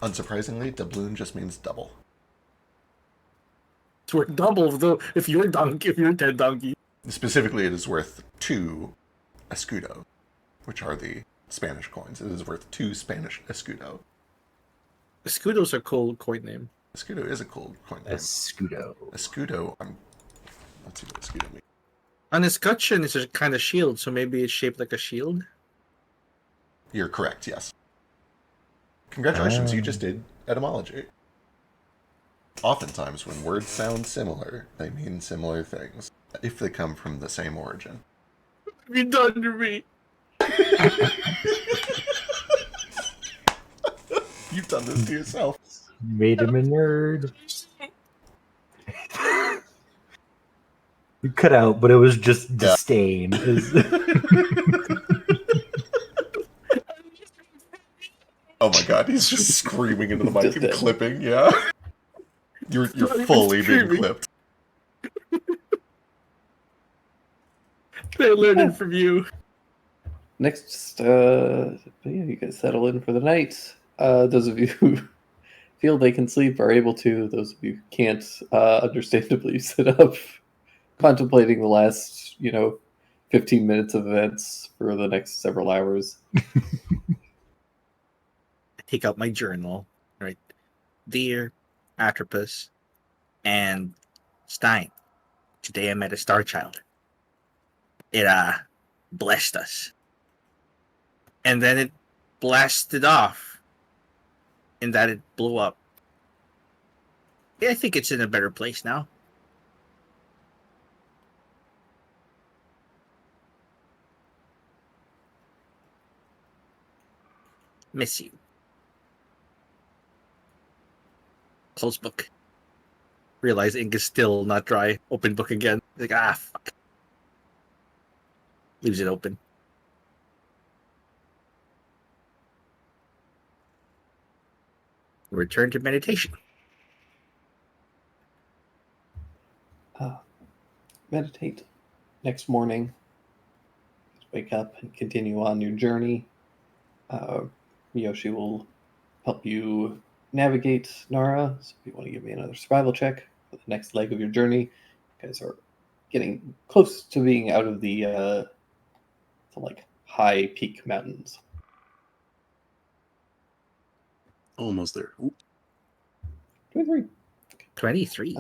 Unsurprisingly, doubloon just means double. It's worth double though if you're dead donkey. Specifically, it is worth 2 escudo, which are the Spanish coins. It is worth 2 Spanish escudo. Escudo's a cool coin name. Escudo is a cool coin name. Escudo. Escudo. Let's see what escudo means. An escutcheon is a kind of shield, so maybe it's shaped like a shield. You're correct. Yes. Congratulations, you just did etymology. Oftentimes, when words sound similar, they mean similar things, if they come from the same origin. What have you done to me? You've done this to yourself. You made him a nerd. You cut out, but it was just disdain. Oh my god, he's just screaming into the mic Just and dead. clipping, yeah. You're fully being screaming. clipped. They learned it from you. Next, but yeah, you guys settle in for the night. Those of you who feel they can sleep are able to. Those of you who can't, understandably, sit up, contemplating the last, 15 minutes of events for the next several hours. I take out my journal. Right, dear Atropos and Stein. Today I met a star child. It blessed us. And then it blasted off. In that it blew up. Yeah, I think it's in a better place now. Miss you. Close book. Realize ink is still not dry. Open book again. Like, fuck. Leaves it open. Return to meditation. Meditate. Next morning, wake up and continue on your journey. Yoshi will help you navigate Nara. So if you want to give me another survival check for the next leg of your journey, you guys are getting close to being out of the high peak mountains. Almost there. Ooh. 23. 23.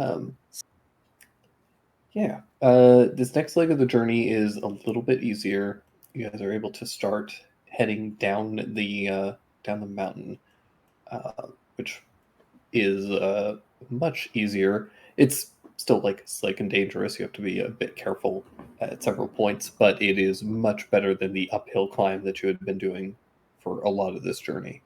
Yeah. This next leg of the journey is a little bit easier. You guys are able to start heading down the mountain, which is much easier. It's still slick and dangerous. You have to be a bit careful at several points, but it is much better than the uphill climb that you had been doing for a lot of this journey.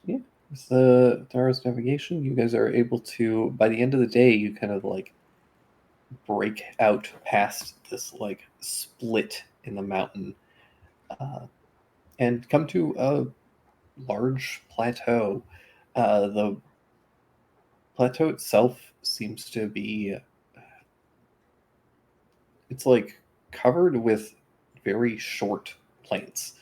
Yeah, with the Nara's navigation, you guys are able to, by the end of the day, you kind of break out past this split in the mountain and come to a large plateau. The plateau itself seems to be, it's covered with very short plants,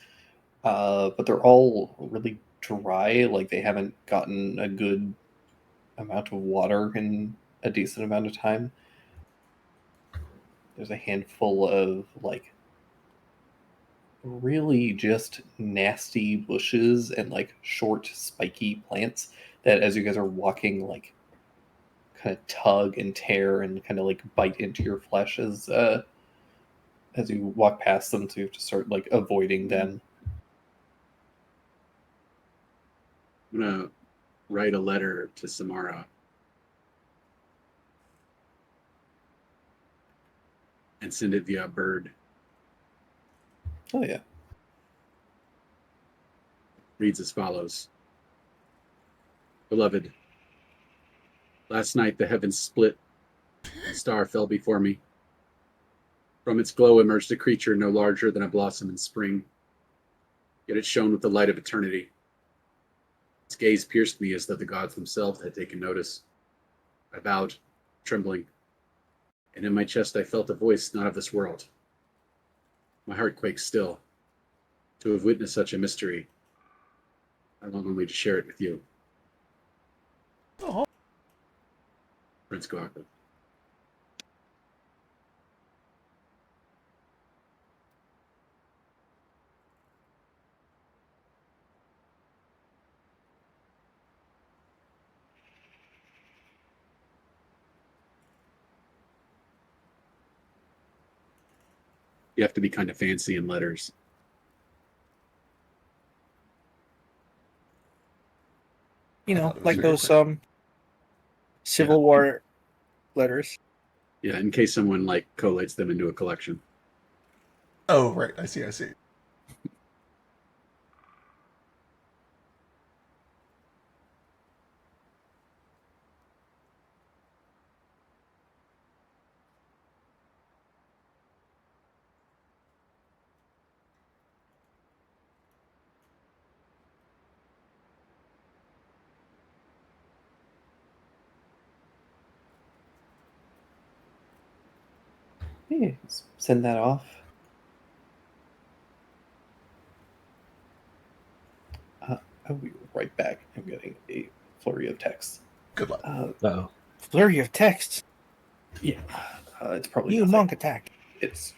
but they're all really dry. They haven't gotten a good amount of water in a decent amount of time. There's a handful of really just nasty bushes and short spiky plants that, as you guys are walking, kind of tug and tear and kind of bite into your flesh as you walk past them. So you have to start avoiding them. I'm gonna write a letter to Samara and send it via bird. Oh yeah. Reads as follows. Beloved, last night the heavens split, and a star fell before me. From its glow emerged a creature no larger than a blossom in spring, yet it shone with the light of eternity. His gaze pierced me as though the gods themselves had taken notice. I bowed, trembling, and in my chest I felt a voice not of this world. My heart quaked still. To have witnessed such a mystery, I long only to share it with you. Oh. Prince Guaco. You have to be kind of fancy in letters. You I know, thought it was like very those quick. Civil War letters. Yeah, in case someone like collates them into a collection. Oh, right. I see. Yeah, send that off. I'll be right back. I'm getting a flurry of texts. Good luck. Uh-oh. Flurry of text. Yeah, it's probably You nothing. monk attack. It's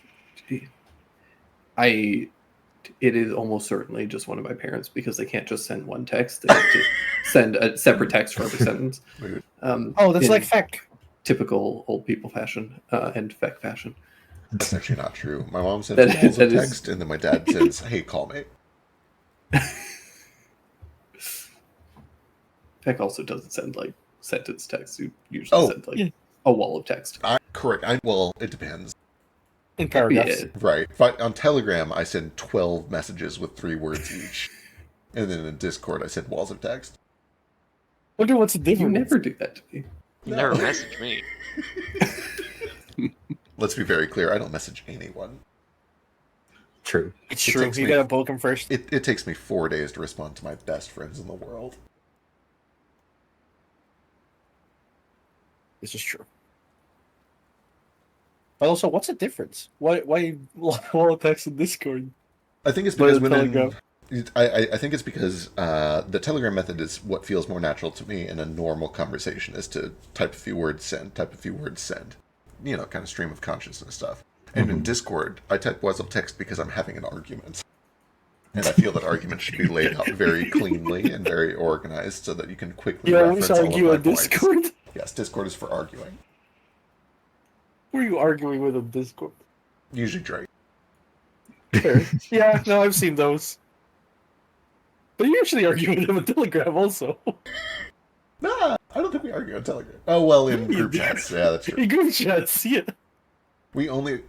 it is almost certainly just one of my parents because they can't just send one text. They have to send a separate text for every sentence. Weird. Oh, that's in like feck. typical old people fashion and feck fashion. That's actually not true. My mom sends That- walls of that is- text, and then my dad says, "Hey, call me." Feck also doesn't send like sentence text. You usually Oh. send like a wall of text. Correct. Well, it depends. In paragraphs. Yeah. Right. On Telegram, I send 12 messages with 3 words each, and then in Discord, I send walls of text. Wonder what's the difference. You never do that to me. You No. never message me. Let's be very clear. I don't message anyone. True. It's It true. takes You me- gotta poke him first. It takes me 4 days to respond to my best friends in the world. This is true. But also, what's the difference? Why wall of text in Discord? I think it's But because the Telegram- I think it's because the Telegram method is what feels more natural to me in a normal conversation is to type a few words, send, type a few words, send. You know, kind of stream of consciousness stuff. And in Discord, I type was of text because I'm having an argument. And I feel that argument should be laid out very cleanly and very organized so that you can quickly You reference always all of argue my on points. Discord? Yes, Discord is for arguing. Who are you arguing with on Discord? Usually Drake. Fair. Yeah, no, I've seen those. But you usually argue with him on Telegram also. Nah, I don't think we argue on Telegram. Oh well, in You group do. chats, yeah, that's true. In group chats, yeah. We only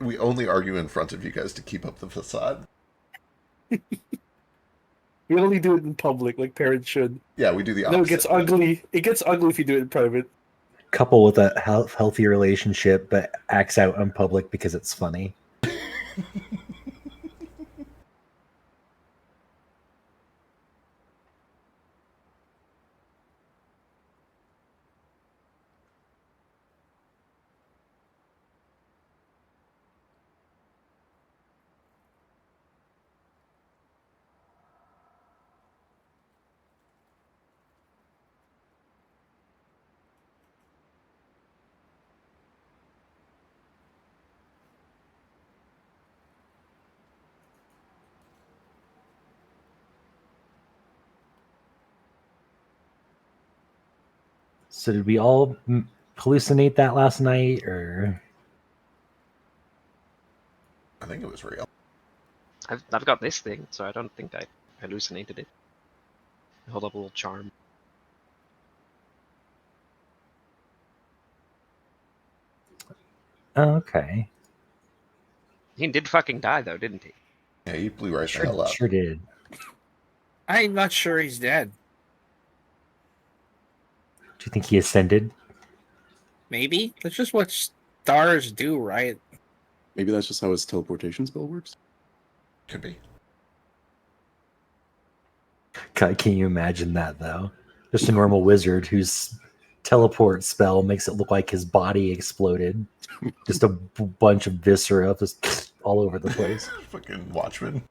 argue in front of you guys to keep up the facade. We only do it in public, like parents should. Yeah, we do the opposite. No, it gets ugly. It gets ugly if you do it in private. Couple with a healthy relationship, but acts out in public because it's funny. So did we all hallucinate that last night, or? I think it was real. I've got this thing, so I don't think I hallucinated it. Hold up a little charm. Oh, okay. He did fucking die though, didn't he? Yeah, he blew right the hell up. Sure did. I'm not sure he's dead. Do you think he ascended? Maybe that's just what stars do, right? Maybe that's just how his teleportation spell works. Could be. God, can you imagine that though? Just a normal wizard whose teleport spell makes it look like his body exploded. Just a bunch of viscera just all over the place. Fucking Watchmen.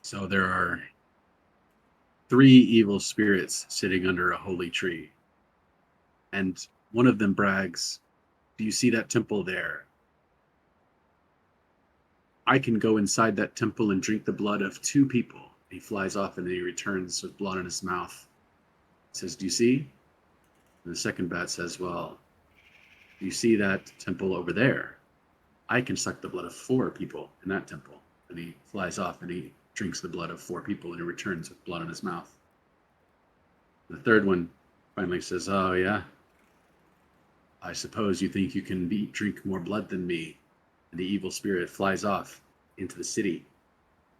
So there are 3 evil spirits sitting under a holy tree. And one of them brags, "Do you see that temple there? I can go inside that temple and drink the blood of 2 people." He flies off and then he returns with blood in his mouth. He says, "Do you see?" And the second bat says, "Well, do you see that temple over there? I can suck the blood of 4 people in that temple." And he flies off and he drinks the blood of 4 people and he returns with blood in his mouth. The third one finally says, "Oh, yeah? I suppose you think you can drink more blood than me." And the evil spirit flies off into the city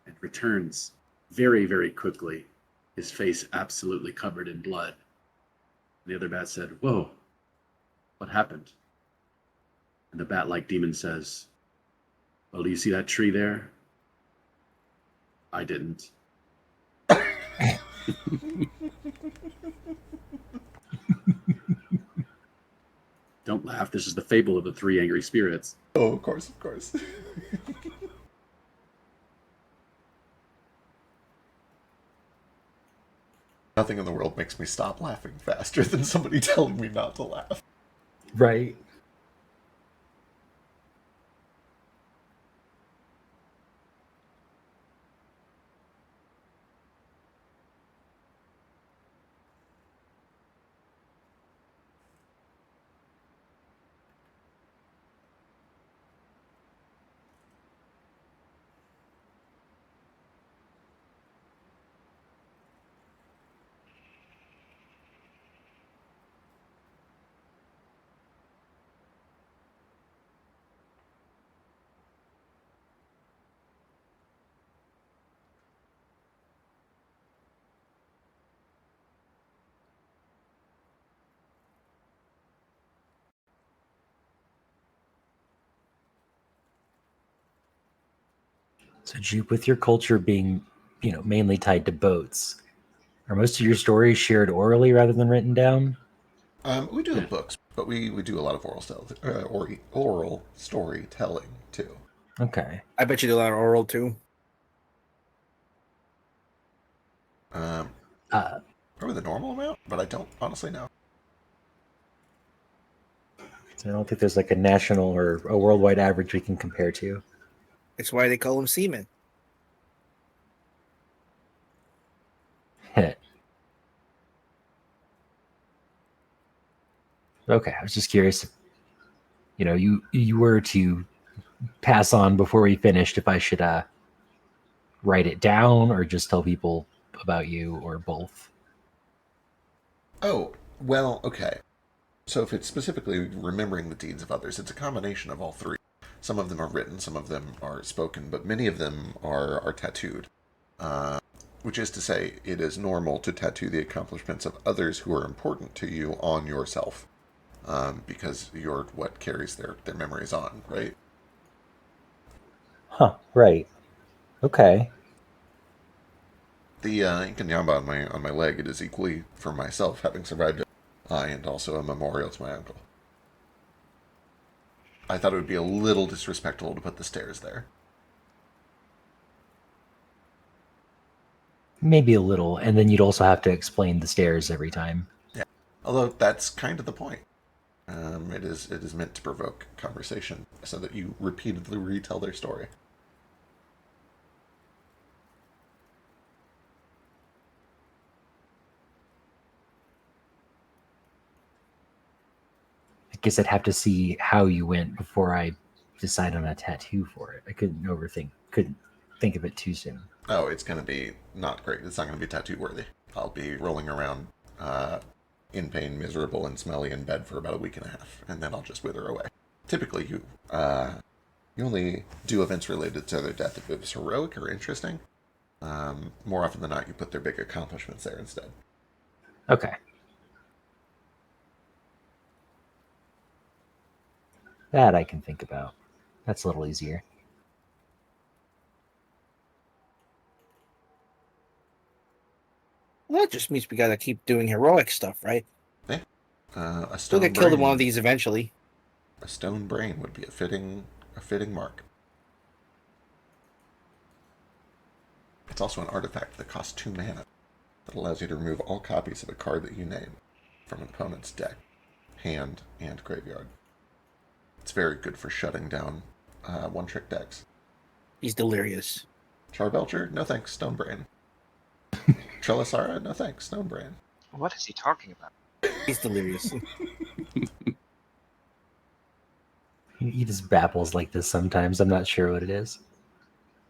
and returns very, very quickly, his face absolutely covered in blood. And the other bat said, "Whoa, what happened?" And the bat-like demon says, "Well, do you see that tree there? I didn't." Don't laugh. This is the fable of the 3 angry spirits. Oh, of course, of course. Nothing in the world makes me stop laughing faster than somebody telling me not to laugh. Right. So, Jupe, with your culture being, mainly tied to boats, are most of your stories shared orally rather than written down? We do have books, but we do a lot of oral storytelling too. Okay. I bet you do a lot of oral too. Probably the normal amount, but I don't honestly know. So I don't think there's like a national or a worldwide average we can compare to. That's why they call them seamen. Okay, I was just curious if, you were to pass on before we finished, if I should write it down or just tell people about you or both. Oh, well, okay. So if it's specifically remembering the deeds of others, it's a combination of all 3. Some of them are written, some of them are spoken, but many of them are tattooed. Which is to say, it is normal to tattoo the accomplishments of others who are important to you on yourself. Because you're what carries their memories on, right? Huh, right. Okay. The Inkanyamba on my leg, it is equally for myself, having survived it, and also a memorial to my uncle. I thought it would be a little disrespectful to put the stairs there. Maybe a little, and then you'd also have to explain the stairs every time. Yeah, although that's kind of the point. It is meant to provoke conversation so that you repeatedly retell their story. I guess I'd have to see how you went before I decide on a tattoo for it. I couldn't think of it too soon. Oh, it's going to be not great. It's not going to be tattoo worthy. I'll be rolling around in pain, miserable, and smelly in bed for about a week and a half, and then I'll just wither away. Typically, you only do events related to their death if it was heroic or interesting. More often than not, you put their big accomplishments there instead. Okay. That I can think about. That's a little easier. Well, that just means we gotta keep doing heroic stuff, right? A We'll stone get killed in one of brain. these eventually. A stone brain would be a fitting mark. It's also an artifact that costs 2 mana that allows you to remove all copies of a card that you name from an opponent's deck, hand, and graveyard. It's very good for shutting down one-trick decks. He's delirious. Charbelcher? No thanks, stone brain. Trelisara? No thanks, stone brain. What is he talking about? He's delirious. He just babbles like this sometimes. I'm not sure what it is.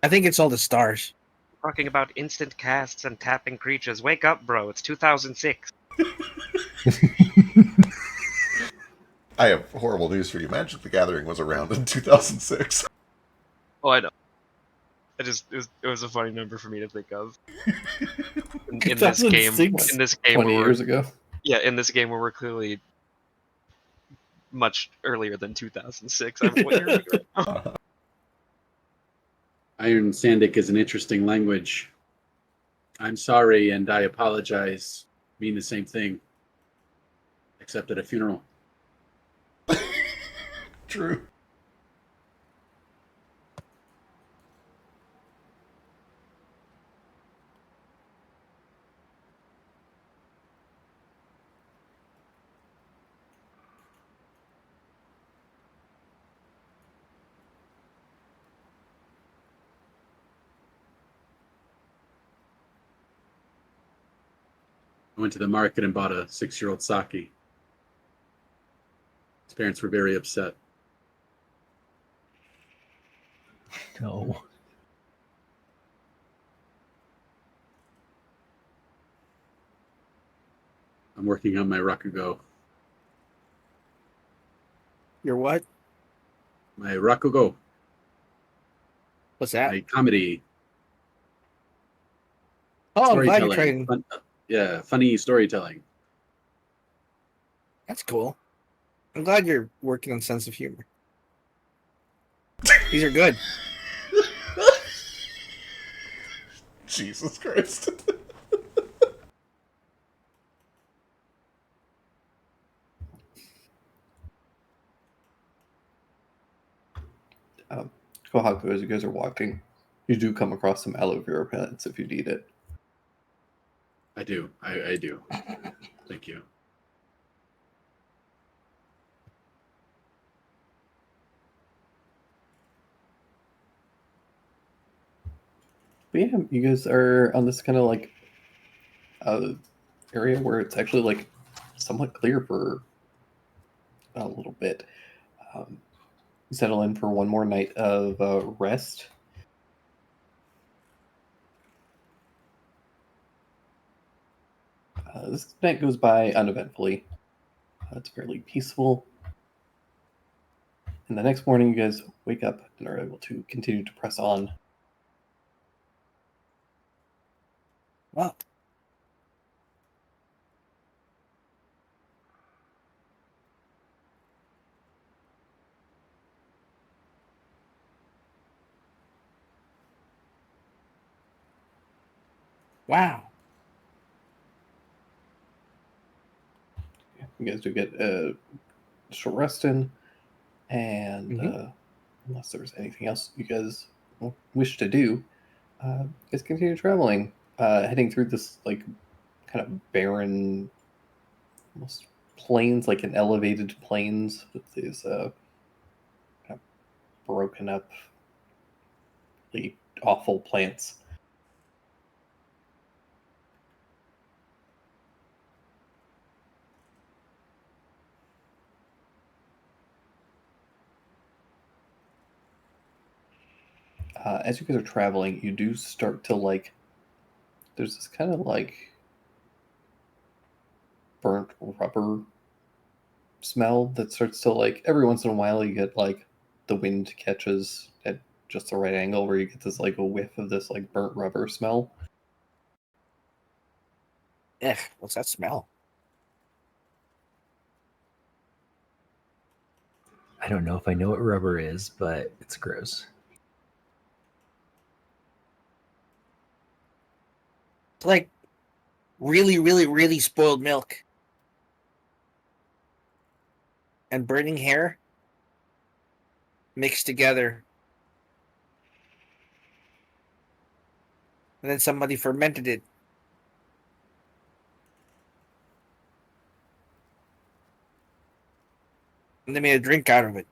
I think it's all the stars. Talking about instant casts and tapping creatures. Wake up, bro. It's 2006. I have horrible news for you. Magic the Gathering was around in 2006. Oh, I know. It was a funny number for me to think of. In this game, 2006? 20 where years ago. Yeah, in this game where we're clearly much earlier than 2006. What year are we right now? Iron Sandic is an interesting language. I'm sorry and I apologize mean the same thing, except at a funeral. True. I went to the market and bought a 6-year-old Saki. His parents were very upset. No. I'm working on my Rakugo. You're what? My Rakugo. What's that? My comedy. Oh, I'm glad you're Storytelling. trying. Yeah, funny storytelling. That's cool. I'm glad you're working on sense of humor. These are good. Jesus Christ. Kohaku, as you guys are walking, you do come across some aloe vera plants if you need it. I do. I do. Thank you. But yeah, you guys are on this kind of like area where it's actually like somewhat clear for a little bit. Settle in for one more night of rest. This night goes by uneventfully. It's fairly peaceful. And the next morning, you guys wake up and are able to continue to press on. Wow. Wow. You guys do get a short rest in, and unless there's anything else you guys wish to do, you guys continue traveling, heading through this like kind of barren, almost plains, like an elevated plains with these kind of broken up, really awful plants. As you guys are traveling, you do start to like. There's this kind of like burnt rubber smell that starts to like every once in a while you get like the wind catches at just the right angle where you get this like a whiff of this like burnt rubber smell. Ugh, what's that smell? I don't know if I know what rubber is, but it's gross. It's like really, really, really spoiled milk. And burning hair mixed together. And then somebody fermented it. And they made a drink out of it.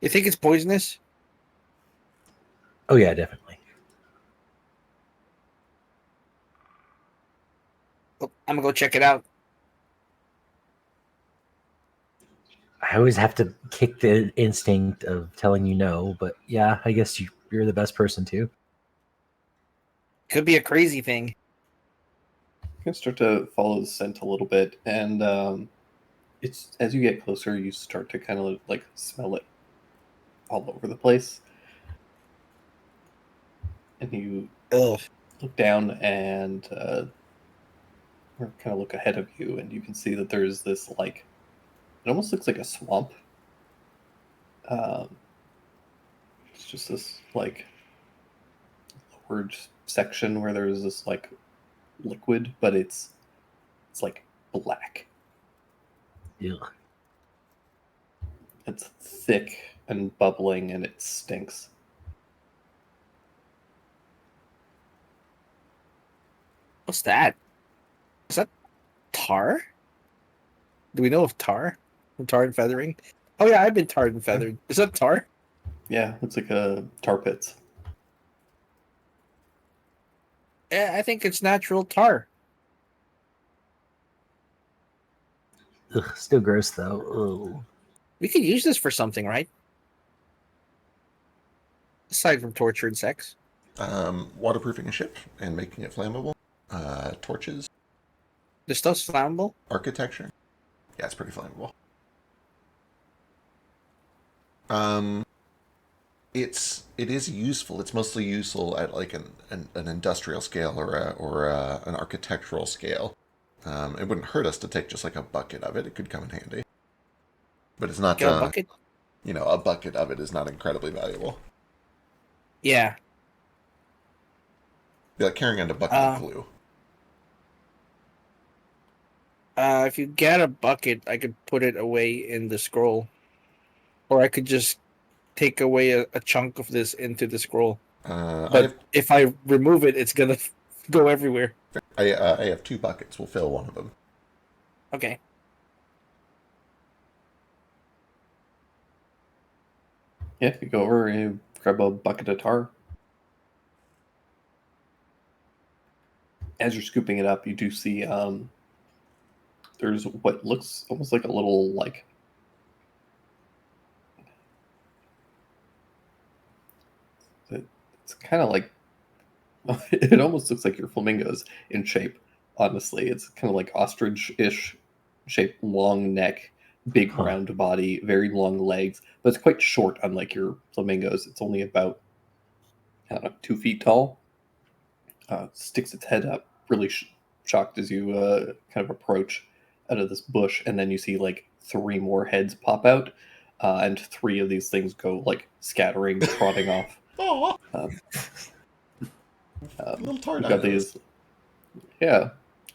You think it's poisonous? Oh yeah, definitely. Oh, I'm gonna go check it out. I always have to kick the instinct of telling you no, but yeah, I guess you're the best person to. Could be a crazy thing. You can start to follow the scent a little bit, and it's as you get closer, you start to kind of like smell it all over the place, and you Ugh. look down and or kind of look ahead of you, and you can see that there's this like it almost looks like a swamp. It's just this like lowered section where there's this like liquid, but it's like black. Ugh. It's thick and bubbling, and it stinks. What's that? Is that tar? Do we know of tar? From tar and feathering? Oh yeah, I've been tarred and feathered. Is that tar? Yeah, it's like a tar pits. Yeah, I think it's natural tar. Ugh, still gross though. Ugh. We could use this for something, right? Aside from torture and sex. Waterproofing a ship and making it flammable. Torches. This stuff's flammable? Architecture. Yeah, it's pretty flammable. It is useful. It's mostly useful at like an industrial scale or an architectural scale. It wouldn't hurt us to take just like a bucket of it. It could come in handy. But it's not. Get a bucket? You know, a bucket of it is not incredibly valuable. Yeah. Be like carrying around a bucket of glue. If you get a bucket, I could put it away in the scroll. Or I could just take away a chunk of this into the scroll. But if I remove it, it's going to go everywhere. I have 2 buckets. We'll fill one of them. Okay. Yeah, you go over and you grab a bucket of tar. As you're scooping it up, you do see there's what looks almost like a little like it's kind of like it almost looks like your flamingos in shape. Honestly, it's kind of like ostrich-ish shape, long neck, big round body, very long legs, but it's quite short, unlike your flamingos. It's only about, I don't know, 2 feet tall. Sticks its head up, really shocked as you kind of approach out of this bush, and then you see like 3 more heads pop out, and 3 of these things go like scattering, trotting off. Oh, little tar got dinos. these. Yeah,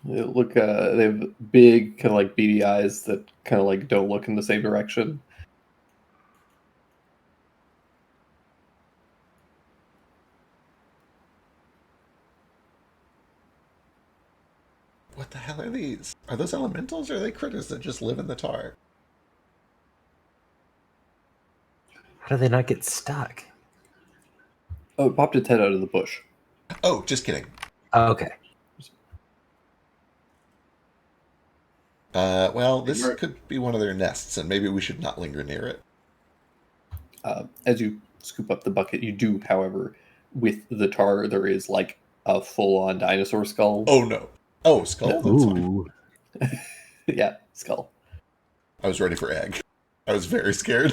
they look. They have big, kind of like beady eyes that kind of like don't look in the same direction. What the hell are these? Are those elementals or are they critters that just live in the tar? How do they not get stuck? Oh, it popped its head out of the bush. Oh, just kidding. Oh, okay. Well, this could be one of their nests, and maybe we should not linger near it. As you scoop up the bucket, you do, however, with the tar, there is like a full-on dinosaur skull. Oh no! Oh, skull. That's fine. Ooh. Yeah, skull. I was ready for egg. I was very scared.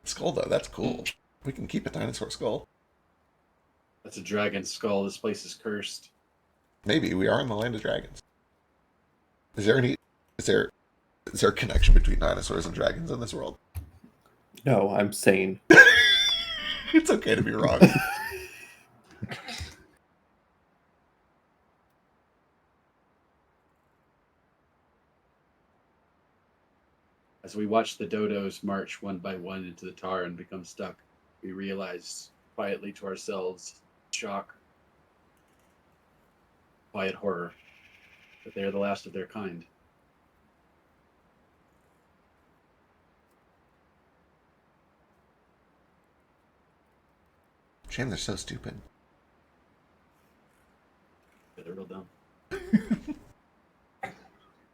Skull though, that's cool. We can keep a dinosaur skull. That's a dragon skull. This place is cursed. Maybe we are in the land of dragons. Is there a connection between dinosaurs and dragons in this world? No, I'm sane. It's okay to be wrong. As we watch the dodos march one by one into the tar and become stuck, we realize quietly to ourselves, shock, quiet horror, that they are the last of their kind. Shame they're so stupid. They're real dumb.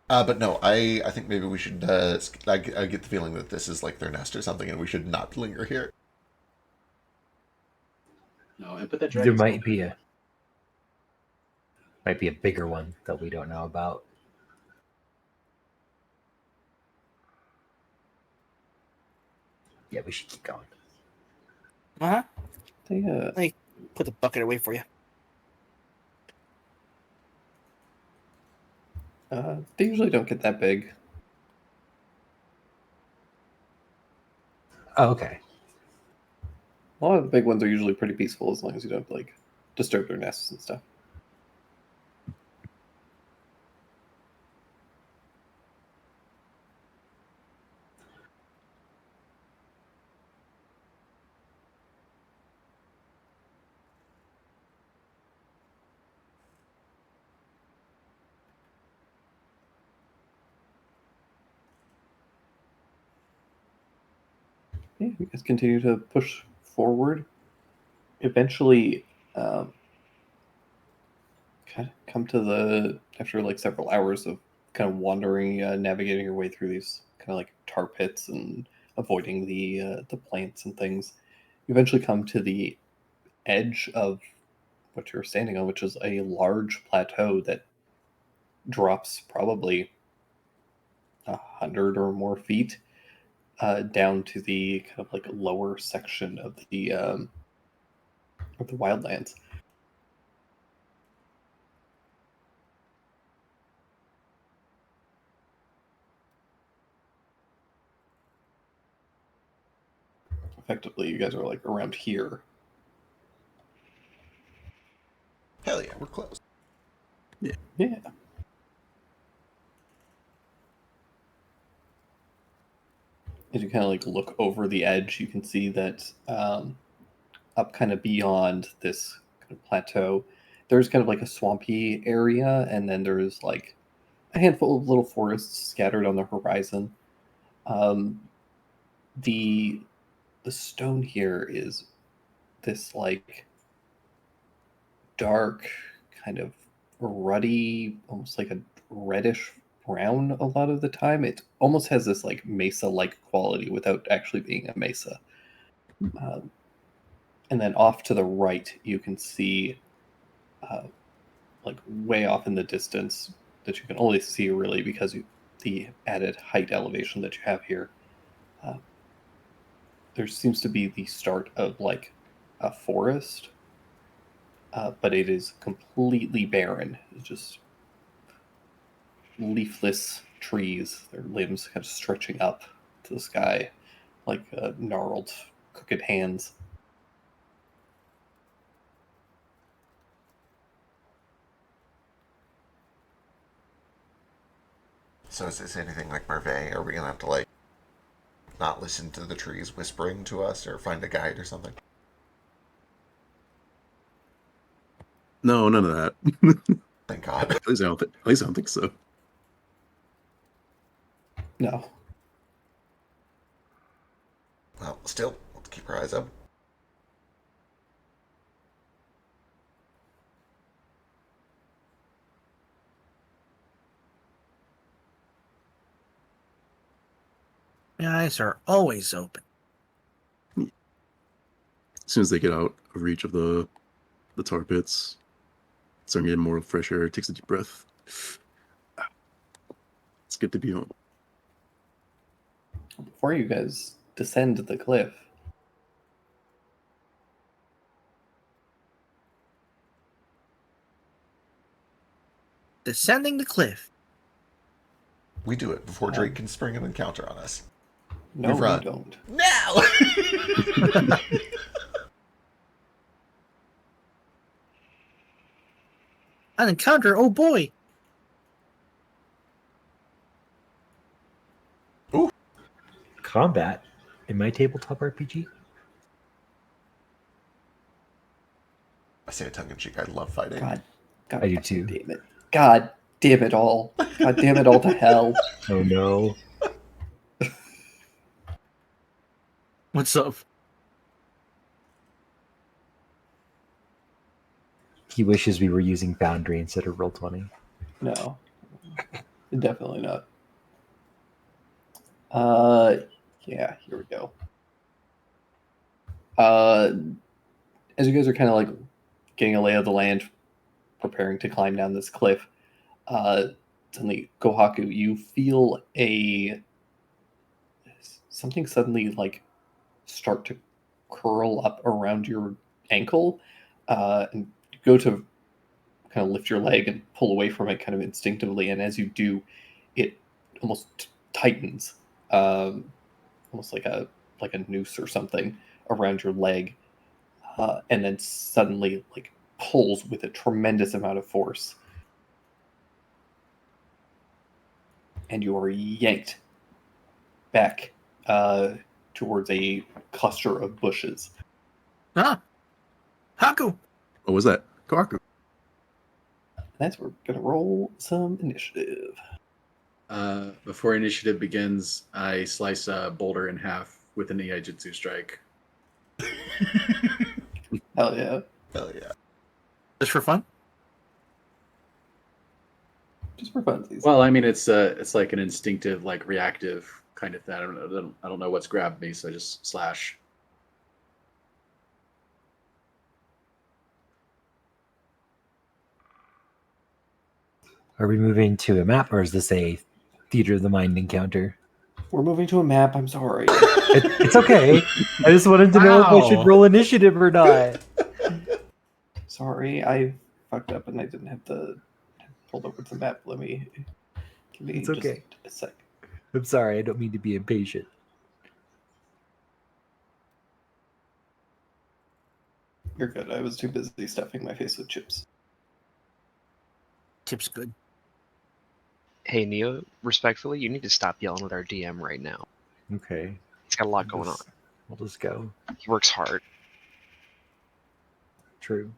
But no, I think maybe we should. I get the feeling that this is like their nest or something, and we should not linger here. No, and put that There dragon. might be a bigger one that we don't know about. Yeah, we should keep going. Uh huh. They Put the bucket away for you. they usually don't get that big. Oh, okay. A lot of the big ones are usually pretty peaceful as long as you don't like disturb their nests and stuff. Yeah, you guys continue to push forward. Eventually, kind of come to after like several hours of kind of wandering, navigating your way through these kind of like tar pits and avoiding the plants and things. You eventually come to the edge of what you're standing on, which is a large plateau that drops probably 100 or more feet down to the kind of like lower section of the wildlands. Effectively, you guys are like around here. Hell yeah, we're close. Yeah. As you kind of like look over the edge, you can see that up kind of beyond this kind of plateau, there's kind of like a swampy area, and then there's like a handful of little forests scattered on the horizon. The stone here is this like dark, kind of ruddy, almost like a reddish brown a lot of the time. It almost has this like mesa-like quality without actually being a mesa. And then off to the right, you can see, like way off in the distance, that you can only see really because the added height elevation that you have here. There seems to be the start of like a forest, but it is completely barren. It's just leafless trees, their limbs kind of stretching up to the sky like gnarled, crooked hands. So is this anything like Merveille? Are we gonna have to like not listen to the trees whispering to us, or find a guide or something? No, none of that. Thank God. At least I don't think so. No. Well, still, let's keep our eyes up. My eyes are always open. As soon as they get out of reach of the tar pits, starting to get more fresh air, takes a deep breath. It's good to be home. Before you guys descend the cliff, descending the cliff. We do it before Drake can spring an encounter on us. No, We've run. we don't. Now! An encounter, oh boy! Combat in my tabletop RPG? I say it tongue in cheek. I love fighting. God I do fucking too. damn it. God damn it all. God damn it all to hell. Oh no. What's up? He wishes we were using Foundry instead of Roll20. No. Definitely not. Yeah, here we go. As you guys are kind of like getting a lay of the land, preparing to climb down this cliff, suddenly, Kohaku, you feel something suddenly like start to curl up around your ankle, and you go to kind of lift your leg and pull away from it kind of instinctively, and as you do, it almost tightens, almost like a noose or something around your leg, and then suddenly like pulls with a tremendous amount of force, and you are yanked back towards a cluster of bushes. Ah! Haku! What was that? Kohaku. That's where we're gonna roll some initiative. Before initiative begins, I slice a boulder in half with an Iaijutsu strike. Hell yeah. Hell yeah. Just for fun? Just for funsies. Well, I mean, it's like an instinctive, like reactive kind of thing. I don't know what's grabbed me, so I just slash. Are we moving to a map, or is this a Theater of the Mind encounter? We're moving to a map, I'm sorry. It's okay. I just wanted to know if I should Wow. roll initiative or not. Sorry, I fucked up and I didn't have the pulled over to the map. Give me It's just okay. a sec. I'm sorry, I don't mean to be impatient. You're good. I was too busy stuffing my face with chips. Tip's good. Hey Neo, respectfully, you need to stop yelling at our DM right now. Okay. He's got a lot going on. We'll just go. He works hard. True.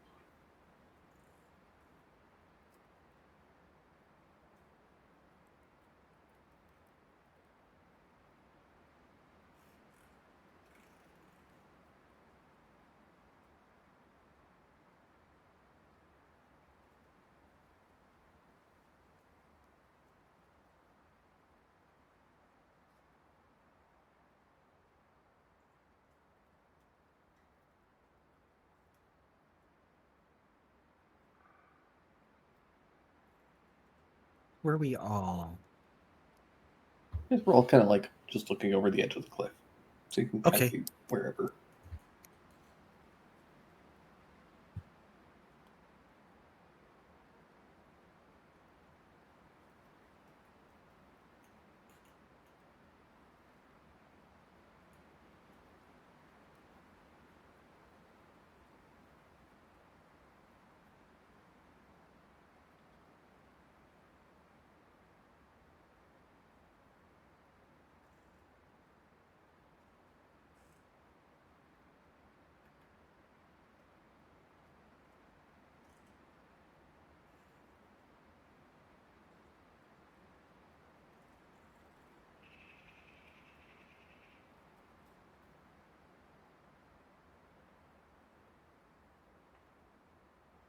Were we all? Yes, we're all kind of like just looking over the edge of the cliff, so you can kind Okay. of see wherever.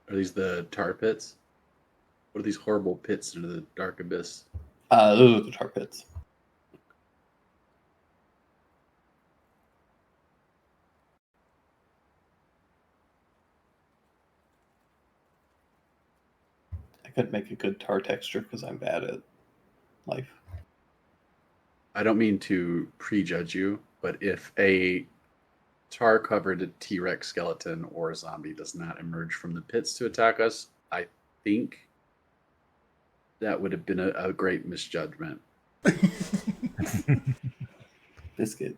Are these the tar pits? What are these horrible pits into the dark abyss? Those are the tar pits. I couldn't make a good tar texture because I'm bad at life. I don't mean to prejudge you, but if a tar-covered T-Rex skeleton or zombie does not emerge from the pits to attack us, I think That would have been a great misjudgment. Biscuit.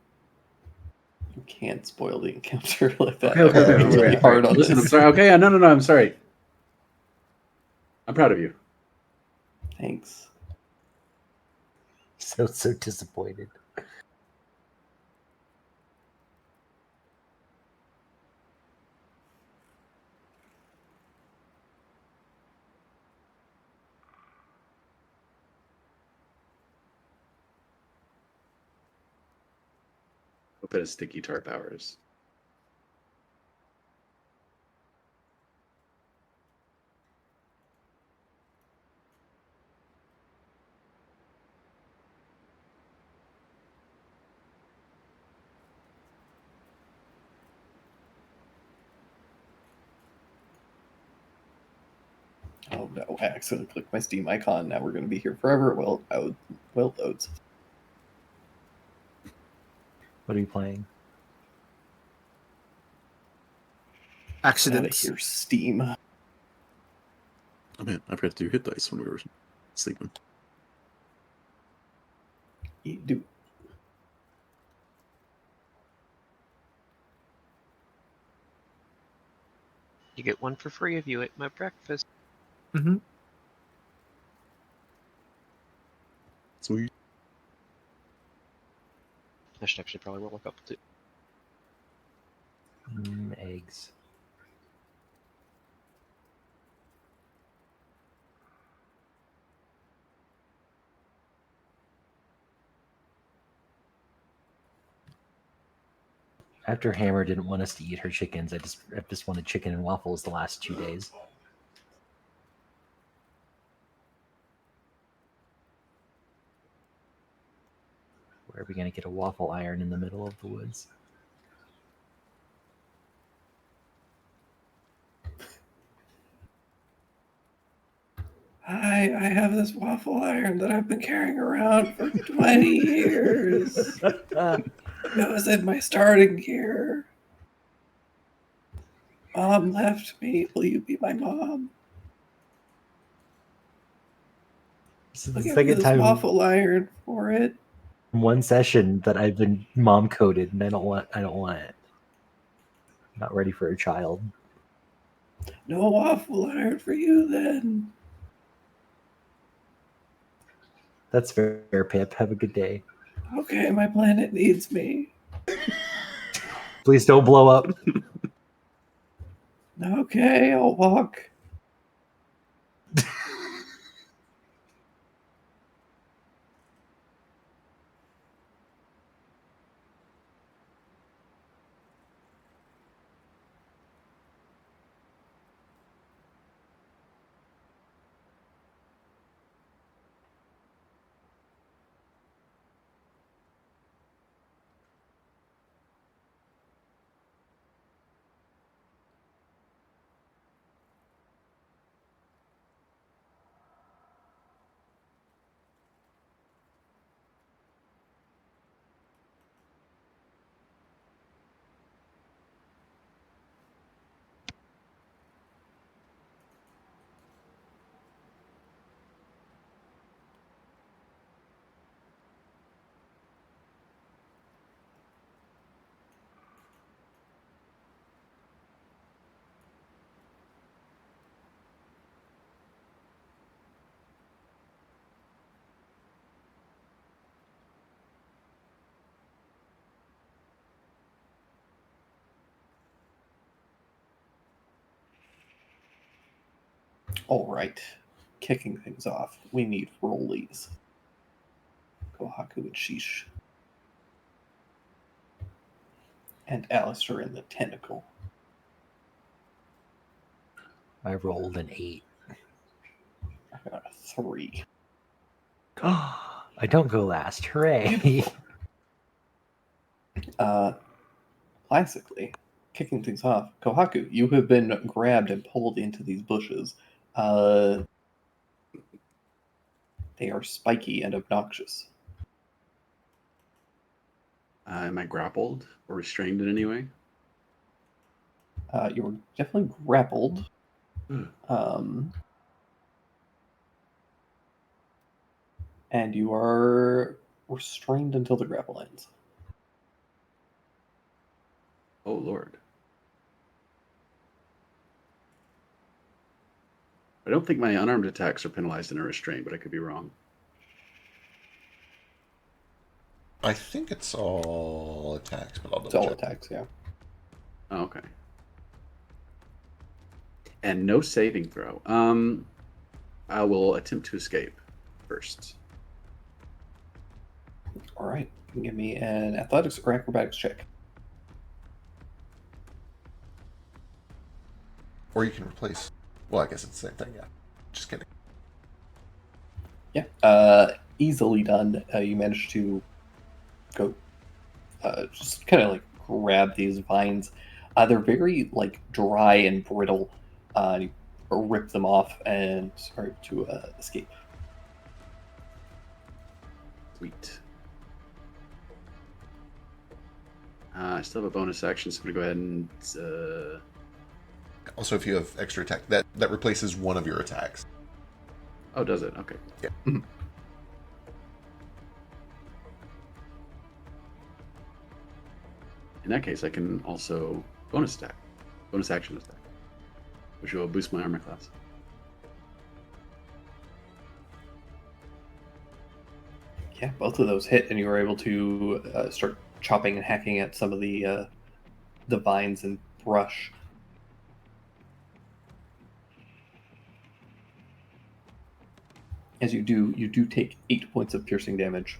You can't spoil the encounter like that. Okay, I worked really hard on Listen, this. I'm sorry. Okay, no, I'm sorry. I'm proud of you. Thanks. So disappointed. Hope it has sticky tar powers. Oh no, I accidentally clicked my Steam icon. Now we're going to be here forever. Well, loads. What are you playing? Out of Accidents. here, Steam. Oh man, I forgot to do hit dice when we were sleeping. You do. You get one for free if you ate my breakfast. Mm-hmm. Sweet. I should actually probably roll a couple too. Eggs. After Hammer didn't want us to eat her chickens, I just wanted chicken and waffles the last 2 days. Where are we going to get a waffle iron in the middle of the woods? I have this waffle iron that I've been carrying around for 20 years. It was in my starting gear. Mom left me. Will you be my mom? This is the I'll give you second this time waffle iron for it. in one session that I've been mom coded, and I don't want it. I'm not ready for a child. No waffle iron for you then. That's fair, Pip. Have a good day. Okay, my planet needs me. Please don't blow up. Okay, I'll walk. All right, kicking things off, we need rollies. Kohaku and Sheesh. And Alistair in the tentacle. I rolled an 8. I got a 3. I don't go last. Hooray! Classically, kicking things off, Kohaku, you have been grabbed and pulled into these bushes. They are spiky and obnoxious. Am I grappled or restrained in any way? You're definitely grappled. Hmm. And you are restrained until the grapple ends. Oh, Lord. I don't think my unarmed attacks are penalized in a restraint, but I could be wrong. I think it's all attacks, but I'll double It's all check. attacks, yeah. Oh, okay. And no saving throw. I will attempt to escape first. All right. You can give me an athletics or acrobatics check. Or you can replace. Well, I guess it's the same thing, yeah. Just kidding. Yeah. Easily done. You managed to go just kind of like grab these vines. They're very like dry and brittle. You rip them off and are able to escape. Sweet. I still have a bonus action, so I'm going to go ahead and... Also, if you have extra attack, that replaces one of your attacks. Oh, does it? Okay. Yeah. In that case, I can also bonus action attack, which will boost my armor class. Yeah, both of those hit, and you were able to start chopping and hacking at some of the vines and brush. As you do take 8 points of piercing damage.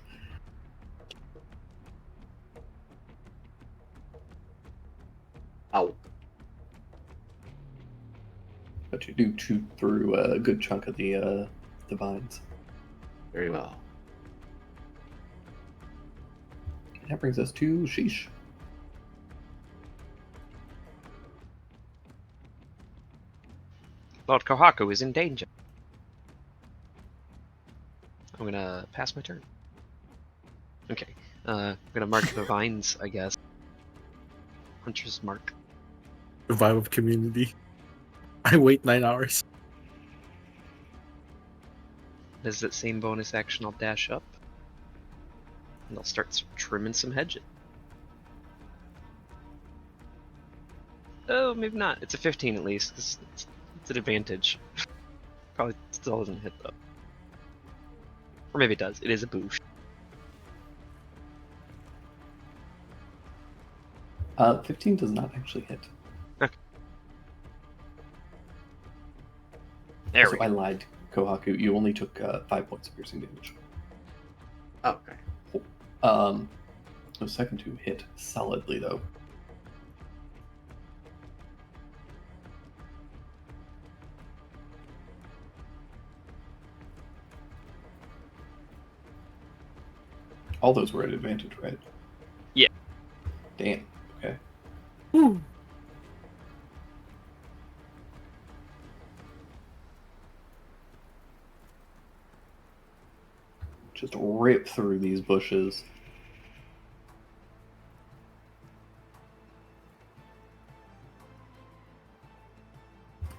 Ow. But you do chew through a good chunk of the vines. Very well. And that brings us to Sheesh. Lord Kohaku is in danger. I'm gonna pass my turn. Okay. I'm gonna mark the vines, I guess. Hunter's mark. The vibe of community. I wait 9 hours. As that same bonus action, I'll dash up. And I'll start trimming some hedges. Oh, maybe not. It's a 15 at least. It's an advantage. Probably still doesn't hit though. Or maybe it does. It is a boost. 15 does not actually hit. There So we go. I lied, Kohaku. You only took 5 points of piercing damage. Oh, okay. The second two hit solidly, though. All those were at advantage, right? Yeah. Damn. Okay. Woo. Just rip through these bushes.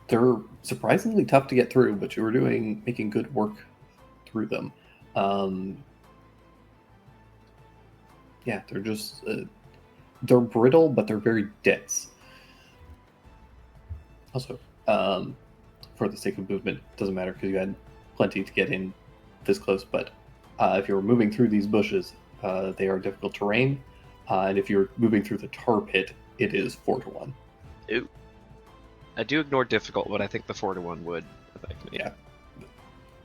They're surprisingly tough to get through, but you were making good work through them. Yeah, they're just they're brittle, but they're very dense. Also, for the sake of movement, doesn't matter because you had plenty to get in this close. But if you're moving through these bushes, they are difficult terrain, and if you're moving through the tar pit, it is 4-1. Ooh. I do ignore difficult, but I think the 4-1 would affect me. Yeah.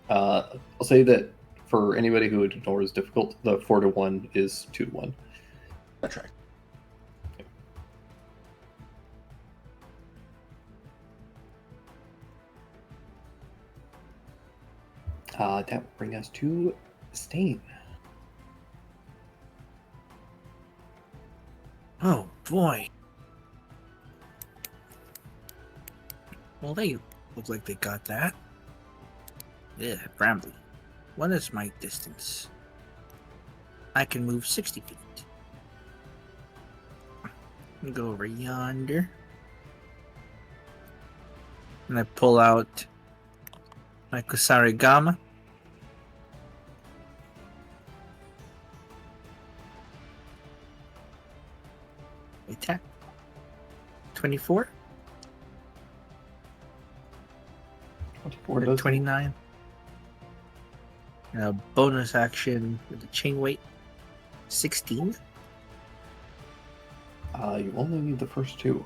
I'll say that for anybody who ignores difficult, the 4-1 is 2-1. That's right. That will bring us to Stain. Oh boy. Well, they look like they got that. Yeah, Bramble. What is my distance? I can move 60 feet. Go over yonder. And I pull out my Kusarigama. Attack. 24? 24 Or does 29. Bonus action with the chain weight. 16. You only need the first two.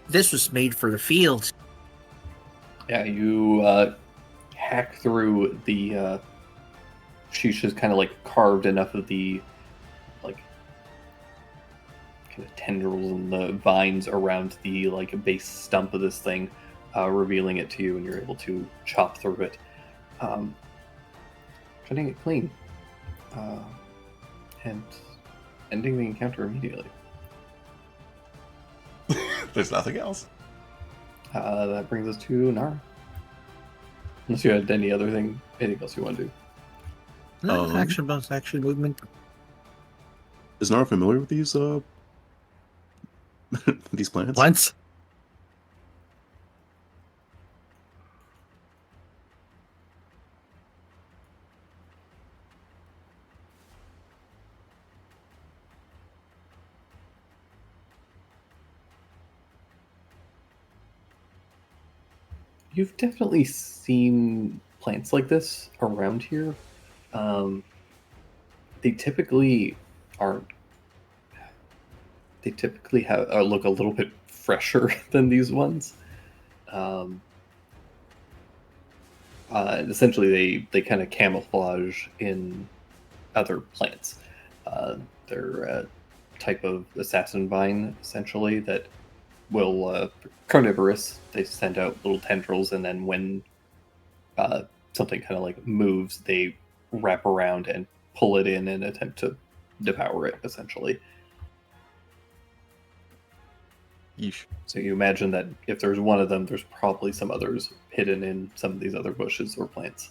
This was made for the field. Yeah, you hack through the. Sheesh has kind of like carved enough of the like kind of tendrils and the vines around the like base stump of this thing, revealing it to you, and you're able to chop through it, cutting it clean, and ending the encounter immediately. There's nothing else. That brings us to Nara. Unless you had anything else you want to do. Action, bonus action, movement. Is Nara familiar with these these plants? Once. You've definitely seen plants like this around here. They typically aren't. They typically have look a little bit fresher than these ones. And essentially, they kind of camouflage in other plants. They're a type of assassin vine, essentially, that will carnivorous. They send out little tendrils, and then when something kind of like moves, they wrap around and pull it in and attempt to devour it, essentially. Yeesh. So you imagine that if there's one of them, there's probably some others hidden in some of these other bushes or plants.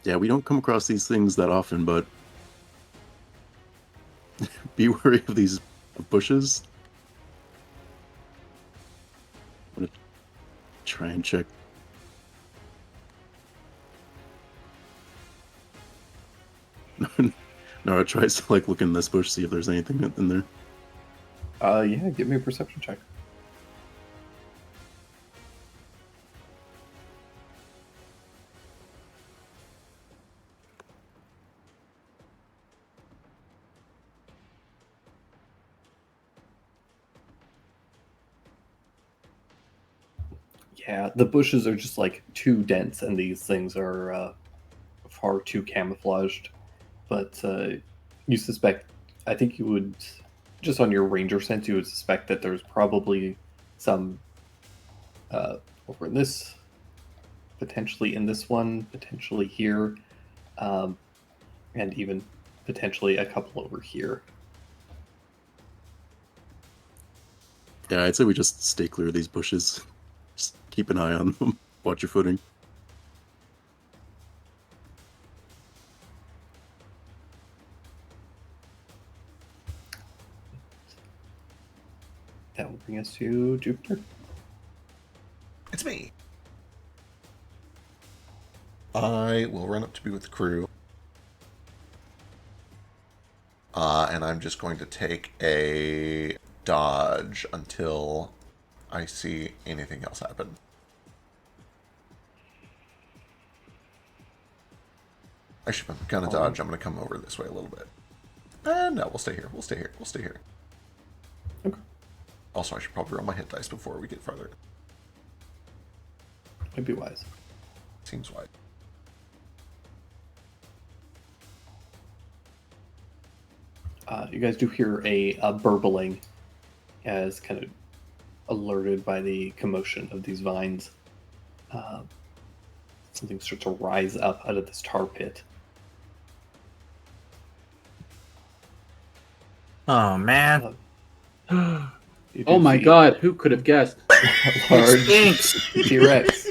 Yeah, we don't come across these things that often, but be wary of these bushes. I'm gonna try and check. Nara tries to like look in this bush, see if there's anything in there. Yeah, give me a perception check. Yeah, the bushes are just like too dense, and these things are far too camouflaged. But you suspect, I think you would, just on your ranger sense, you would suspect that there's probably some over in this, potentially in this one, potentially here, and even potentially a couple over here. Yeah, I'd say we just stay clear of these bushes. Just keep an eye on them. Watch your footing. That will bring us to Jupiter. It's me. I will run up to be with the crew. And I'm just going to take a dodge until I see anything else happen. Actually, if I'm gonna dodge, I'm gonna come over this way a little bit. No, we'll stay here. We'll stay here. We'll stay here. Okay. Also, I should probably roll my hit dice before we get farther. Might be wise. Seems wide. You guys do hear a burbling as kind of alerted by the commotion of these vines. Something starts to rise up out of this tar pit. Oh man. You do Oh my see god, who could have guessed? a large Stinks. T-Rex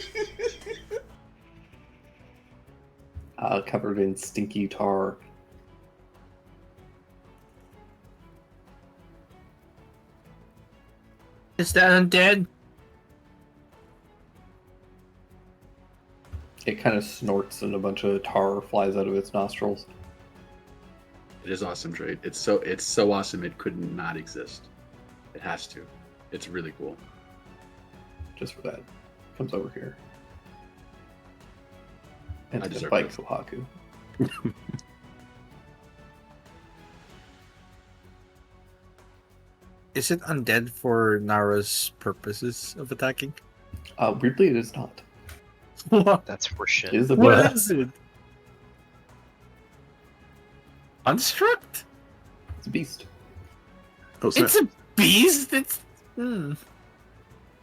covered in stinky tar. Is that undead? It kind of snorts and a bunch of tar flies out of its nostrils. It is awesome trait. It's so awesome it could not exist. It has to. It's really cool. Just for that. Comes over here. And I then deserve bites it. Ohaku. Is it undead for Nara's purposes of attacking? Weirdly, it is not. What That's horseshit. It is a What beast. is it? Unstruct? It's a beast. Oh, snap. It's a beast. It's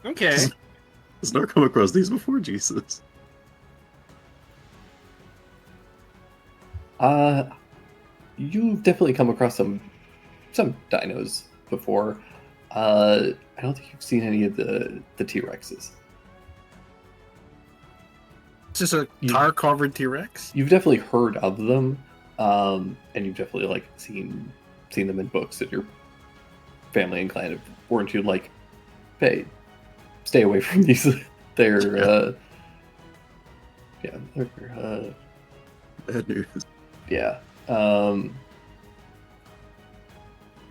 okay. Has not come across these before, Jesus. You've definitely come across some dinos before. I don't think you've seen any of the T-Rexes. It's just a tar-covered T-Rex. You've definitely heard of them, and you've definitely like seen them in books that your family and clan have warned you like, hey, stay away from these. They're they're Bad news. yeah.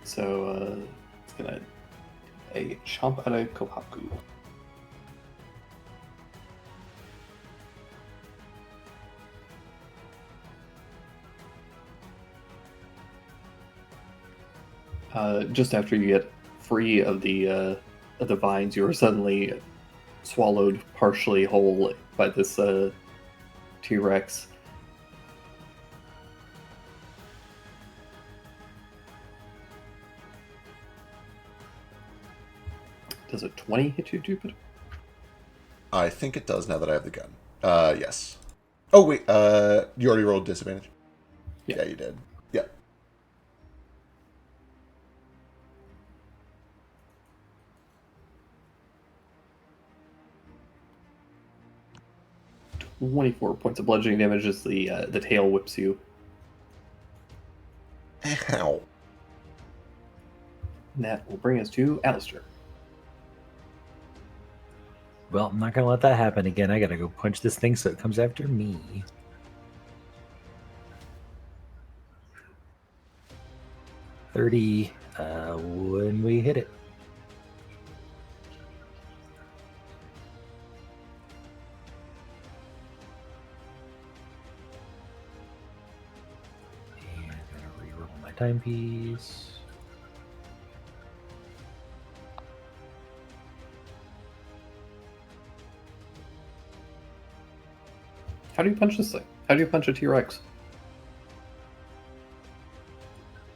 So it's gonna a chomp out of Kohaku. Just after you get free of the vines, you are suddenly swallowed partially whole by this T-Rex. Does a 20 hit you, Jupiter? I think it does now that I have the gun. Yes. Oh, wait, you already rolled disadvantage? Yeah. Yeah, you did. Yeah. – 24 points of bludgeoning damage as the tail whips you. Ow. And that will bring us to Alistair. Well, I'm not gonna let that happen again. I gotta go punch this thing so it comes after me. $30 when we hit it. And I'm gonna reroll my timepiece. How do you punch this thing? How do you punch a T-Rex?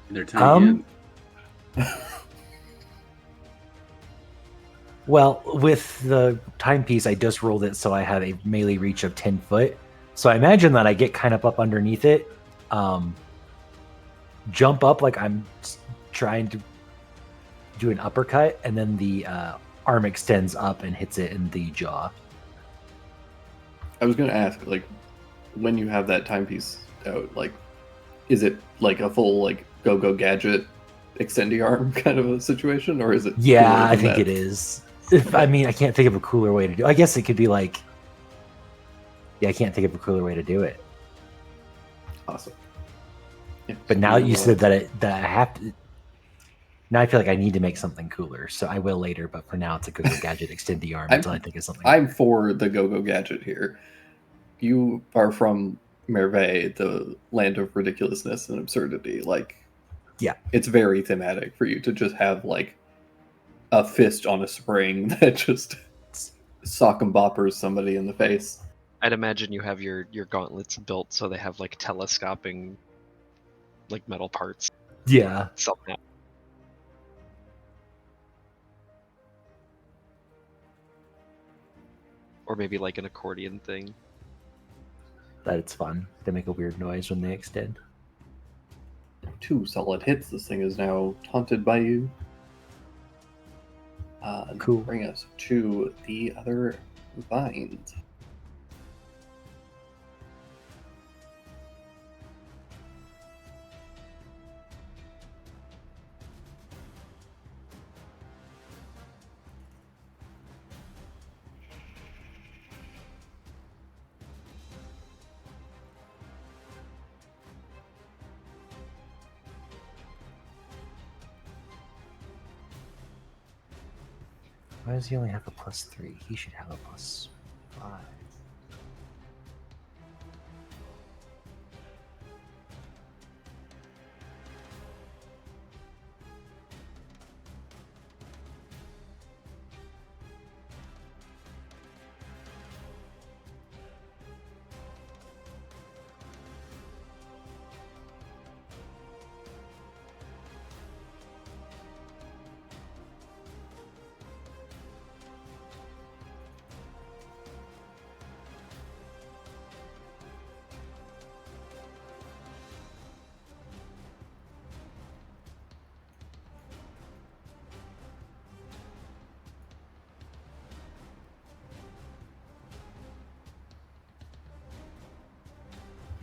And they're tiny. Well, with the timepiece, I just rolled it so I have a melee reach of 10 foot. So I imagine that I get kind of up underneath it, jump up like I'm trying to do an uppercut, and then the arm extends up and hits it in the jaw. I was going to ask, like, when you have that timepiece out, like, is it like a full, like, go-go gadget extendy arm kind of a situation, or is it? Yeah, I think it is. I mean, I can't think of a cooler way to do it. I guess it could be like... Yeah, I can't think of a cooler way to do it. Awesome. Yeah, But now you so, said that I have to... Now I feel like I need to make something cooler, so I will later, but for now it's a go-go gadget extendy arm until I think of something. I'm for the go-go gadget here. You are from Merveille, the land of ridiculousness and absurdity. Like, yeah, it's very thematic for you to just have like a fist on a spring that just sock and boppers somebody in the face. I'd imagine you have your gauntlets built so they have like telescoping, like metal parts. Yeah. Somehow. Or maybe like an accordion thing. That it's fun. They make a weird noise when they extend. 2 solid hits. This thing is now taunted by you. Cool. Bring us to the other vines. Why does he only have a +3? He should have a +5.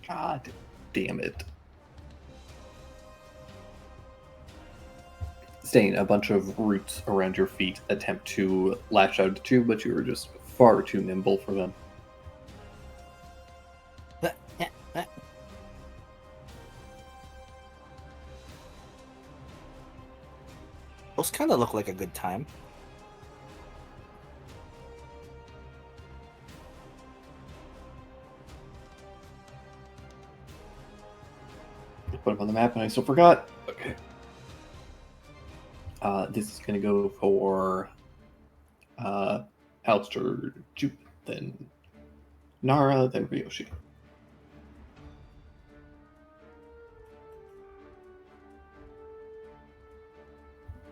God damn it. Stain, a bunch of roots around your feet attempt to lash out at you, but you are just far too nimble for them. Those kind of look like a good time. Put them on the map and I still forgot. Okay. This is going to go for Alistair, Jupe, then Nara, then Ryoshi.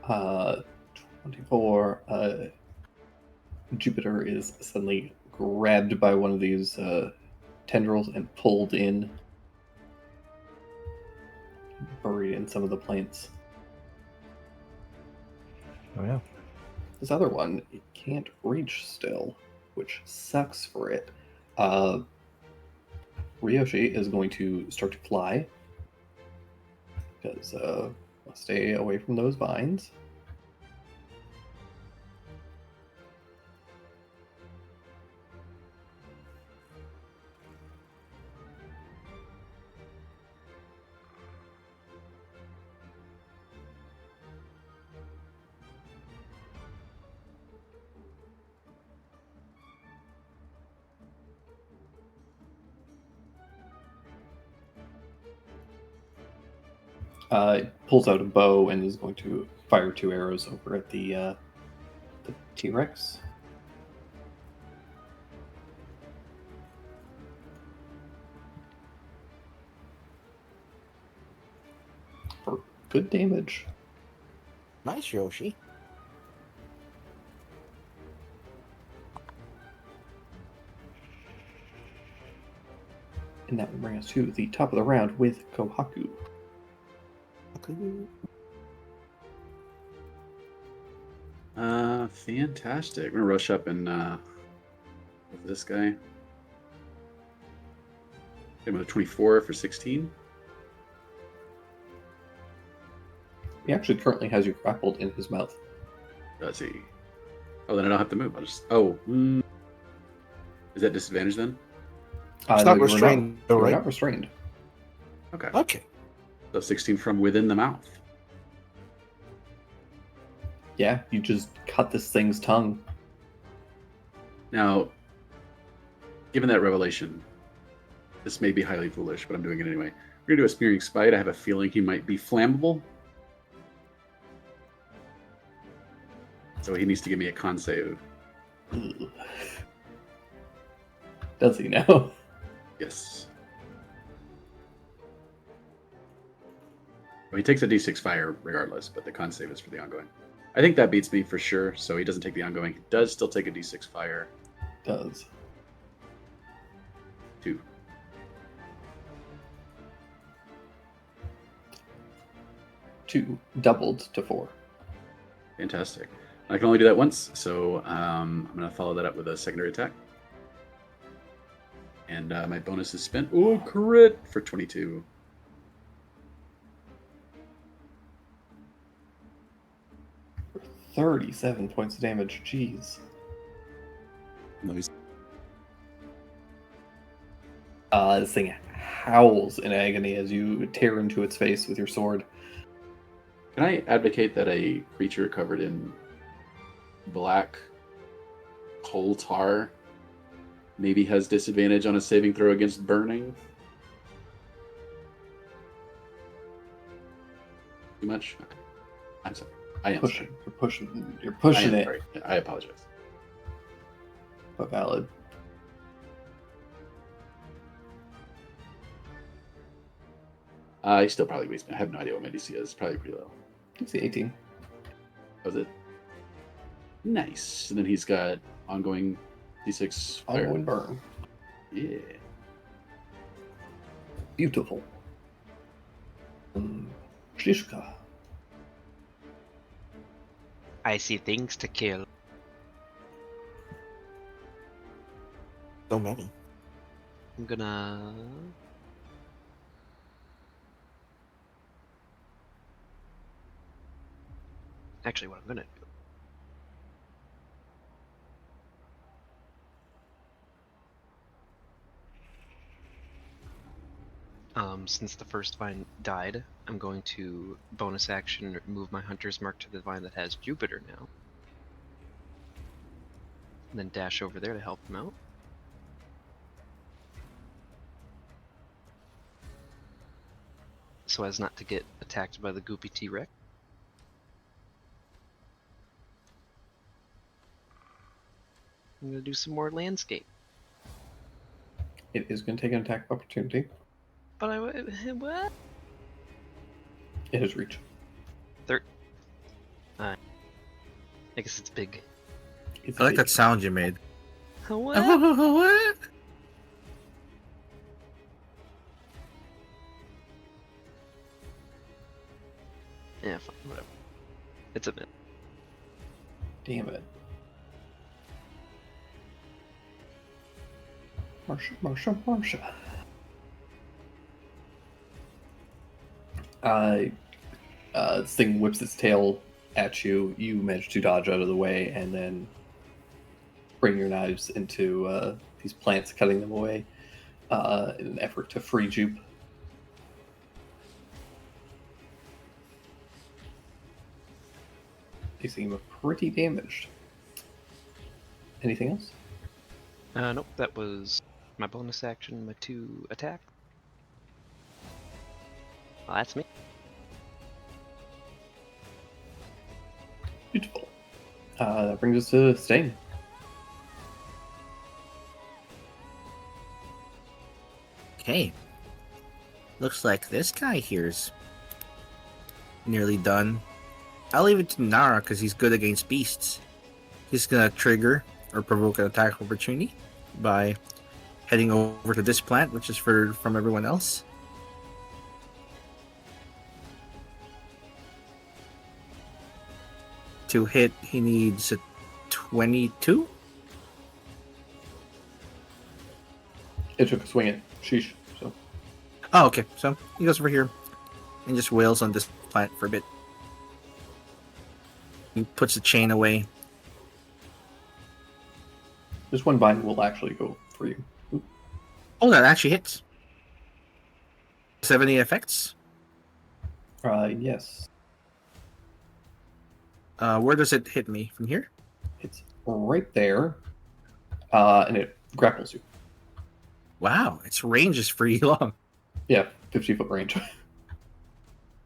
Uh, 24. Jupiter is suddenly grabbed by one of these tendrils and pulled in, buried in some of the plants. Oh no. This other one, it can't reach still, which sucks for it. Ryoshi is going to start to fly, because stay away from those vines. Pulls out a bow and is going to fire 2 arrows over at the T-Rex. For good damage. Nice, Yoshi. And that will bring us to the top of the round with Kohaku. Fantastic. We're gonna rush up and with this guy. Hit him with a 24 for 16. He actually currently has you grappled in his mouth. Does he? Oh, then I don't have to move. I'll just. Oh. Is that disadvantage then? It's not no, you were restrained, though, you were right? not restrained. Okay. Okay. So 16 from within the mouth. Yeah, you just cut this thing's tongue. Now, given that revelation, this may be highly foolish, but I'm doing it anyway. We're gonna do a Smearing Spite. I have a feeling he might be flammable. So he needs to give me a con save. Ugh. Does he now? Yes. Well, he takes a d6 fire regardless, but the con save is for the ongoing. I think that beats me for sure, so he doesn't take the ongoing. He does still take a d6 fire. Does. 2. Two doubled to 4. Fantastic. I can only do that once, so I'm going to follow that up with a secondary attack. And my bonus is spent. Oh, crit for 22. For 37 points of damage. Jeez. Nice. This thing howls in agony as you tear into its face with your sword. Can I advocate that a creature covered in black coal tar maybe has disadvantage on a saving throw against burning. Too much? Okay. I'm sorry. I am Pushing. sorry. You're pushing I am it. sorry. I apologize. But valid. I still probably waste. I have no idea what my DC is. Probably pretty low. Let's see, 18. Was it? Nice. And then he's got ongoing D6 fire. Ongoing burn. Yeah. Beautiful. Shishka. I see things to kill. So many. I'm gonna. Actually, what I'm gonna do. Since the first vine died, I'm going to bonus action move my hunter's mark to the vine that has Jupiter now. And then dash over there to help him out. So as not to get attacked by the goopy T-Rex. I'm gonna do some more landscape. It is going to take an attack of opportunity. But what? It has reach. I guess it's big. It's I like big. that sound you made. What? What? Yeah, fine, whatever. It's a bit. Damn it. Marsha. This thing whips its tail at you. You manage to dodge out of the way and then bring your knives into these plants, cutting them away in an effort to free Jupe. They seem pretty damaged. Anything else? Nope, that was my bonus action, my 2 attack. Well, that's me. Beautiful. That brings us to Stain. Okay. Looks like this guy here's nearly done. I'll leave it to Nara because he's good against beasts. He's gonna trigger or provoke an attack of opportunity by heading over to this plant, which is from everyone else. To hit, he needs a 22. It took a swing at Sheesh. So Oh, okay. So he goes over here and just wails on this plant for a bit. He puts the chain away. this one vine will actually go for you. Ooh. Oh, that actually hits. 70 effects. Yes. Where does it hit me? From here? It's right there. And it grapples you. Wow, its range is pretty long. Yeah, 50-foot range.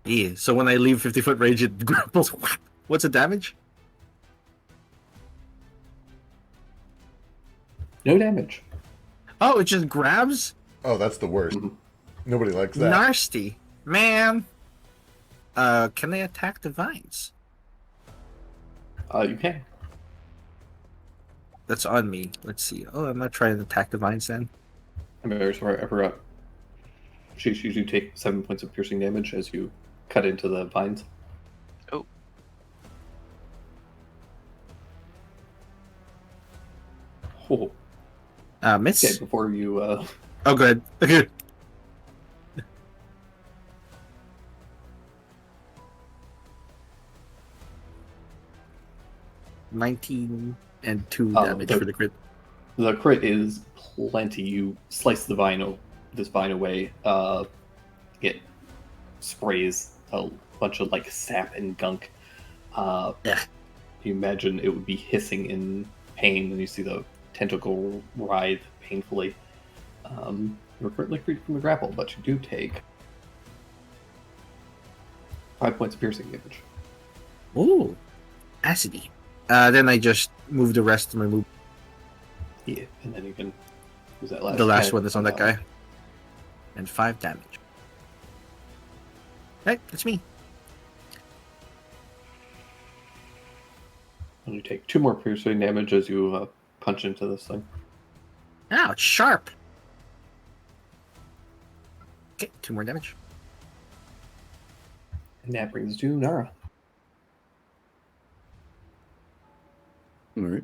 Yeah, so when I leave 50-foot range, it grapples. What's the damage? No damage. Oh, it just grabs? Oh, that's the worst. Mhm. Nobody likes that. Nasty. Man. Can they attack the vines? You can. That's on me. Let's see. Oh, I'm not trying to attack the vines then. I'm very sorry, I forgot. Sheesh, you do take 7 points of piercing damage as you cut into the vines. Oh. Oh, Miss? okay, before you Oh, good. Okay. $19 and 2 damage the- for the crit. the crit is plenty. You slice this vine away. It sprays a bunch of like sap and gunk. Yeah. You imagine it would be hissing in pain, and you see the tentacle writhe painfully. You're currently freed from the grapple, but you do take 5 points of piercing damage. Ooh, acidy. Then I just move the rest of my move. Yeah, and then you can use that last. The last 10 one is on that guy. And 5 damage. Right, that's me. And you take 2 more piercing damage as you punch into this thing. Ow, it's sharp. Okay, 2 more damage. And that brings you to Nara. All right.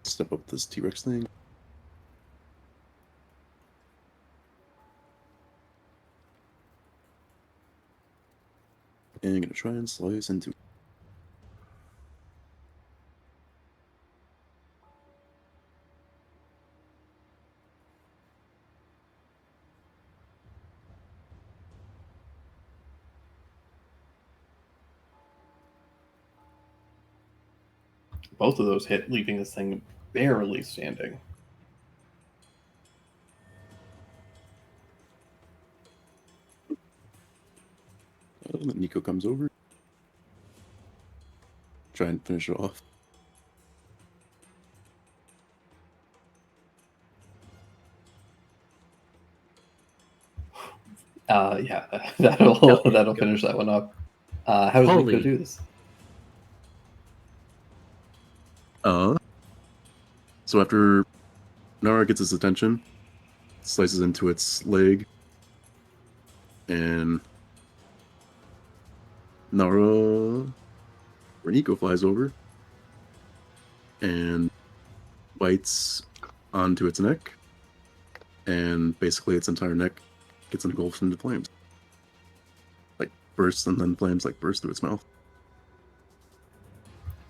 Step up this T-Rex thing. And I'm gonna try and slice into. Both of those hit, leaving this thing barely standing. Nico comes over. Try and finish it off. Yeah, that'll finish that one up. How does Holy. Nico do this? So after Nara gets its attention, slices into its leg, and Nara or Nico flies over and bites onto its neck, and basically its entire neck gets engulfed into flames. Like bursts, and then flames like burst through its mouth.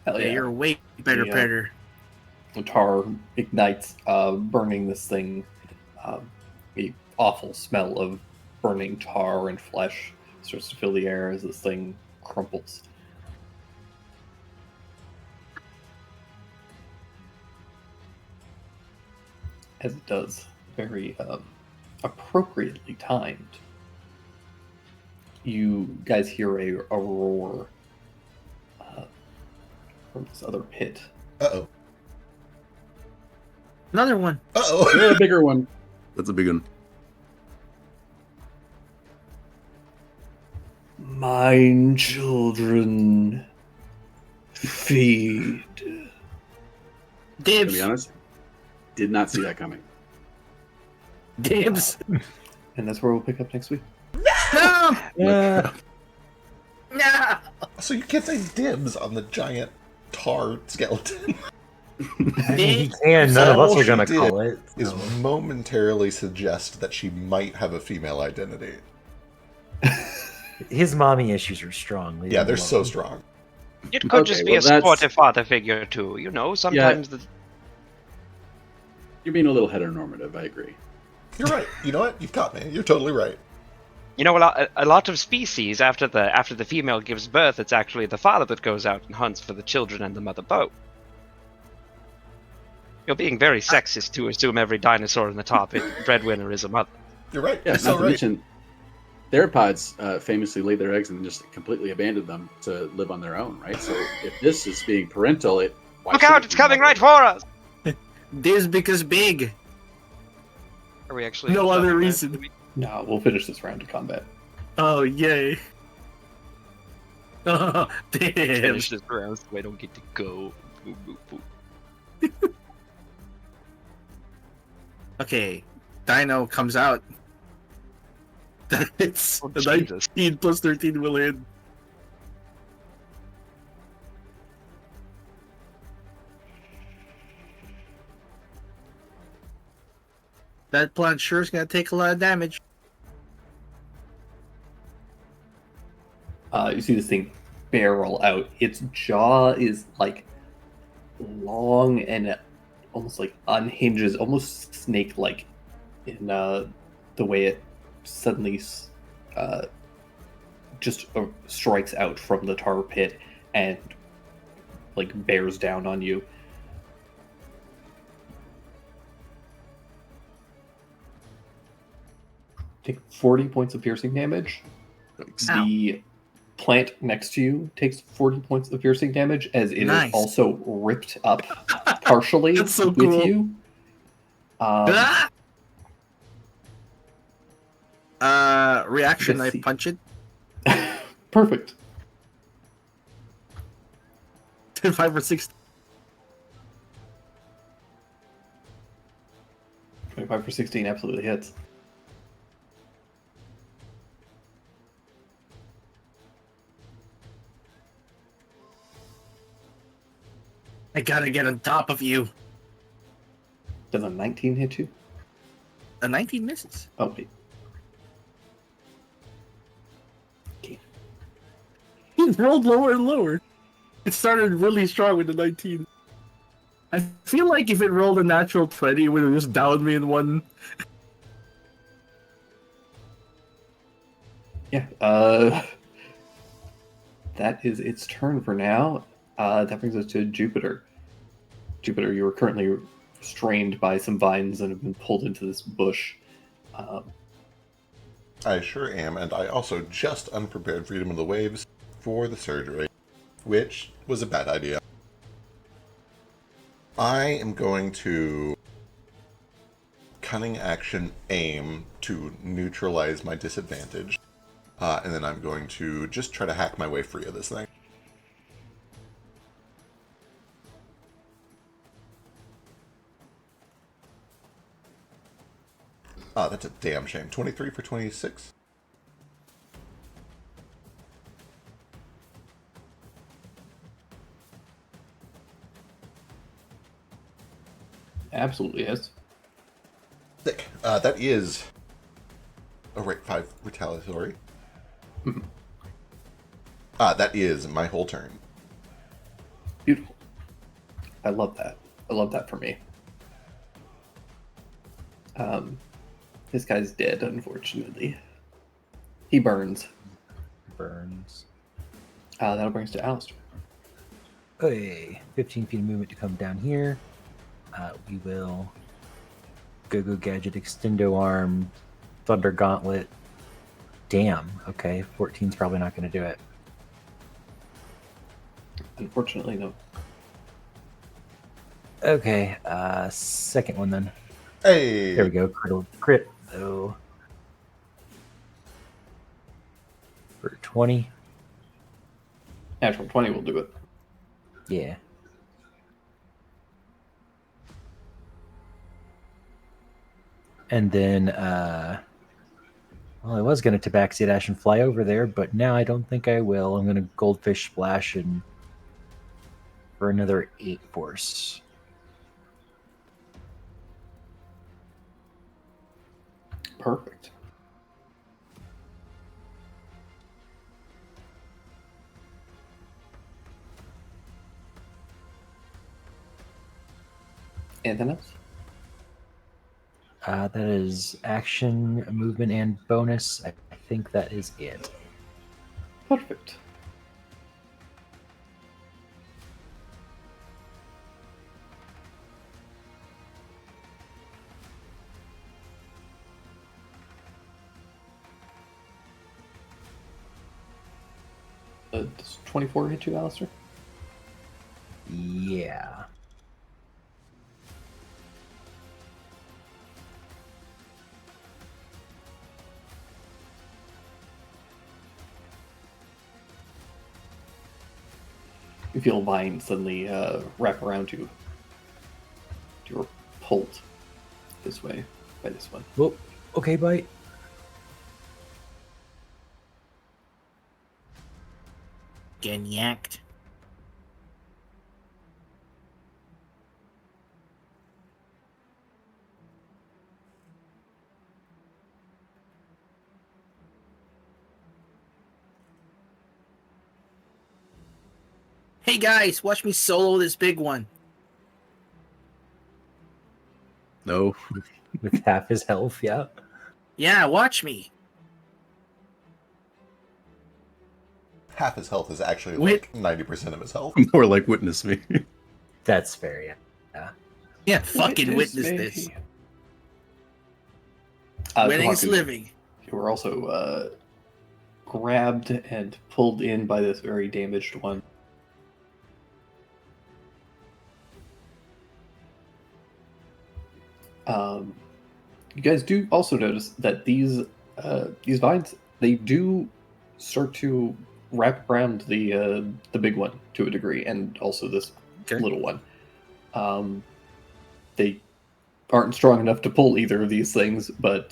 Hell Yeah, yeah. you're a way better Yeah. predator. The tar ignites, burning this thing. The awful smell of burning tar and flesh starts to fill the air as this thing crumples. As it does, very appropriately timed. You guys hear a roar from this other pit. Uh-oh. Another one. Uh-oh. A bigger one. That's a big one. Mine children, feed. To Dibs. be honest, did not see that coming. Dibs. And that's where we'll pick up next week. No. Yeah. No. So you can't say dibs on the giant tar skeleton. I mean, he can. None of us All are she gonna did call it. Is so. momentarily suggest that she might have a female identity. His mommy issues are strong. Leave Yeah, him they're so alone. strong. It could Okay, just be well, a that's- supportive father figure too. You know, sometimes the You're being a little heteronormative, I agree. You're right. You know what? You've got me. You're totally right. you know a lot of species after the female gives birth, it's actually the father that goes out and hunts for the children and the mother both. You're being very sexist to assume every dinosaur in the top breadwinner is a mother. You're right. Yeah, You're not so to right. mention, theropods famously laid their eggs and just completely abandoned them to live on their own, right? So if this is being parental, why Look should out! it It's be coming mother? right for us. Dibs because big. Are we actually? No done other there? reason. No, we'll finish this round of combat. Oh, yay. Oh, damn. Finish this round so I don't get to go. Boop, boop, boop. Okay, Dino comes out. It's Oh, the Jesus. 19 plus 13 will hit. That plant sure is gonna take a lot of damage. You see this thing barrel out. Its jaw is like long and almost like unhinges, almost snake-like in the way it suddenly just strikes out from the tar pit and like bears down on you. Take 40 points of piercing damage. Yikes. The plant next to you takes 40 points of piercing damage as it is Nice. also ripped up partially That's so with cool. you. Reaction, Let's I see. punch it. Perfect. 5 or 6. 25 for 16 absolutely hits. I gotta get on top of you. Does a 19 hit you? A 19 misses. Oh, wait. He rolled lower and lower. It started really strong with the 19. I feel like if it rolled a natural 20, it would have just downed me in one. Yeah. That is its turn for now. That brings us to Jupiter. Jupiter, you are currently restrained by some vines and have been pulled into this bush. I sure am, and I also just unprepared Freedom of the Waves for the surgery, which was a bad idea. I am going to cunning action aim to neutralize my disadvantage, and then I'm going to just try to hack my way free of this thing. That's a damn shame. 23 for 26. Absolutely is. Sick. That is a rate 5 retaliatory. Mhm. That is my whole turn. Beautiful. I love that. I love that for me. This guy's dead, unfortunately. He burns. Burns. That'll bring us to Alistair. Okay, 15 feet of movement to come down here. We will Go-Go Gadget, Extendo Arm, Thunder Gauntlet. Damn, okay, 14's probably not going to do it. Unfortunately, no. Okay, second one then. Hey! There we go, crit though. For 20. Natural 20 will do it. Yeah. And then, well, I was going to Tabaxi Dash and fly over there, but now I don't think I will. I'm going to Goldfish Splash and for another 8 force. Perfect. Anything else? That is action, movement, and bonus. I think that is it. Perfect. Does 24 hit you, Alistair? Yeah. You feel a vine suddenly wrap around you. You were pulled this way by this one. Well, okay, bite. Getting yanked. Hey guys, watch me solo this big one. No. With 1/2 his health, yeah. Yeah, watch me. 'Cause 'Half his health, yeah. half his health is actually Wait. like 90% of his health. More like witness me. That's fair, yeah. Yeah, fucking witness me. this. Winning Winning's living. You were also grabbed and pulled in by this very damaged one. You guys do also notice that these vines, they do start to wrap around the big one to a degree, and also this Okay. little one. They aren't strong enough to pull either of these things, but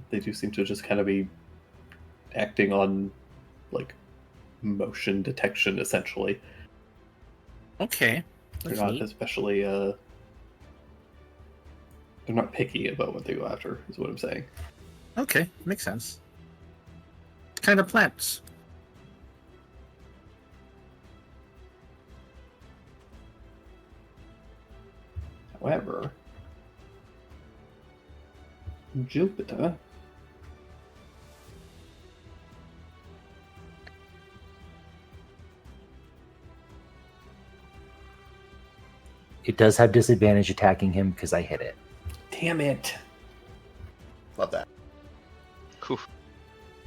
they do seem to just kind of be acting on like motion detection, essentially. Okay. They're That's not neat. especially they're not picky about what they go after, is what I'm saying. Okay, makes sense. What kind of plants? However, Jupiter It does have disadvantage attacking him because I hit it. damn it. Love that. Cool.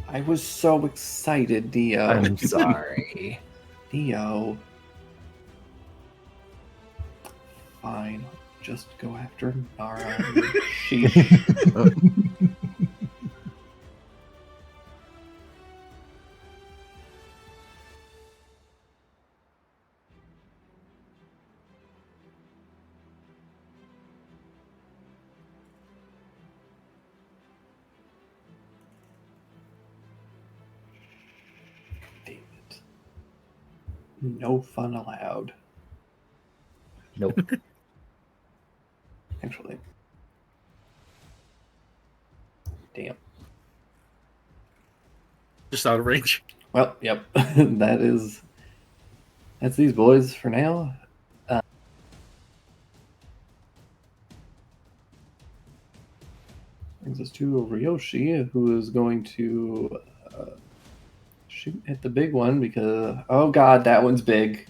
I was so excited, Neo. I'm sorry. Neo. Fine. Just go after Nara. Sheesh. Damn it. No fun allowed. Nope. Actually. Damn. Just out of range. Well, yep. That's these boys for now. Brings us to Ryoshi, who is going to shoot at the big one because, oh god, that one's big.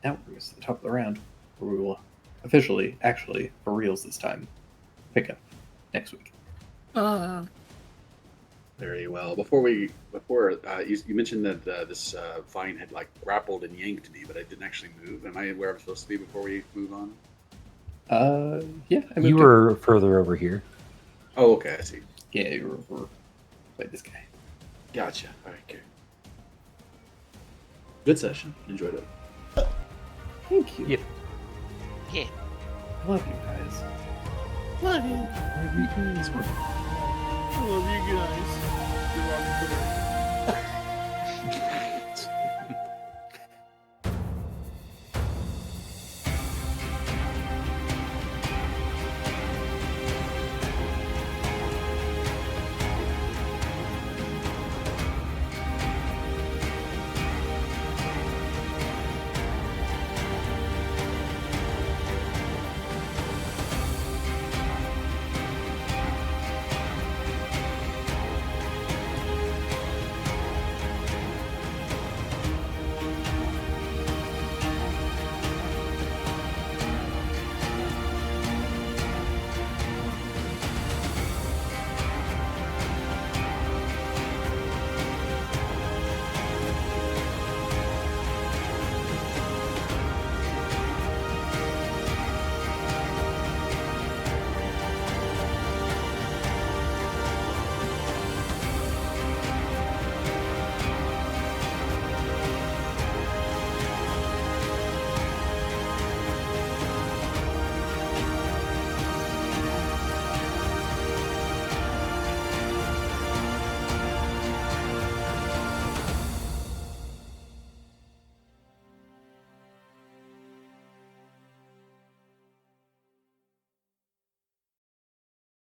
Now we're to the top of the round, where we will officially, actually, for reals this time, pick up next week. Very well. Before you mentioned that this vine had like grappled and yanked me, but I didn't actually move. Am I where I'm supposed to be before we move on? Yeah, I moved You it. were further over here. Oh, okay, I see. Yeah, you were over by this guy. Gotcha. All right, okay. Good session. Enjoyed it. Thank you. Yep. Yeah. I love you guys. Love you. It's worth it. I love you guys. You're welcome for that.